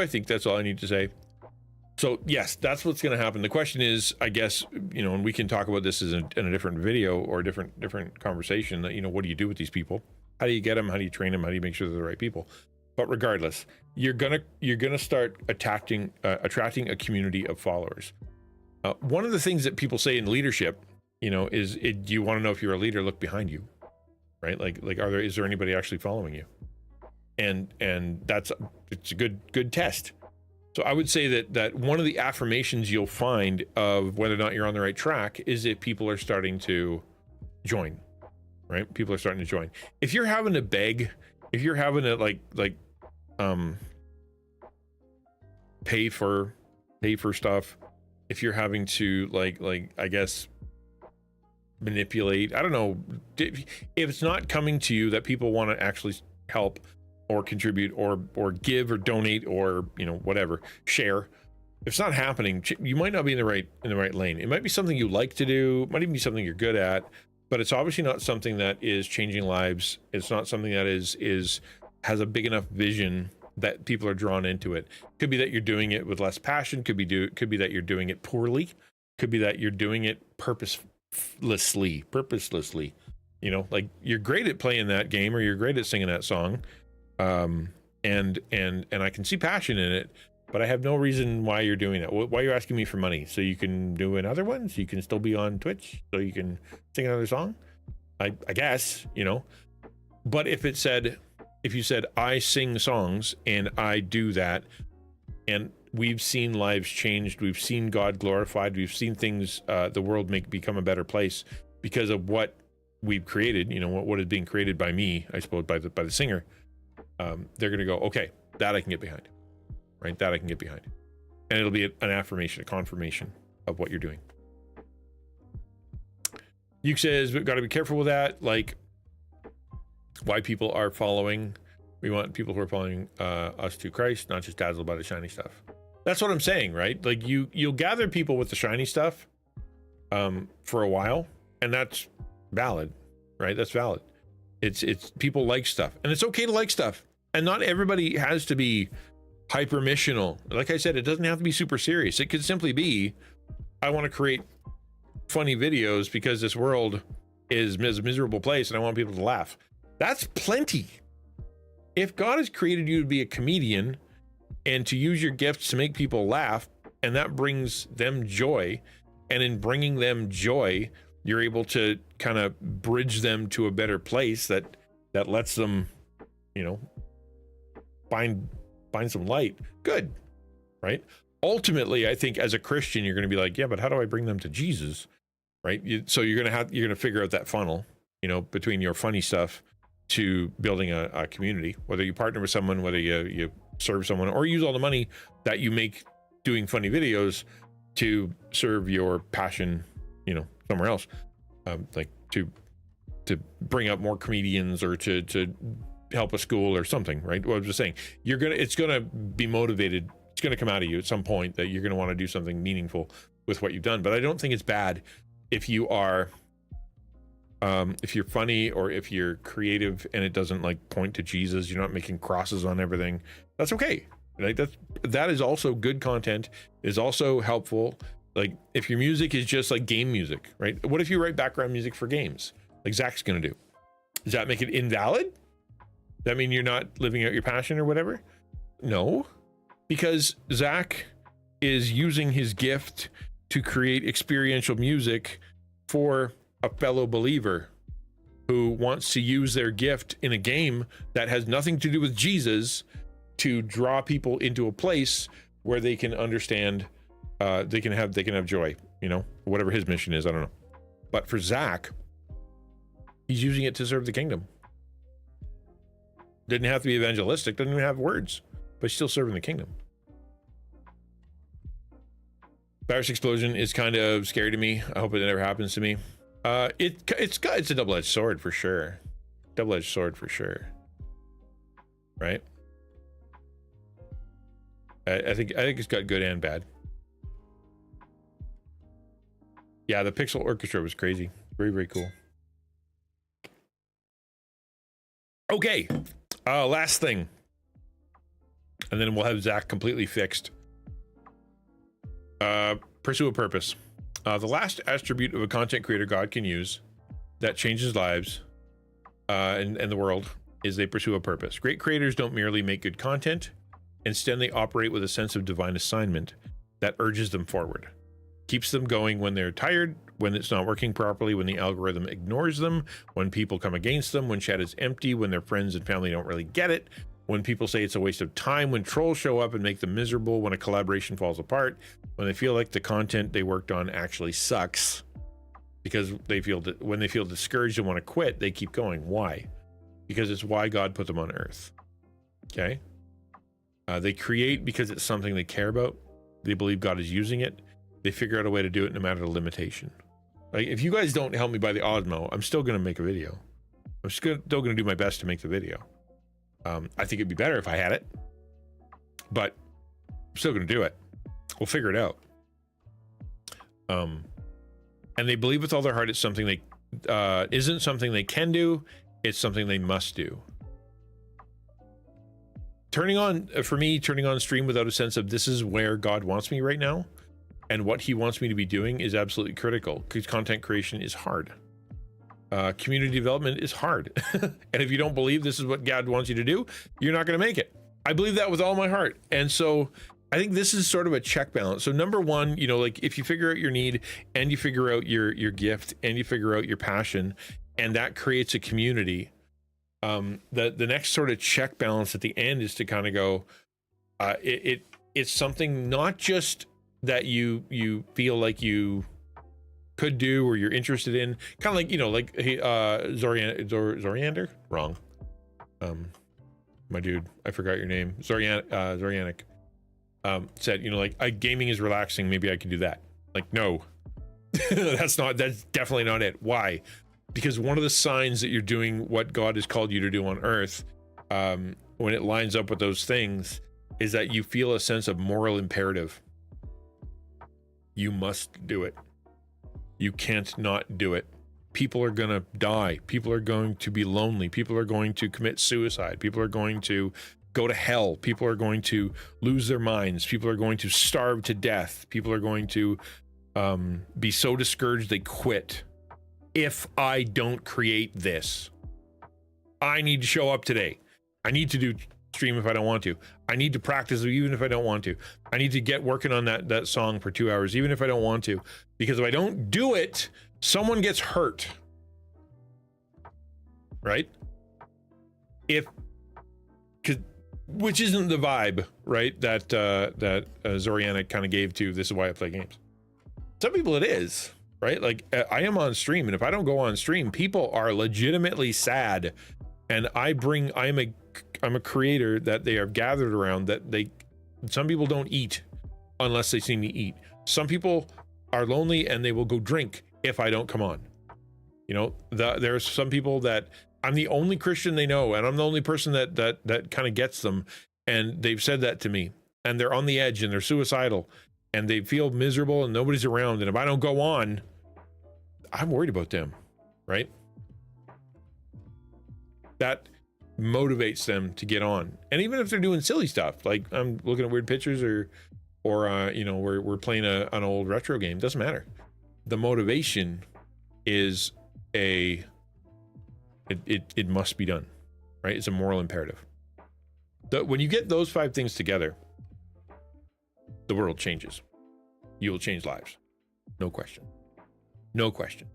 think that's all I need to say. So yes, that's what's going to happen. The question is, I guess, you know, and we can talk about this in a different video or a different conversation, that, you know, what do you do with these people? How do you get them? How do you train them? How do you make sure they're the right people? But regardless, you're gonna start attracting a community of followers. One of the things that people say in leadership, you know, is do you want to know if you're a leader? Look behind you, right? Like is there anybody actually following you? And it's a good test. So I would say that one of the affirmations you'll find of whether or not you're on the right track is if people are starting to join, right? People are starting to join. If you're having to beg, if you're having to like pay for stuff, if you're having to like I guess manipulate, I don't know, if it's not coming to you that people want to actually help or contribute or give or donate or, you know, whatever, share, if it's not happening, you might not be in the right lane. It might be something you like to do, might even be something you're good at, but it's obviously not something that is changing lives. It's not something that has a big enough vision that people are drawn into it. Could be that you're doing it with less passion. Could be that you're doing it poorly. Could be that you're doing it purposelessly. You know, like you're great at playing that game or you're great at singing that song, and I can see passion in it, but I have no reason why you're doing that. Why are you asking me for money? So you can do another one? So you can still be on Twitch? So you can sing another song? I guess, you know. But if you said, I sing songs and I do that, and we've seen lives changed, we've seen God glorified, we've seen things, the world become a better place because of what we've created, you know, what is being created by me, I suppose, by the singer, they're going to go, okay, that I can get behind, right? That I can get behind. And it'll be an affirmation, a confirmation of what you're doing. Yuke says, we've got to be careful with that. Like, why people are following. We want people who are following us to Christ, not just dazzled by the shiny stuff. That's what I'm saying, right? Like you'll gather people with the shiny stuff for a while, and that's valid, right? That's valid. It's people like stuff, and it's okay to like stuff, and not everybody has to be hyper missional. Like I said, it doesn't have to be super serious. It could simply be, I want to create funny videos because this world is a miserable place, and I want people to laugh. That's plenty. If God has created you to be a comedian and to use your gifts to make people laugh, and that brings them joy, and in bringing them joy, you're able to kind of bridge them to a better place that lets them, you know, find some light. Good, right? Ultimately, I think as a Christian, you're going to be like, yeah, but how do I bring them to Jesus, right? So you're going to figure out that funnel, you know, between your funny stuff to building a community, whether you partner with someone, whether you serve someone, or use all the money that you make doing funny videos to serve your passion, you know, somewhere else, like to bring up more comedians or to help a school or something, right? What I was just saying, it's gonna be motivated. It's gonna come out of you at some point that you're gonna want to do something meaningful with what you've done. But I don't think it's bad if you are, if you're funny or if you're creative and it doesn't like point to Jesus, you're not making crosses on everything. That's okay. Like that is also good content, is also helpful. Like if your music is just like game music, right? What if you write background music for games like Zach's gonna do? Does that make it invalid? Does that mean you're not living out your passion or whatever? No, because Zach is using his gift to create experiential music for a fellow believer, who wants to use their gift in a game that has nothing to do with Jesus to draw people into a place where they can understand, they can have joy, you know, whatever his mission is. I don't know. But for Zach, he's using it to serve the kingdom. Didn't have to be evangelistic, doesn't even have words, but he's still serving the kingdom. Virus explosion is kind of scary to me. I hope it never happens to me. It's a double-edged sword for sure. Double-edged sword for sure. Right? I think it's got good and bad. Yeah, the Pixel Orchestra was crazy. Very, very cool. Okay. Last thing. And then we'll have Zach completely fixed. Pursue a purpose. The last attribute of a content creator God can use that changes lives and the world is they pursue a purpose. Great creators don't merely make good content. Instead, they operate with a sense of divine assignment that urges them forward. Keeps them going when they're tired, when it's not working properly, when the algorithm ignores them, when people come against them, when chat is empty, when their friends and family don't really get it, when people say it's a waste of time, when trolls show up and make them miserable, when a collaboration falls apart, when they feel like the content they worked on actually sucks, because when they feel discouraged and want to quit, they keep going. Why? Because it's why God put them on earth. Okay? They create because it's something they care about. They believe God is using it. They figure out a way to do it no matter the limitation. Like, if you guys don't help me by the Osmo, I'm still going to make a video. I'm still going to do my best to make the video. I think it'd be better if I had it, but I'm still going to do it. We'll figure it out. And they believe with all their heart it's something they isn't something they can do. It's something they must do. Turning on stream without a sense of this is where God wants me right now and what he wants me to be doing is absolutely critical, because content creation is hard. Community development is hard. And if you don't believe this is what God wants you to do, you're not going to make it. I believe that with all my heart. And so I think this is sort of a check balance. So number one, you know, like if you figure out your need and you figure out your gift and you figure out your passion, and that creates a community, the next sort of check balance at the end is to kind of go, it's something not just that you feel like you could do or you're interested in, kind of like, you know, like Zoriander, wrong. My dude, I forgot your name. Zorianic said, you know, like gaming is relaxing. Maybe I could do that. Like, no, that's definitely not it. Why? Because one of the signs that you're doing what God has called you to do on earth, when it lines up with those things, is that you feel a sense of moral imperative. You must do it. You can't not do it. People are going to die. People are going to be lonely. People are going to commit suicide. People are going to go to hell. People are going to lose their minds. People are going to starve to death. People are going to be so discouraged they quit. If I don't create this, I need to show up today. I need to do stream if I don't want to. I need to practice even if I don't want to. I need to get working on that song for 2 hours even if I don't want to, because if I don't do it, someone gets hurt, right? Which isn't the vibe, right, that Zorianic kind of gave to This Is Why I Play Games. Some people it is, right? Like, I am on stream, and if I don't go on stream, people are legitimately sad, and I'm a creator that they are gathered around, that some people don't eat unless they see me eat. Some people are lonely and they will go drink if I don't come on. You know, there's some people that I'm the only Christian they know, and I'm the only person that kind of gets them, and they've said that to me, and they're on the edge and they're suicidal and they feel miserable and nobody's around, and if I don't go on, I'm worried about them, right? That motivates them to get on. And even if they're doing silly stuff, like I'm looking at weird pictures or you know, we're playing an old retro game, doesn't matter. The motivation is it must be done, right? It's a moral imperative. When you get those 5 things together, the world changes. You will change lives. No question. No question.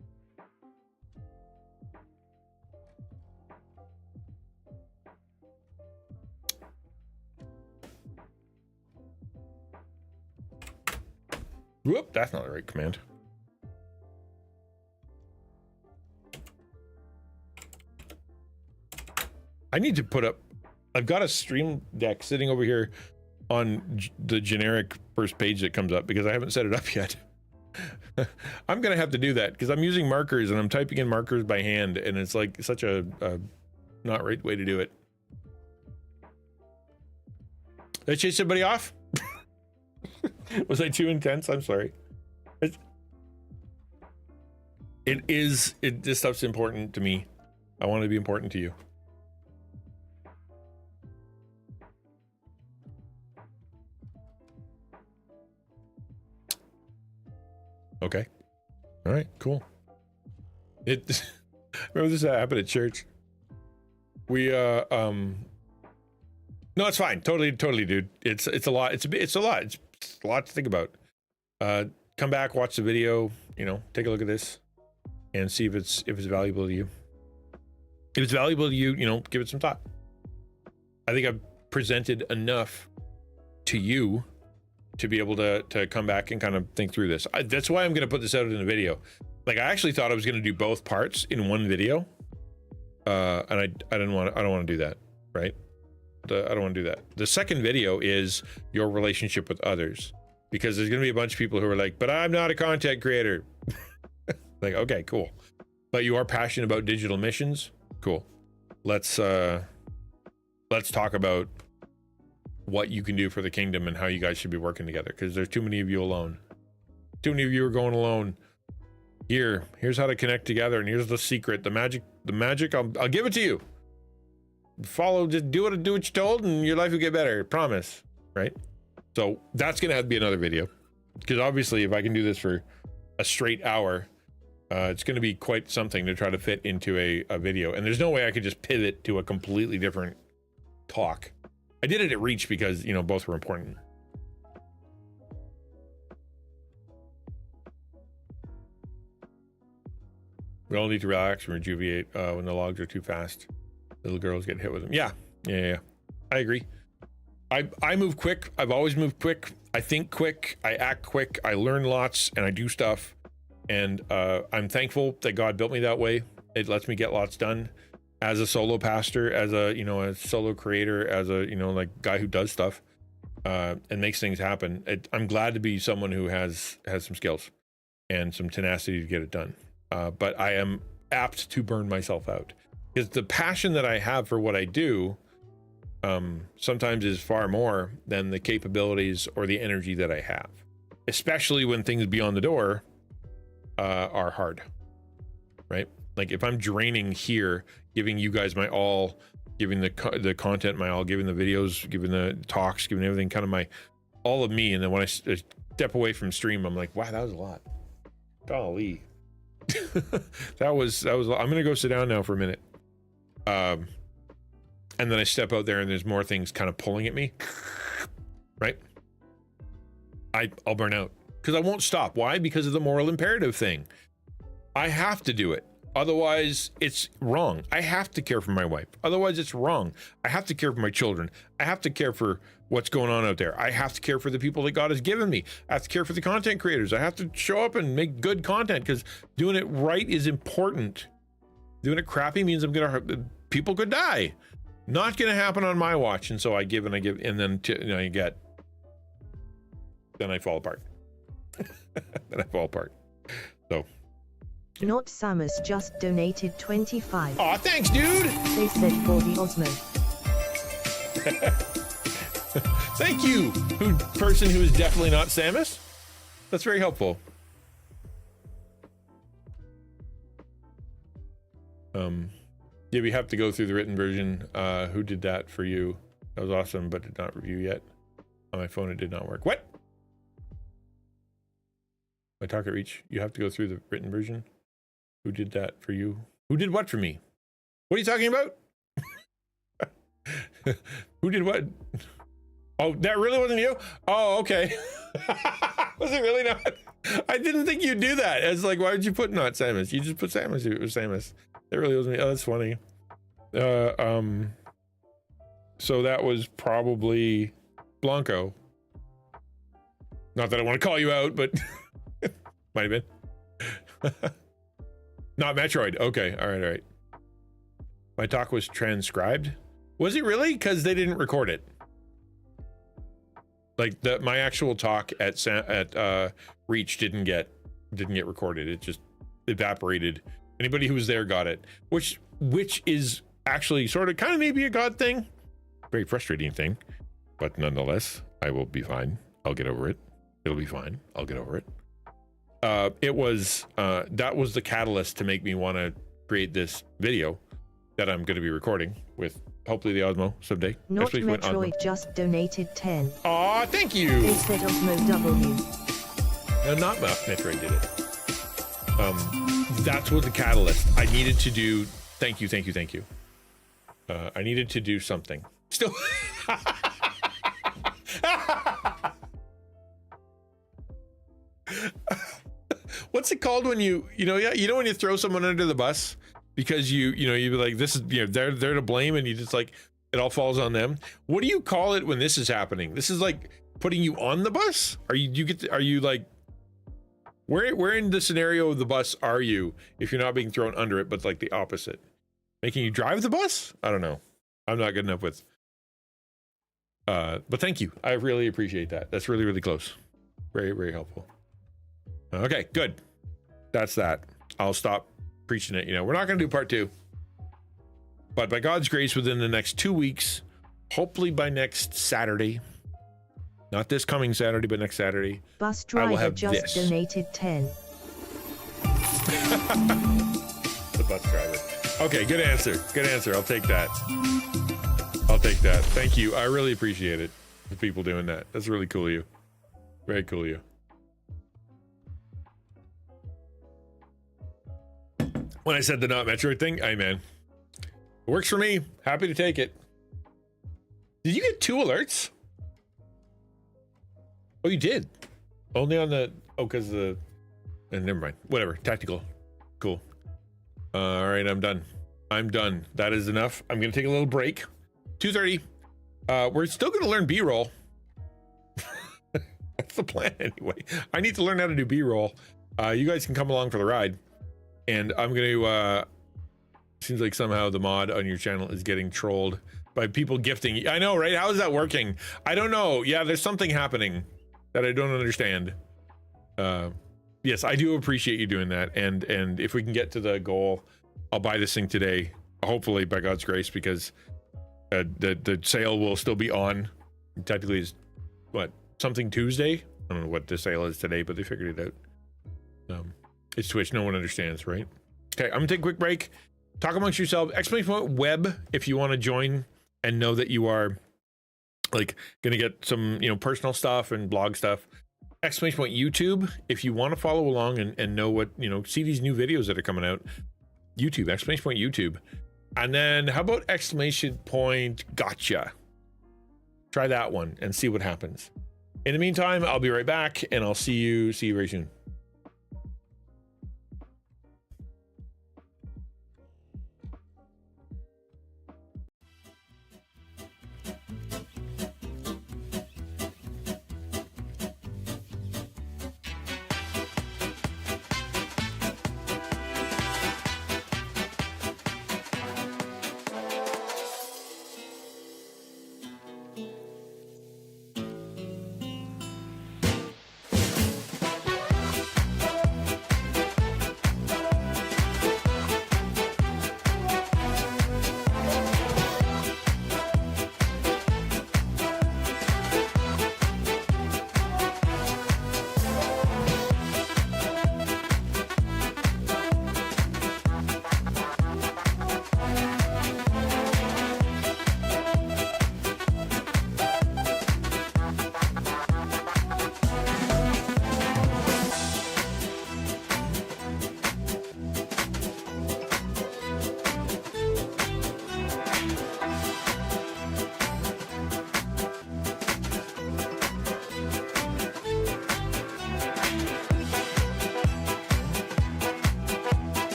Whoop, that's not the right command. I need to put up, I've got a stream deck sitting over here on the generic first page that comes up because I haven't set it up yet. I'm gonna have to do that because I'm using markers and I'm typing in markers by hand, and it's like such a not right way to do it. Did I chase somebody off? Was I too intense? I'm sorry. This stuff's important to me. I want to be important to you. Okay. All right, cool. Remember this happened at church. We no, it's fine. Totally, dude. It's a lot. It's a lot. It's a lot to think about. Come back, watch the video, take a look at this and see if it's valuable to you. If it's valuable to you, give it some thought. I think I've presented enough to you to be able to come back and kind of think through this. That's why I'm going to put this out in a video. Like, I actually thought I was going to do both parts in one video. And I don't want to do that, right? I don't want to do that. The second video is your relationship with others, because there's going to be a bunch of people who are like, but I'm not a content creator. Like, okay, cool. But you are passionate about digital missions. Cool. Let's talk about what you can do for the kingdom and how you guys should be working together, because there's too many of you alone. Too many of you are going alone. Here's how to connect together, and here's the secret, the magic. I'll give it to you. Just do what you're told, and your life will get better. Promise, right? So that's gonna have to be another video, because obviously, if I can do this for a straight hour, it's gonna be quite something to try to fit into a video. And there's no way I could just pivot to a completely different talk. I did it at Reach because both were important. We all need to relax and rejuvenate when the logs are too fast. Little girls get hit with them. Yeah. I agree. I move quick. I've always moved quick. I think quick. I act quick. I learn lots, and I do stuff. And I'm thankful that God built me that way. It lets me get lots done. As a solo pastor, as a a solo creator, as a like guy who does stuff and makes things happen. I'm glad to be someone who has some skills and some tenacity to get it done. But I am apt to burn myself out, because the passion that I have for what I do sometimes is far more than the capabilities or the energy that I have, especially when things beyond the door are hard, right? Like, if I'm draining here, giving you guys my all, giving the content my all, giving the videos, giving the talks, giving everything kind of all of me, and then when I step away from stream, I'm like, wow, that was a lot. Golly. that was I'm gonna go sit down now for a minute, and then I step out there and there's more things kind of pulling at me, right? I'll burn out because I won't stop. Why? Because of the moral imperative thing. I have to do it, otherwise it's wrong. I have to care for my wife, otherwise it's wrong. I have to care for my children. I have to care for what's going on out there. I have to care for the people that God has given me. I have to care for the content creators. I have to show up and make good content, because doing it right is important. Doing it crappy means people could die. Not gonna happen on my watch. And so I give, and then then I fall apart. So. Not Samus just donated 25. Aw, thanks, dude. They said for the Osmo. Thank you, person who is definitely not Samus. That's very helpful. Yeah, we have to go through the written version. Who did that for you? That was awesome, but did not review yet. On my phone, it did not work. What? My talk at Reach. You have to go through the written version. Who did that for you? Who did what for me? What are you talking about? Who did what? Oh, that really wasn't you? Oh, okay. Was it really not? I didn't think you'd do that. It's like, why would you put not Samus? You just put Samus if it was Samus. That really wasn't me. Oh, that's funny. So that was probably Blanco. Not that I want to call you out, but might have been. Not Metroid. Okay. All right. My talk was transcribed. Was it really? Because they didn't record it. Like my actual talk at Reach didn't get recorded. It just evaporated. Anybody who was there got it, which is actually sort of kind of maybe a God thing. Very frustrating thing, but nonetheless, I will be fine. I'll get over it. It'll be fine. I'll get over it. It was that was the catalyst to make me want to create this video that I'm going to be recording with hopefully the Osmo someday. Not Metroid just donated 10. Aw, thank you. They said Osmo W. No, not Metroid did it. That's what the catalyst. I needed to do. Thank you. I needed to do something. Still. What's it called when you when you throw someone under the bus because you be like, this is, they're to blame, and you just like, it all falls on them. What do you call it when this is happening? This is like putting you on the bus. Are you like, where in the scenario of the bus are you if you're not being thrown under it, but like the opposite, making you drive the bus? I don't know. I'm not good enough with. But thank you. I really appreciate that. That's really, really close. Very, very helpful. Okay, good. That's that. I'll stop preaching it. We're not going to do part 2, but by God's grace, within the next 2 weeks, hopefully by next Saturday, not this coming Saturday, but next Saturday, Bus I will driver have just this. donated 10. The bus driver. Okay, good answer. I'll take that. Thank you. I really appreciate it. The people doing that. That's really cool of you. Very cool of you. When I said the not Metroid thing, man, it works for me. Happy to take it. Did you get 2 alerts? Oh, you did. Only on the because never mind. Whatever. Tactical. Cool. All right, I'm done. That is enough. I'm gonna take a little break. 2:30. We're still gonna learn B-roll. That's the plan anyway. I need to learn how to do B-roll. You guys can come along for the ride. And I'm going to, seems like somehow the mod on your channel is getting trolled by people gifting. I know, right? How is that working? I don't know. Yeah, there's something happening that I don't understand. Yes, I do appreciate you doing that. And if we can get to the goal, I'll buy this thing today, hopefully by God's grace, because the sale will still be on. Technically, it's something Tuesday? I don't know what the sale is today, but they figured it out. It's Twitch. No one understands, right? Okay, I'm gonna take a quick break. Talk amongst yourselves. Exclamation point web if you want to join and know that you are like gonna get some personal stuff and blog stuff. Exclamation point YouTube if you want to follow along and know what see these new videos that are coming out. YouTube, exclamation point YouTube. And then how about exclamation point gotcha? Try that one and see what happens. In the meantime, I'll be right back and I'll see you very soon.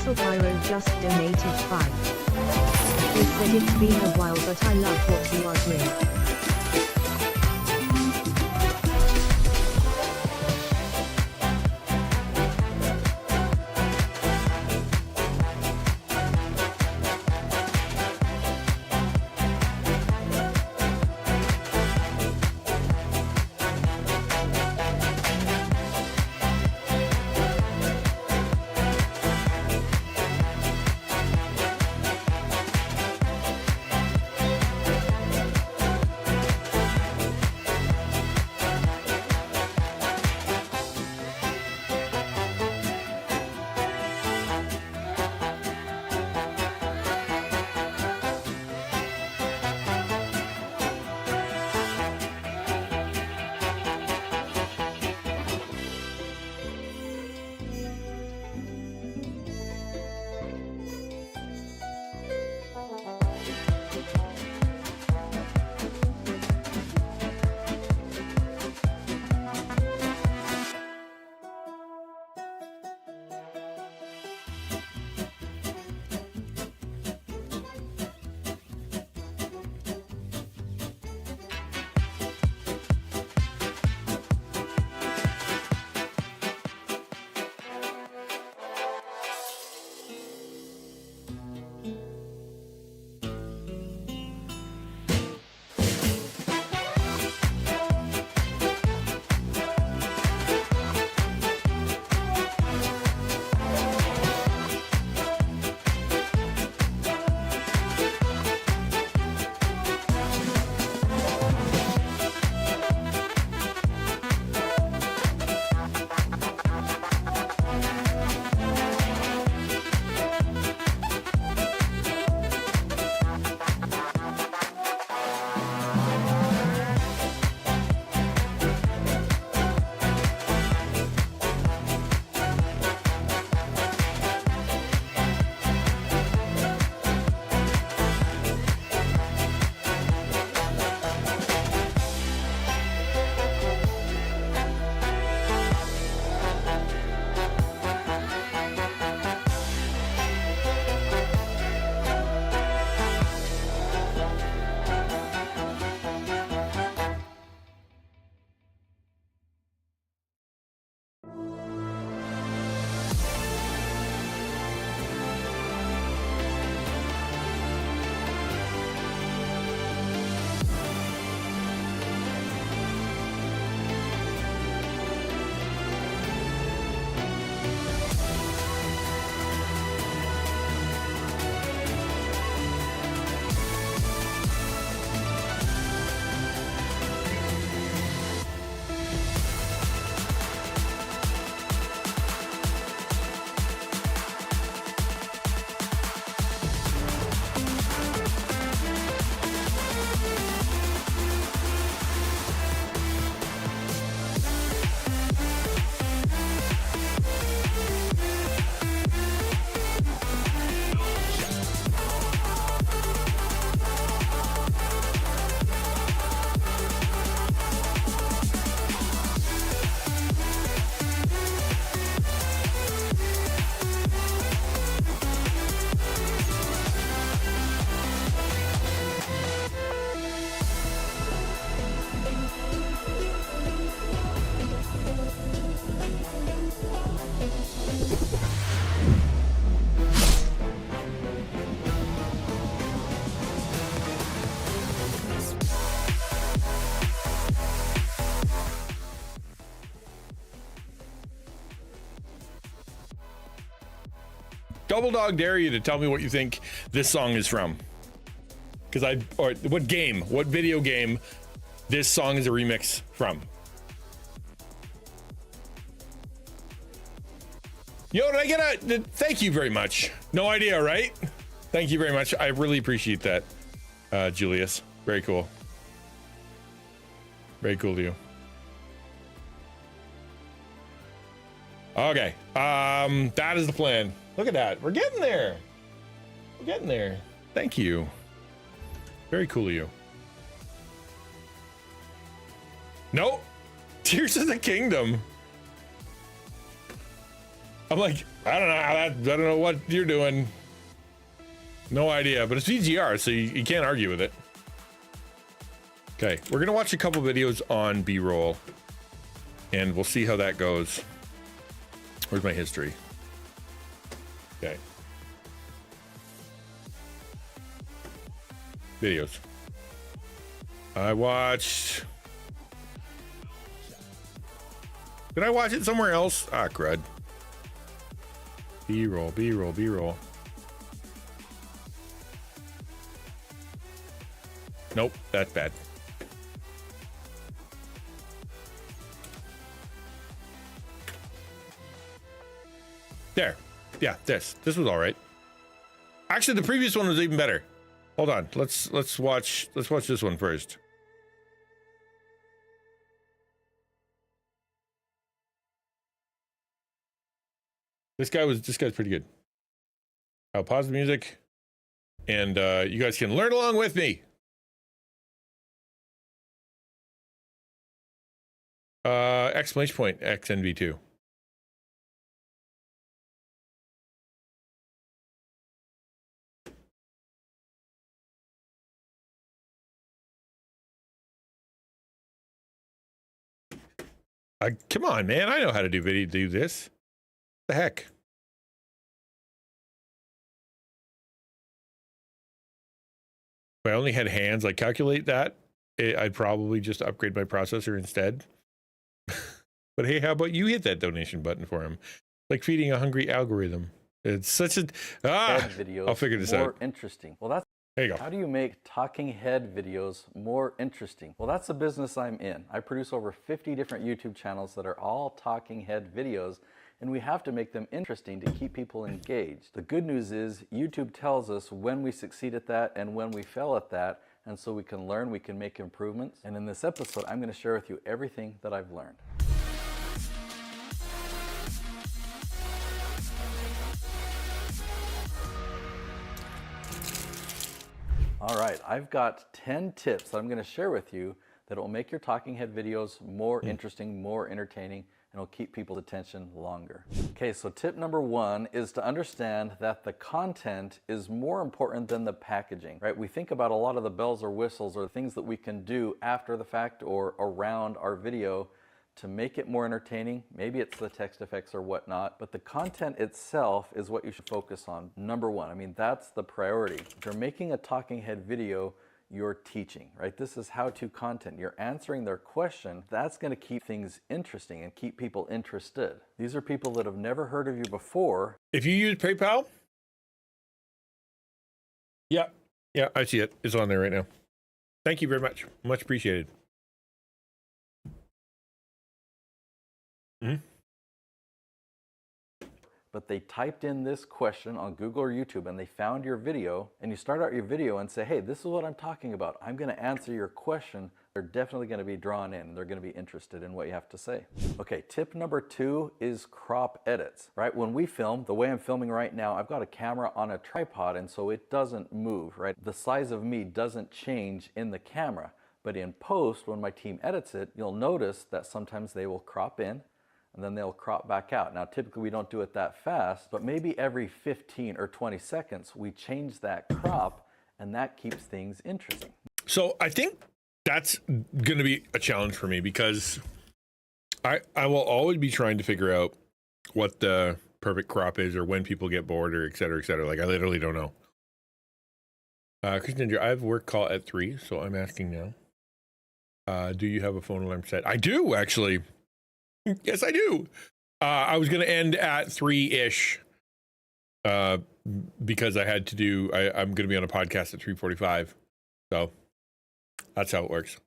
Little Pyro just donated 5. He said it's been a while but I love what you are doing. Double dog dare you to tell me what you think this song is from. Or what game, what video game this song is a remix from. Yo, did I get a, thank you very much. No idea, right? Thank you very much. I really appreciate that, Julius. Very cool. Very cool of you. Okay, that is the plan. Look at that. We're getting there. We're getting there. Thank you. Very cool of you. Nope. Tears of the Kingdom. I'm like, I don't know how that, I don't know what you're doing. No idea, but it's VGR, so you can't argue with it. Okay, we're gonna watch a couple videos on B-roll, and we'll see how that goes. Where's my history? Okay. Videos. I watched. Did I watch it somewhere else? Ah, crud. B-roll, B-roll, B-roll. Nope, that's bad. There. Yeah, this was all right. Actually, the previous one was even better. Hold on. Let's watch this one first. This guy's pretty good. I'll pause the music, and you guys can learn along with me. Exclamation point XNV2. Come on, man. I know how to do this. The heck? If I only had hands, like calculate that, I'd probably just upgrade my processor instead. But hey, how about you hit that donation button for him? Like feeding a hungry algorithm. It's such a videos I'll figure this more out. interesting. Well, that's There you go. how do you make talking head videos more interesting? Well, that's the business I'm in. I produce over 50 different YouTube channels that are all talking head videos, and we have to make them interesting to keep people engaged. The good news is YouTube tells us when we succeed at that and when we fail at that, and so we can learn, we can make improvements. And in this episode, I'm going to share with you everything that I've learned. All right, I've got 10 tips that I'm going to share with you that will make your talking head videos more interesting, more entertaining, and will keep people's attention longer. Okay, so tip number 1 is to understand that the content is more important than the packaging, right? We think about a lot of the bells or whistles or things that we can do after the fact or around our video to make it more entertaining. Maybe it's the text effects or whatnot, but the content itself is what you should focus on. Number 1, I mean, that's the priority. If you're making a talking head video, you're teaching, right? This is how-to content. You're answering their question. That's gonna keep things interesting and keep people interested. These are people that have never heard of you before. If you use PayPal, yeah, I see it. It's on there right now. Thank you very much. Much appreciated. But they typed in this question on Google or YouTube and they found your video, and you start out your video and say, hey, this is what I'm talking about. I'm going to answer your question. They're definitely going to be drawn in. They're going to be interested in what you have to say. Okay, tip number 2 is crop edits, right? When we film, the way I'm filming right now, I've got a camera on a tripod, and so it doesn't move, right? The size of me doesn't change in the camera. But in post, when my team edits it, you'll notice that sometimes they will crop in, and then they'll crop back out. Now, typically we don't do it that fast, but maybe every 15 or 20 seconds, we change that crop, and that keeps things interesting. So I think that's going to be a challenge for me, because I will always be trying to figure out what the perfect crop is, or when people get bored, or et cetera, et cetera. Like, I literally don't know. XtianNinja, I have work call at 3, so I'm asking now. Do you have a phone alarm set? I do, actually. Yes, I do. I was going to end at 3-ish because I had to do, I'm going to be on a podcast at 3:45. So that's how it works.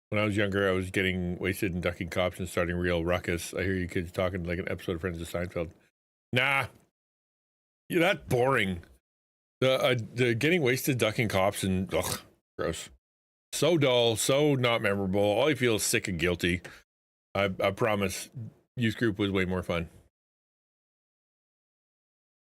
When I was younger, I was getting wasted and ducking cops and starting real ruckus. I hear you kids talking like an episode of Friends of Seinfeld. Nah. Yeah, that's boring. The getting wasted, ducking cops, and ugh, gross. So dull, so not memorable. All I feel is sick and guilty. I promise youth group was way more fun.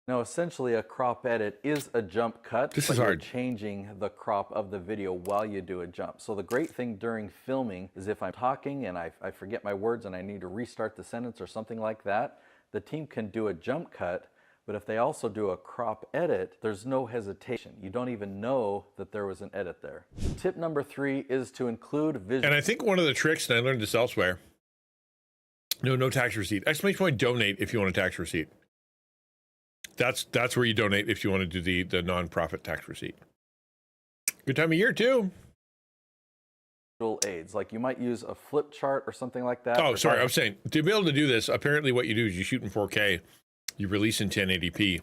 Now, essentially, a crop edit is a jump cut. This but is you're hard. changing the crop of the video while you do a jump. So the great thing during filming is if I'm talking and I forget my words and I need to restart the sentence or something like that, the team can do a jump cut. But if they also do a crop edit, there's no hesitation. You don't even know that there was an edit there. Tip number 3 is to include visual. And I think one of the tricks, and I learned this elsewhere, no tax receipt. Exclamation point donate if you want a tax receipt. That's where you donate if you want to do the nonprofit tax receipt. Good time of year too. aids. Like you might use a flip chart or something like that. Oh, sorry. I was saying to be able to do this, apparently what you do is you shoot in 4K, you release in 1080p,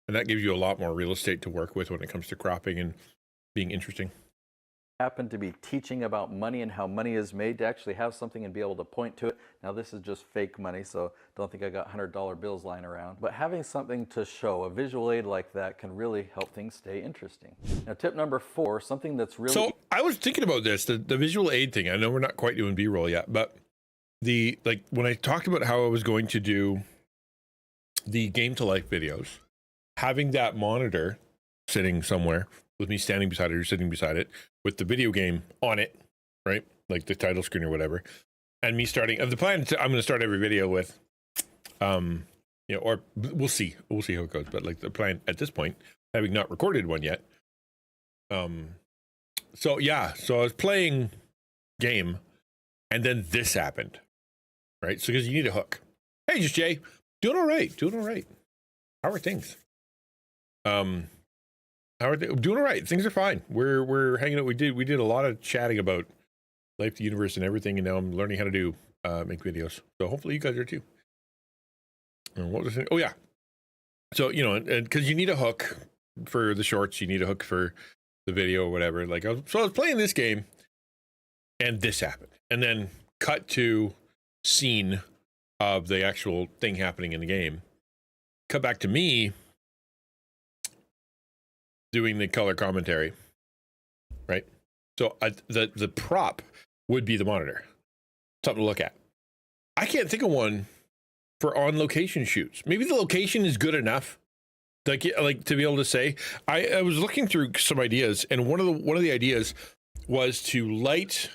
and that gives you a lot more real estate to work with when it comes to cropping and being interesting. Happen to be teaching about money and how money is made, to actually have something and be able to point to it. Now this is just fake money, so don't think I got $100 bills lying around. But having something to show, a visual aid like that, can really help things stay interesting. Now tip number 4, something that's really... So I was thinking about this, the visual aid thing. I know we're not quite doing B-roll yet, but when I talked about how I was going to do the game to life videos, having that monitor sitting somewhere with me standing beside it or sitting beside it with the video game on it, right? Like the title screen or whatever. And me starting, the plan, I'm going to start every video with, or we'll see how it goes. But like the plan at this point, having not recorded one yet. So I was playing game and then this happened, right? So because you need a hook. Hey, just Jay, doing all right. How are things? How are they? Doing all right. Things are fine. We're hanging out. We did a lot of chatting about life, the universe, and everything, and now I'm learning how to do make videos. So hopefully you guys are too. And what was it? Oh yeah. So and because you need a hook for the shorts, you need a hook for the video or whatever. So I was playing this game, and this happened, and then cut to scene of the actual thing happening in the game. Cut back to me doing the color commentary, right? So the prop would be the monitor, something to look at. I can't think of one for on location shoots. Maybe the location is good enough, like to be able to say. I was looking through some ideas, and one of the ideas was to light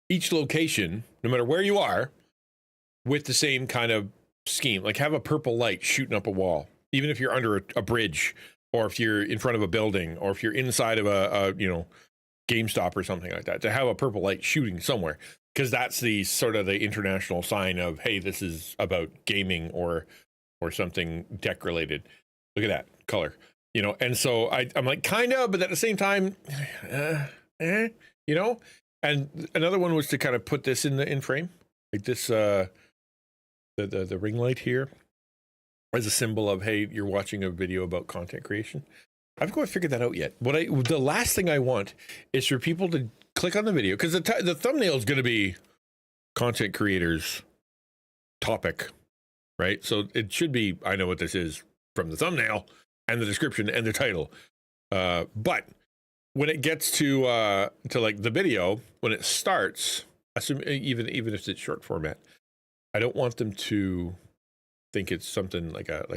each location, no matter where you are, with the same kind of scheme. Like have a purple light shooting up a wall, even if you're under a bridge, or if you're in front of a building, or if you're inside of a GameStop or something like that, to have a purple light shooting somewhere, because that's the sort of the international sign of, hey, this is about gaming or something tech related. Look at that color, And so I'm like, kind of, but at the same time, And another one was to kind of put this in frame, like this, the ring light here, as a symbol of, hey, you're watching a video about content creation. I've got to figure that out yet. The last thing I want is for people to click on the video, because the thumbnail is going to be content creators topic, right? So it should be, I know what this is from the thumbnail and the description and the title. But when it gets to like the video, when it starts, even if it's short format, I don't want them to think it's something like a I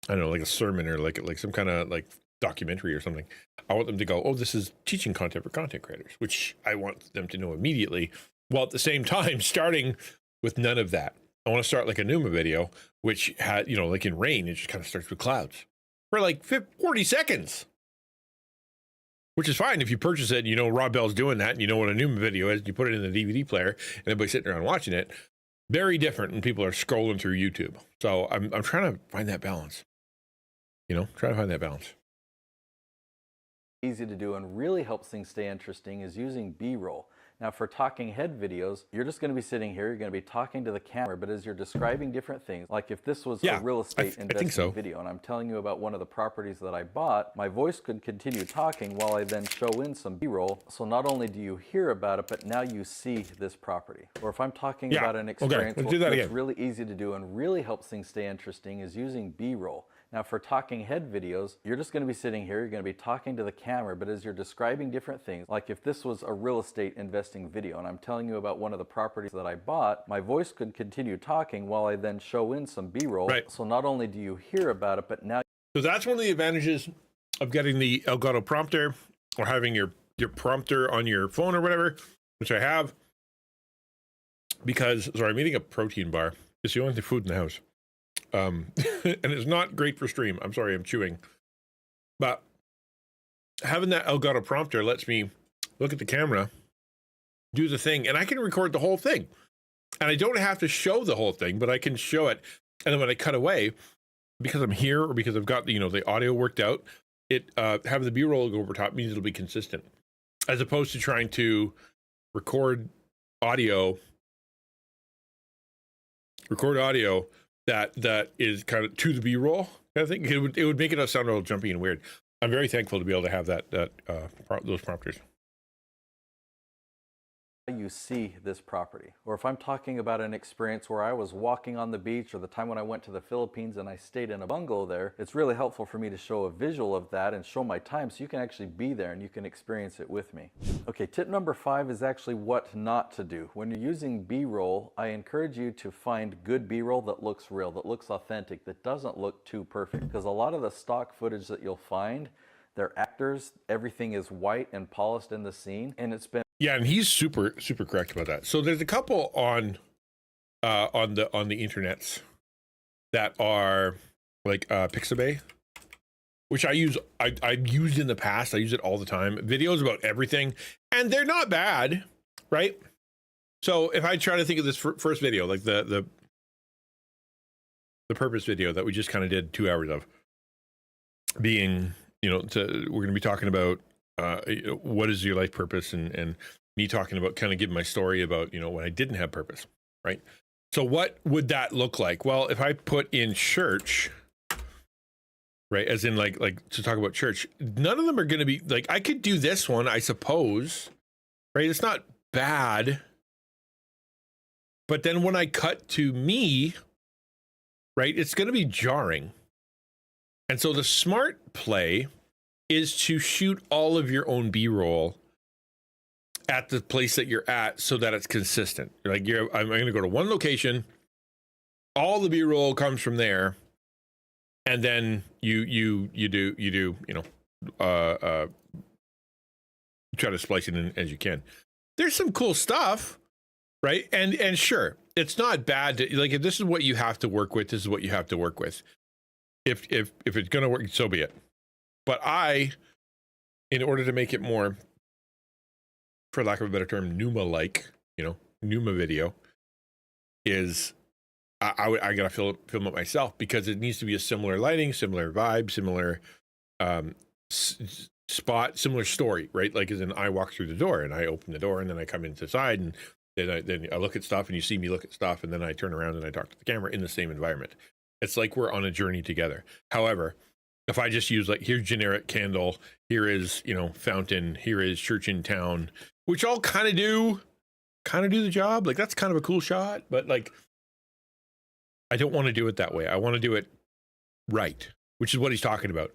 don't know, like a sermon or like some kind of like documentary or something. I want them to go, oh, this is teaching content for content creators, which I want them to know immediately, while at the same time starting with none of that. I want to start like a Numa video, which had, like in rain, it just kind of starts with clouds for like 40 seconds, which is fine if you purchase it. Rob Bell's doing that, and you know what a Numa video is. You put it in the DVD player, and everybody's sitting around watching it. Very different when people are scrolling through YouTube. So I'm trying to find that balance. Trying to find that balance. Easy to do and really helps things stay interesting is using B-roll. Now for talking head videos, you're just going to be sitting here, you're going to be talking to the camera, but as you're describing different things, like if this was a real estate investing video and I'm telling you about one of the properties that I bought, my voice could continue talking while I then show in some B-roll. So not only do you hear about it, but now you see this property. Or if I'm talking about an experience, let's do that again. What's really easy to do and really helps things stay interesting is using B-roll. Now for talking head videos, you're just going to be sitting here, you're going to be talking to the camera, but as you're describing different things, like if this was a real estate investing video and I'm telling you about one of the properties that I bought, my voice could continue talking while I then show in some B-roll. Right. So not only do you hear about it, but now... So that's one of the advantages of getting the Elgato prompter or having your prompter on your phone or whatever, which I have. Because, sorry, I'm eating a protein bar. It's the only food in the house. And it's not great for stream. I'm sorry, I'm chewing. But having that Elgato prompter lets me look at the camera, do the thing, and I can record the whole thing. And I don't have to show the whole thing, but I can show it. And then when I cut away, because I'm here or because I've got the, the audio worked out, it having the B-roll go over top means it'll be consistent. As opposed to trying to record audio that is kind of to the B-roll. I think it would make it sound a little jumpy and weird. I'm very thankful to be able to have those prompters. You see this property, or if I'm talking about an experience where I was walking on the beach, or the time when I went to the Philippines and I stayed in a bungalow there, it's really helpful for me to show a visual of that and show my time so you can actually be there and you can experience it with me. Okay, tip number 5 is actually what not to do. When you're using B-roll, I encourage you to find good B-roll that looks real, that looks authentic, that doesn't look too perfect, because a lot of the stock footage that you'll find, they're actors, everything is white and polished in the scene, and it's been... Yeah, and he's super correct about that. So there's a couple on the internets that are like Pixabay, which I use. I've used in the past. I use it all the time. Videos about everything, and they're not bad, right? So if I try to think of this first video, like the purpose video that we just kind of did 2 hours of, being we're going to be talking about. What is your life purpose, and me talking about kind of giving my story about when I didn't have purpose, right? So what would that look like? Well, if I put in church, right, as in like to talk about church, none of them are going to be like, I could do this one, I suppose, right? It's not bad, but then when I cut to me, right, it's going to be jarring. And so the smart play is to shoot all of your own B-roll at the place that you're at so that it's consistent. Like I'm going to go to one location, all the B-roll comes from there, and then you try to splice it in as you can. There's some cool stuff, right? And sure, it's not bad to, like, if this is what you have to work with, this is what you have to work with. If it's going to work, so be it. But in order to make it more, for lack of a better term, Numa-like, Numa video, is I gotta film it myself, because it needs to be a similar lighting, similar vibe, similar spot, similar story, right? Like, as in, I walk through the door and I open the door and then I come inside and then I look at stuff and you see me look at stuff, and then I turn around and I talk to the camera in the same environment. It's like we're on a journey together. However, if I just use, like, here's generic candle, here is, fountain, here is church in town, which all kind of do the job. Like, that's kind of a cool shot, but, like, I don't want to do it that way. I want to do it right, which is what he's talking about.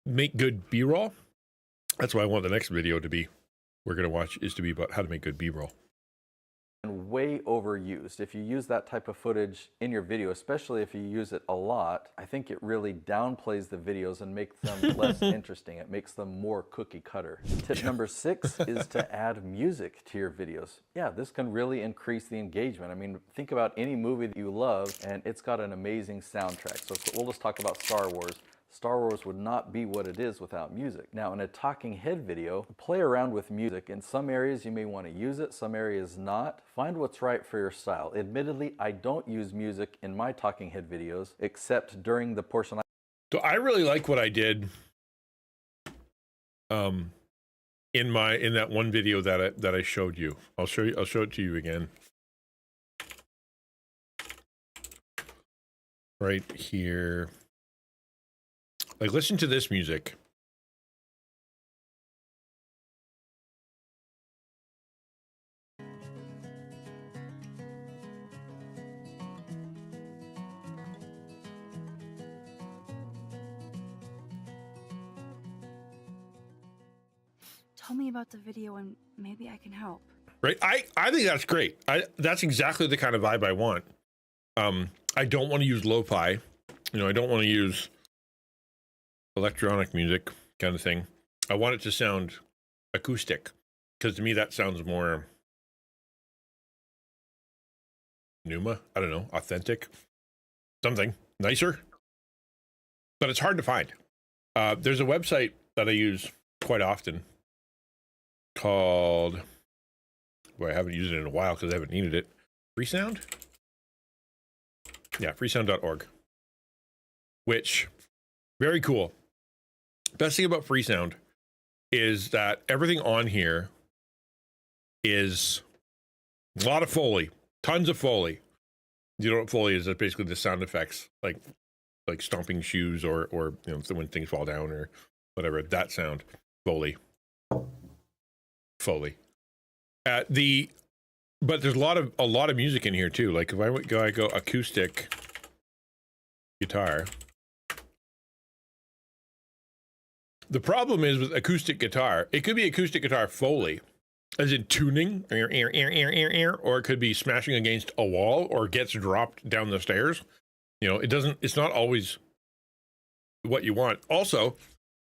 Make good B-roll. That's why I want the next video to be, we're going to watch, is to be about how to make good B-roll. And way overused. If you use that type of footage in your video, especially if you use it a lot, I think it really downplays the videos and makes them less interesting. It makes them more cookie cutter. Tip number 6 is to add music to your videos. Yeah, this can really increase the engagement. I mean, think about any movie that you love and it's got an amazing soundtrack. So we'll just talk about Star Wars. Star Wars would not be what it is without music. Now, in a talking head video, play around with music. In some areas you may want to use it, some areas not. Find what's right for your style. Admittedly, I don't use music in my talking head videos, except during the portion So I really like what I did in that one video that I showed you. I'll show it to you again. Right here. Like, listen to this music. Tell me about the video and maybe I can help. Right. I think that's great. That's exactly the kind of vibe I want. I don't want to use lo-fi. I don't want to use electronic music kind of thing. I want it to sound acoustic, because to me that sounds more pneuma. I don't know, authentic, something nicer. But it's hard to find. There's a website that I use quite often called, I haven't used it in a while because I haven't needed it. Freesound? Yeah, freesound.org. Which, very cool. Best thing about Freesound is that everything on here is a lot of Foley, tons of Foley. You know what Foley is? That's basically the sound effects, like stomping shoes or when things fall down or whatever. That sound, Foley. But there's a lot of music in here too. Like if I go acoustic guitar. The problem is with acoustic guitar, it could be acoustic guitar Foley, as in tuning, or it could be smashing against a wall or gets dropped down the stairs. It's not always what you want. Also,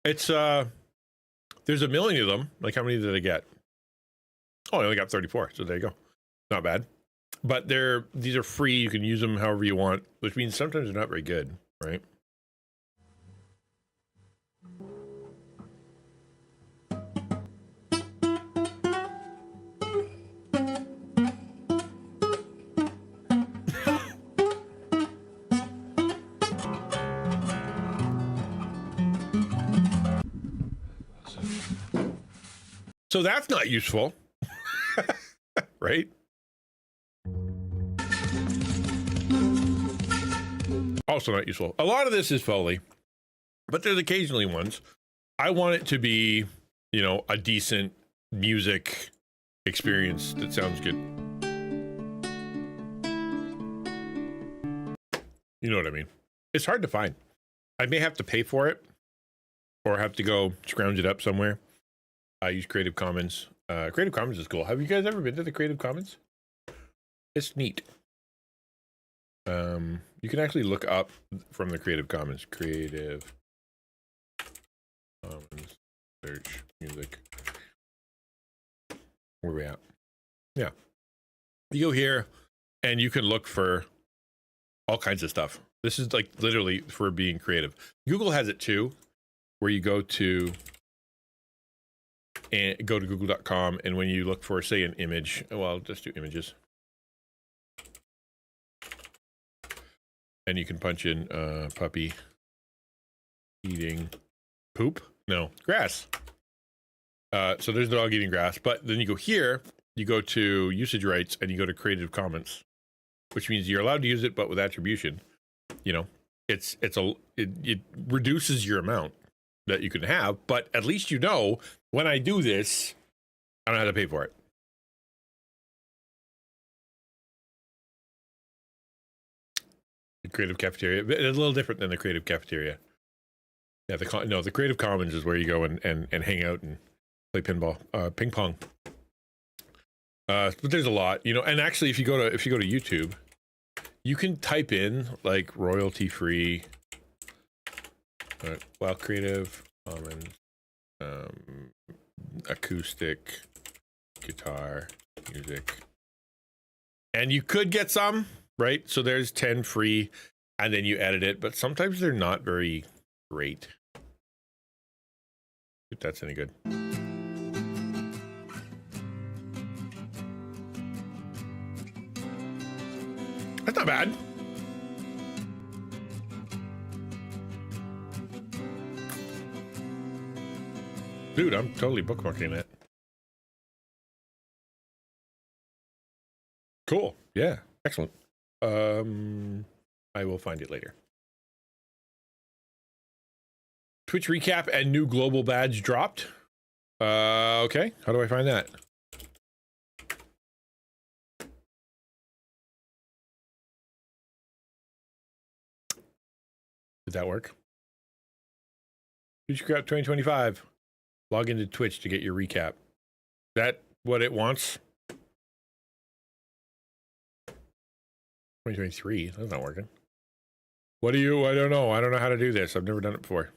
it's there's a million of them. Like, how many did I get? Oh, I only got 34, so there you go. Not bad. But these are free. You can use them however you want, which means sometimes they're not very good, right? So that's not useful, right? Also not useful. A lot of this is Foley, but there's occasionally ones. I want it to be, a decent music experience that sounds good. You know what I mean? It's hard to find. I may have to pay for it or have to go scrounge it up somewhere. I use Creative Commons. Creative Commons is cool. Have you guys ever been to the Creative Commons? It's neat. You can actually look up from the Creative Commons. Creative Commons, search music. Where are we at? Yeah. You go here and you can look for all kinds of stuff. This is like literally for being creative. Google has it too, where you go to google.com, and when you look for, say, an image, well, just do images. And you can punch in puppy eating poop. No, grass. So there's the dog eating grass. But then you go here, you go to usage rights, and you go to Creative Commons, which means you're allowed to use it, but with attribution. It reduces your amount that you can have, but at least when I do this, I don't have to pay for it. The Creative Cafeteria, it's a little different than the Creative Cafeteria. Yeah, the Creative Commons is where you go and hang out and play ping pong. But there's a lot, and actually if you go to YouTube, you can type in like royalty free, Creative Commons, acoustic guitar music, and you could get some, right? So there's 10 free, and then you edit it, but sometimes they're not very great. If that's any good. That's not bad. Dude, I'm totally bookmarking it. Cool. Yeah. Excellent. I will find it later. Twitch recap and new global badge dropped. Okay. How do I find that? Did that work? Twitch recap 2025. Log into Twitch to get your recap. That what it wants? 2023. That's not working. What do you? I don't know. I don't know how to do this. I've never done it before.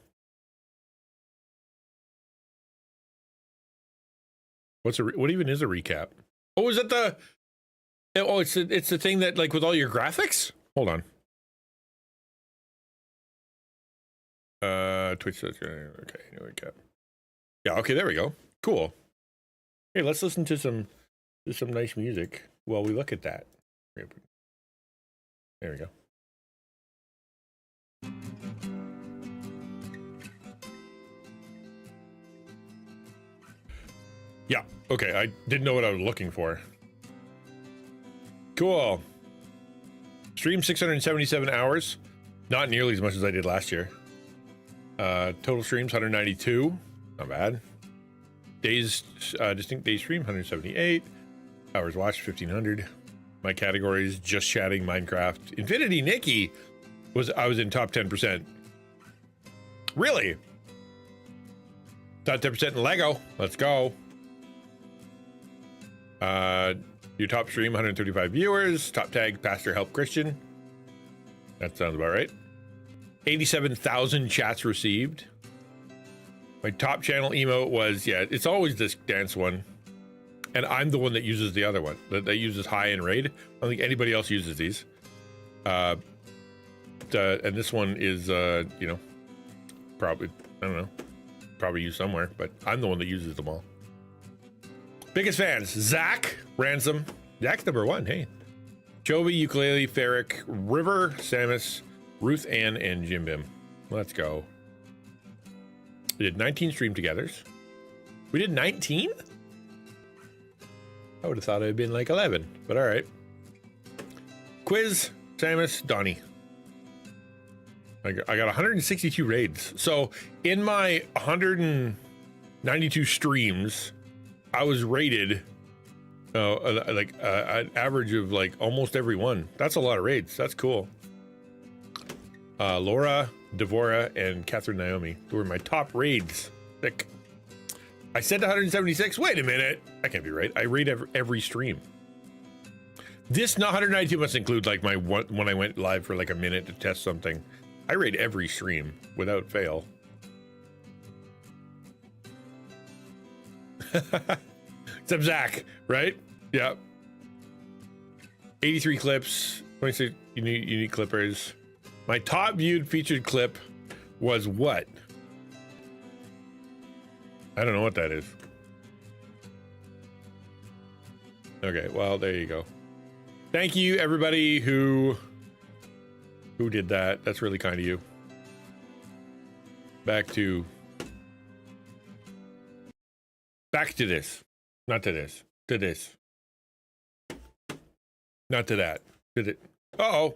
What even is a recap? Oh, is that the? Oh, it's the thing that like with all your graphics. Hold on. Twitch says okay. New recap. Yeah. Okay. There we go. Cool. Hey, let's listen to some nice music while we look at that. There we go. Yeah, okay, I didn't know what I was looking for. Cool. Stream 677 hours. Not nearly as much as I did last year. Total streams 192. Not bad. Days, distinct day stream 178. Hours watched 1500. My categories: just chatting, Minecraft, Infinity Nikki. I was in top 10%. Really? Top 10% in Lego. Let's go. Your top stream 135 viewers. Top tag Pastor Help Christian. That sounds about right. 87,000 chats received. My top channel emote was, yeah, it's always this dance one. And I'm the one that uses the other one. That uses high and raid. I don't think anybody else uses these. And this one is, you know, probably, I don't know, probably used somewhere, but I'm the one that uses them all. Biggest fans: Zach, Ransom, Zach's #1. Hey, Jovi, Ukulele, Ferric, River, Samus, Ruth Ann, and Jim Bim. Let's go. We did 19 stream togethers. We did 19? I would have thought it had been like 11, but all right. Quiz, Samus, Donnie. I got 162 raids. So in my 192 streams, I was rated an average of like almost every one. That's a lot of raids. That's cool. Laura, Devora, and Catherine Naomi were my top raids. Thick. I said 176. Wait a minute. That can't be right. I raid every stream. This 192 must include like my one when I went live for like a minute to test something. I raid every stream without fail. Except Zach, right? Yeah. 83 clips, 26 unique clippers. My top viewed featured clip was what? I don't know what that is. Okay, well, there you go. Thank you, everybody who did that. That's really kind of you. Back to this. Not to this. To this. Not to that. Did it? Uh-oh.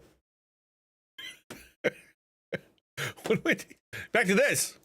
What do I do? Back to this.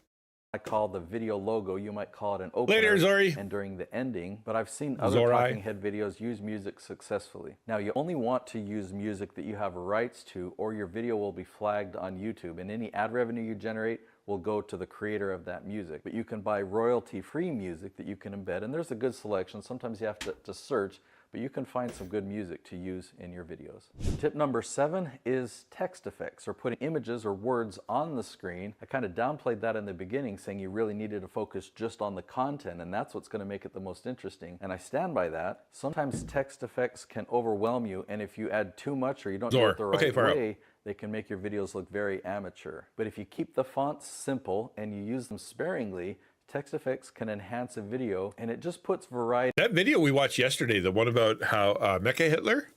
I call the video logo, you might call it an opener. Later, Zori. And during the ending, but I've seen other talking head videos use music successfully. Now, you only want to use music that you have rights to, or your video will be flagged on YouTube, and any ad revenue you generate will go to the creator of that music. But you can buy royalty-free music that you can embed, and there's a good selection. Sometimes you have to search, but you can find some good music to use in your videos. Tip number 7 is text effects, or putting images or words on the screen. I kind of downplayed that in the beginning, saying you really needed to focus just on the content, and that's what's going to make it the most interesting. And I stand by that. Sometimes text effects can overwhelm you, and if you add too much or you don't do it the right way, they can make your videos look very amateur. But if you keep the fonts simple and you use them sparingly, text effects can enhance a video, and it just puts variety. That video we watched yesterday, the one about how Mecha Hitler,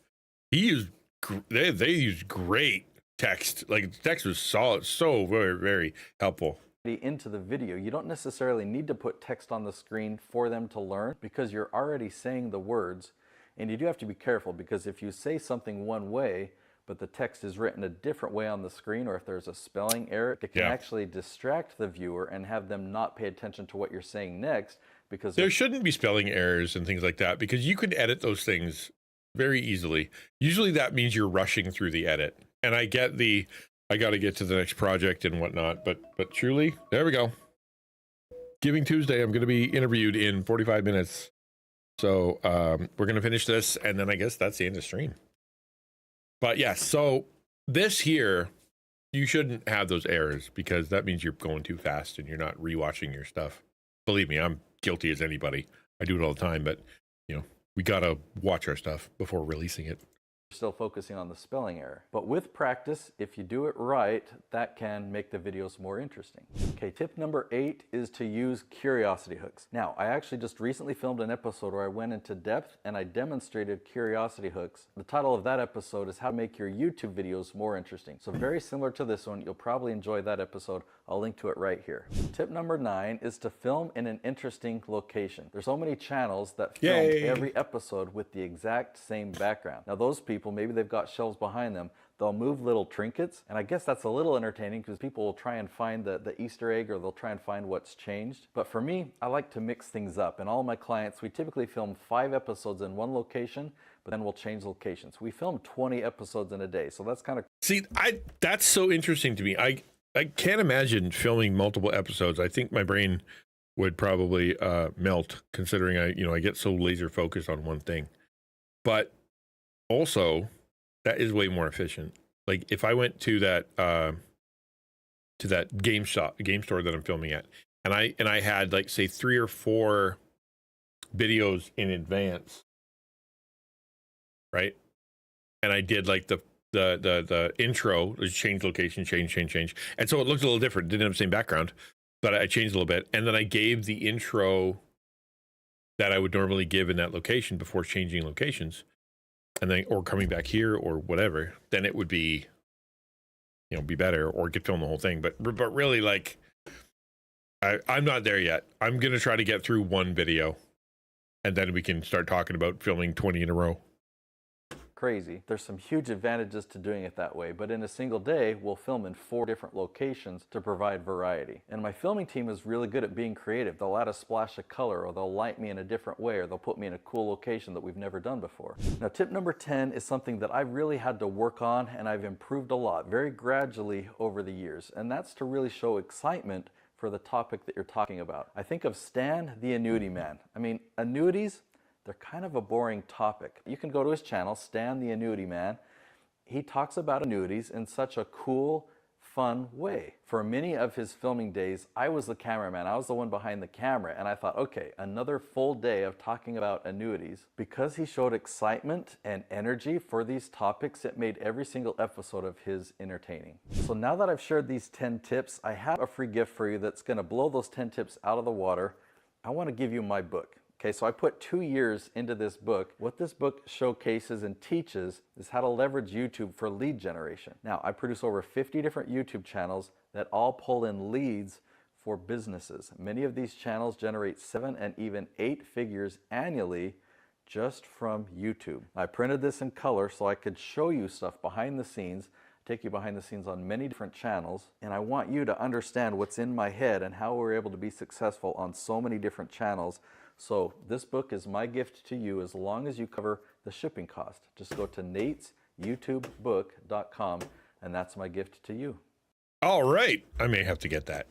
they used great text. Like, the text was solid, so very, very helpful. Into the video. You don't necessarily need to put text on the screen for them to learn, because you're already saying the words, and you do have to be careful, because if you say something one way, but the text is written a different way on the screen, or if there's a spelling error, it can actually distract the viewer and have them not pay attention to what you're saying next, because there shouldn't be spelling errors and things like that, because you can edit those things very easily. Usually that means you're rushing through the edit. And I get I got to get to the next project and whatnot, but truly, there we go. Giving Tuesday, I'm going to be interviewed in 45 minutes. So we're going to finish this, and then I guess that's the end of the stream. But yes, so this here, you shouldn't have those errors because that means you're going too fast and you're not rewatching your stuff. Believe me, I'm guilty as anybody. I do it all the time, but you know, we got to watch our stuff before releasing it. Still focusing on the spelling error. But with practice, if you do it right, that can make the videos more interesting. Okay, tip number 8 is to use curiosity hooks. Now, I actually just recently filmed an episode where I went into depth and I demonstrated curiosity hooks. The title of that episode is How to Make Your YouTube Videos More Interesting. So very similar to this one, you'll probably enjoy that episode. I'll link to it right here. Tip number 9 is to film in an interesting location. There's so many channels that film every episode with the exact same background. Now those people, maybe they've got shelves behind them, they'll move little trinkets, and I guess that's a little entertaining because people will try and find the Easter egg, or they'll try and find what's changed. But for me, I like to mix things up, and all my clients, we typically film 5 episodes in one location, but then we'll change locations. We film 20 episodes in a day, so that's kind of... See, that's so interesting to me. I can't imagine filming multiple episodes. I think my brain would probably melt, considering I get so laser focused on one thing. But also, that is way more efficient. Like if I went to that game store that I'm filming at, and I had like say 3 or 4 videos in advance, right? And I did like the intro, change location, change, and so it looked a little different. Didn't have the same background, but I changed a little bit, and then I gave the intro that I would normally give in that location before changing locations, and then or coming back here or whatever. Then it would be, be better, or could film the whole thing. But really, like, I'm not there yet. I'm gonna try to get through one video, and then we can start talking about filming 20 in a row. Crazy. There's some huge advantages to doing it that way, but in a single day, we'll film in 4 different locations to provide variety. And my filming team is really good at being creative. They'll add a splash of color, or they'll light me in a different way, or they'll put me in a cool location that we've never done before. Now, tip number 10 is something that I've really had to work on, and I've improved a lot, very gradually over the years, and that's to really show excitement for the topic that you're talking about. I think of Stan the Annuity Man. I mean, annuities, they're kind of a boring topic. You can go to his channel, Stan the Annuity Man. He talks about annuities in such a cool, fun way. For many of his filming days, I was the cameraman. I was the one behind the camera, and I thought, okay, another full day of talking about annuities. Because he showed excitement and energy for these topics, it made every single episode of his entertaining. So now that I've shared these 10 tips, I have a free gift for you that's gonna blow those 10 tips out of the water. I wanna give you my book. Okay, so I put 2 years into this book. What this book showcases and teaches is how to leverage YouTube for lead generation. Now, I produce over 50 different YouTube channels that all pull in leads for businesses. Many of these channels generate 7 and even 8 figures annually just from YouTube. I printed this in color so I could show you stuff behind the scenes, take you behind the scenes on many different channels, and I want you to understand what's in my head and how we're able to be successful on so many different channels. So this book is my gift to you as long as you cover the shipping cost. Just go to natesyoutubebook.com, and that's my gift to you. All right. I may have to get that.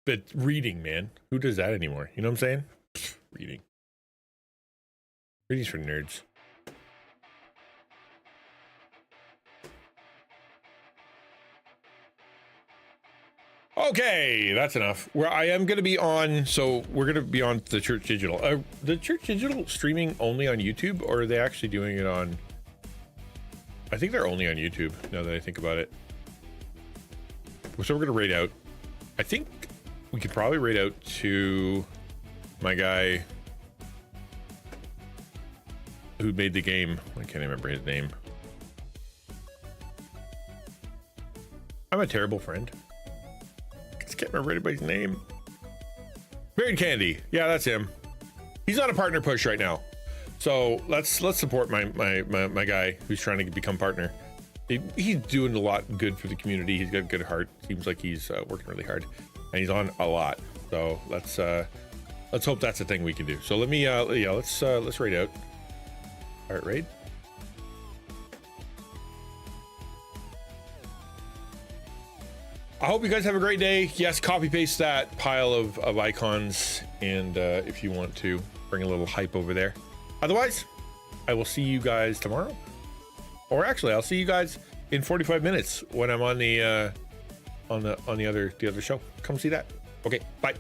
But reading, man. Who does that anymore? You know what I'm saying? Reading. Reading's for nerds. Okay, that's enough. Where I am going to be on, so we're going to be on the Church Digital. The Church Digital streaming only on YouTube, or are they actually doing it on? I think they're only on YouTube, now that I think about it. So we're going to rate out. I think we could probably rate out to my guy who made the game. I can't remember his name. I'm a terrible friend. Can't remember anybody's name. Buried Candy. Yeah, that's him. He's on a partner push right now. So let's support my guy who's trying to become partner. He's doing a lot good for the community. He's got a good heart. Seems like he's working really hard, and he's on a lot. So let's hope that's a thing we can do. So let me let's rate out. All right, raid. I hope you guys have a great day. Yes, copy paste that pile of icons, and if you want to bring a little hype over there. Otherwise, I will see you guys tomorrow, or actually, I'll see you guys in 45 minutes when I'm on the other show. Come see that. Okay, bye.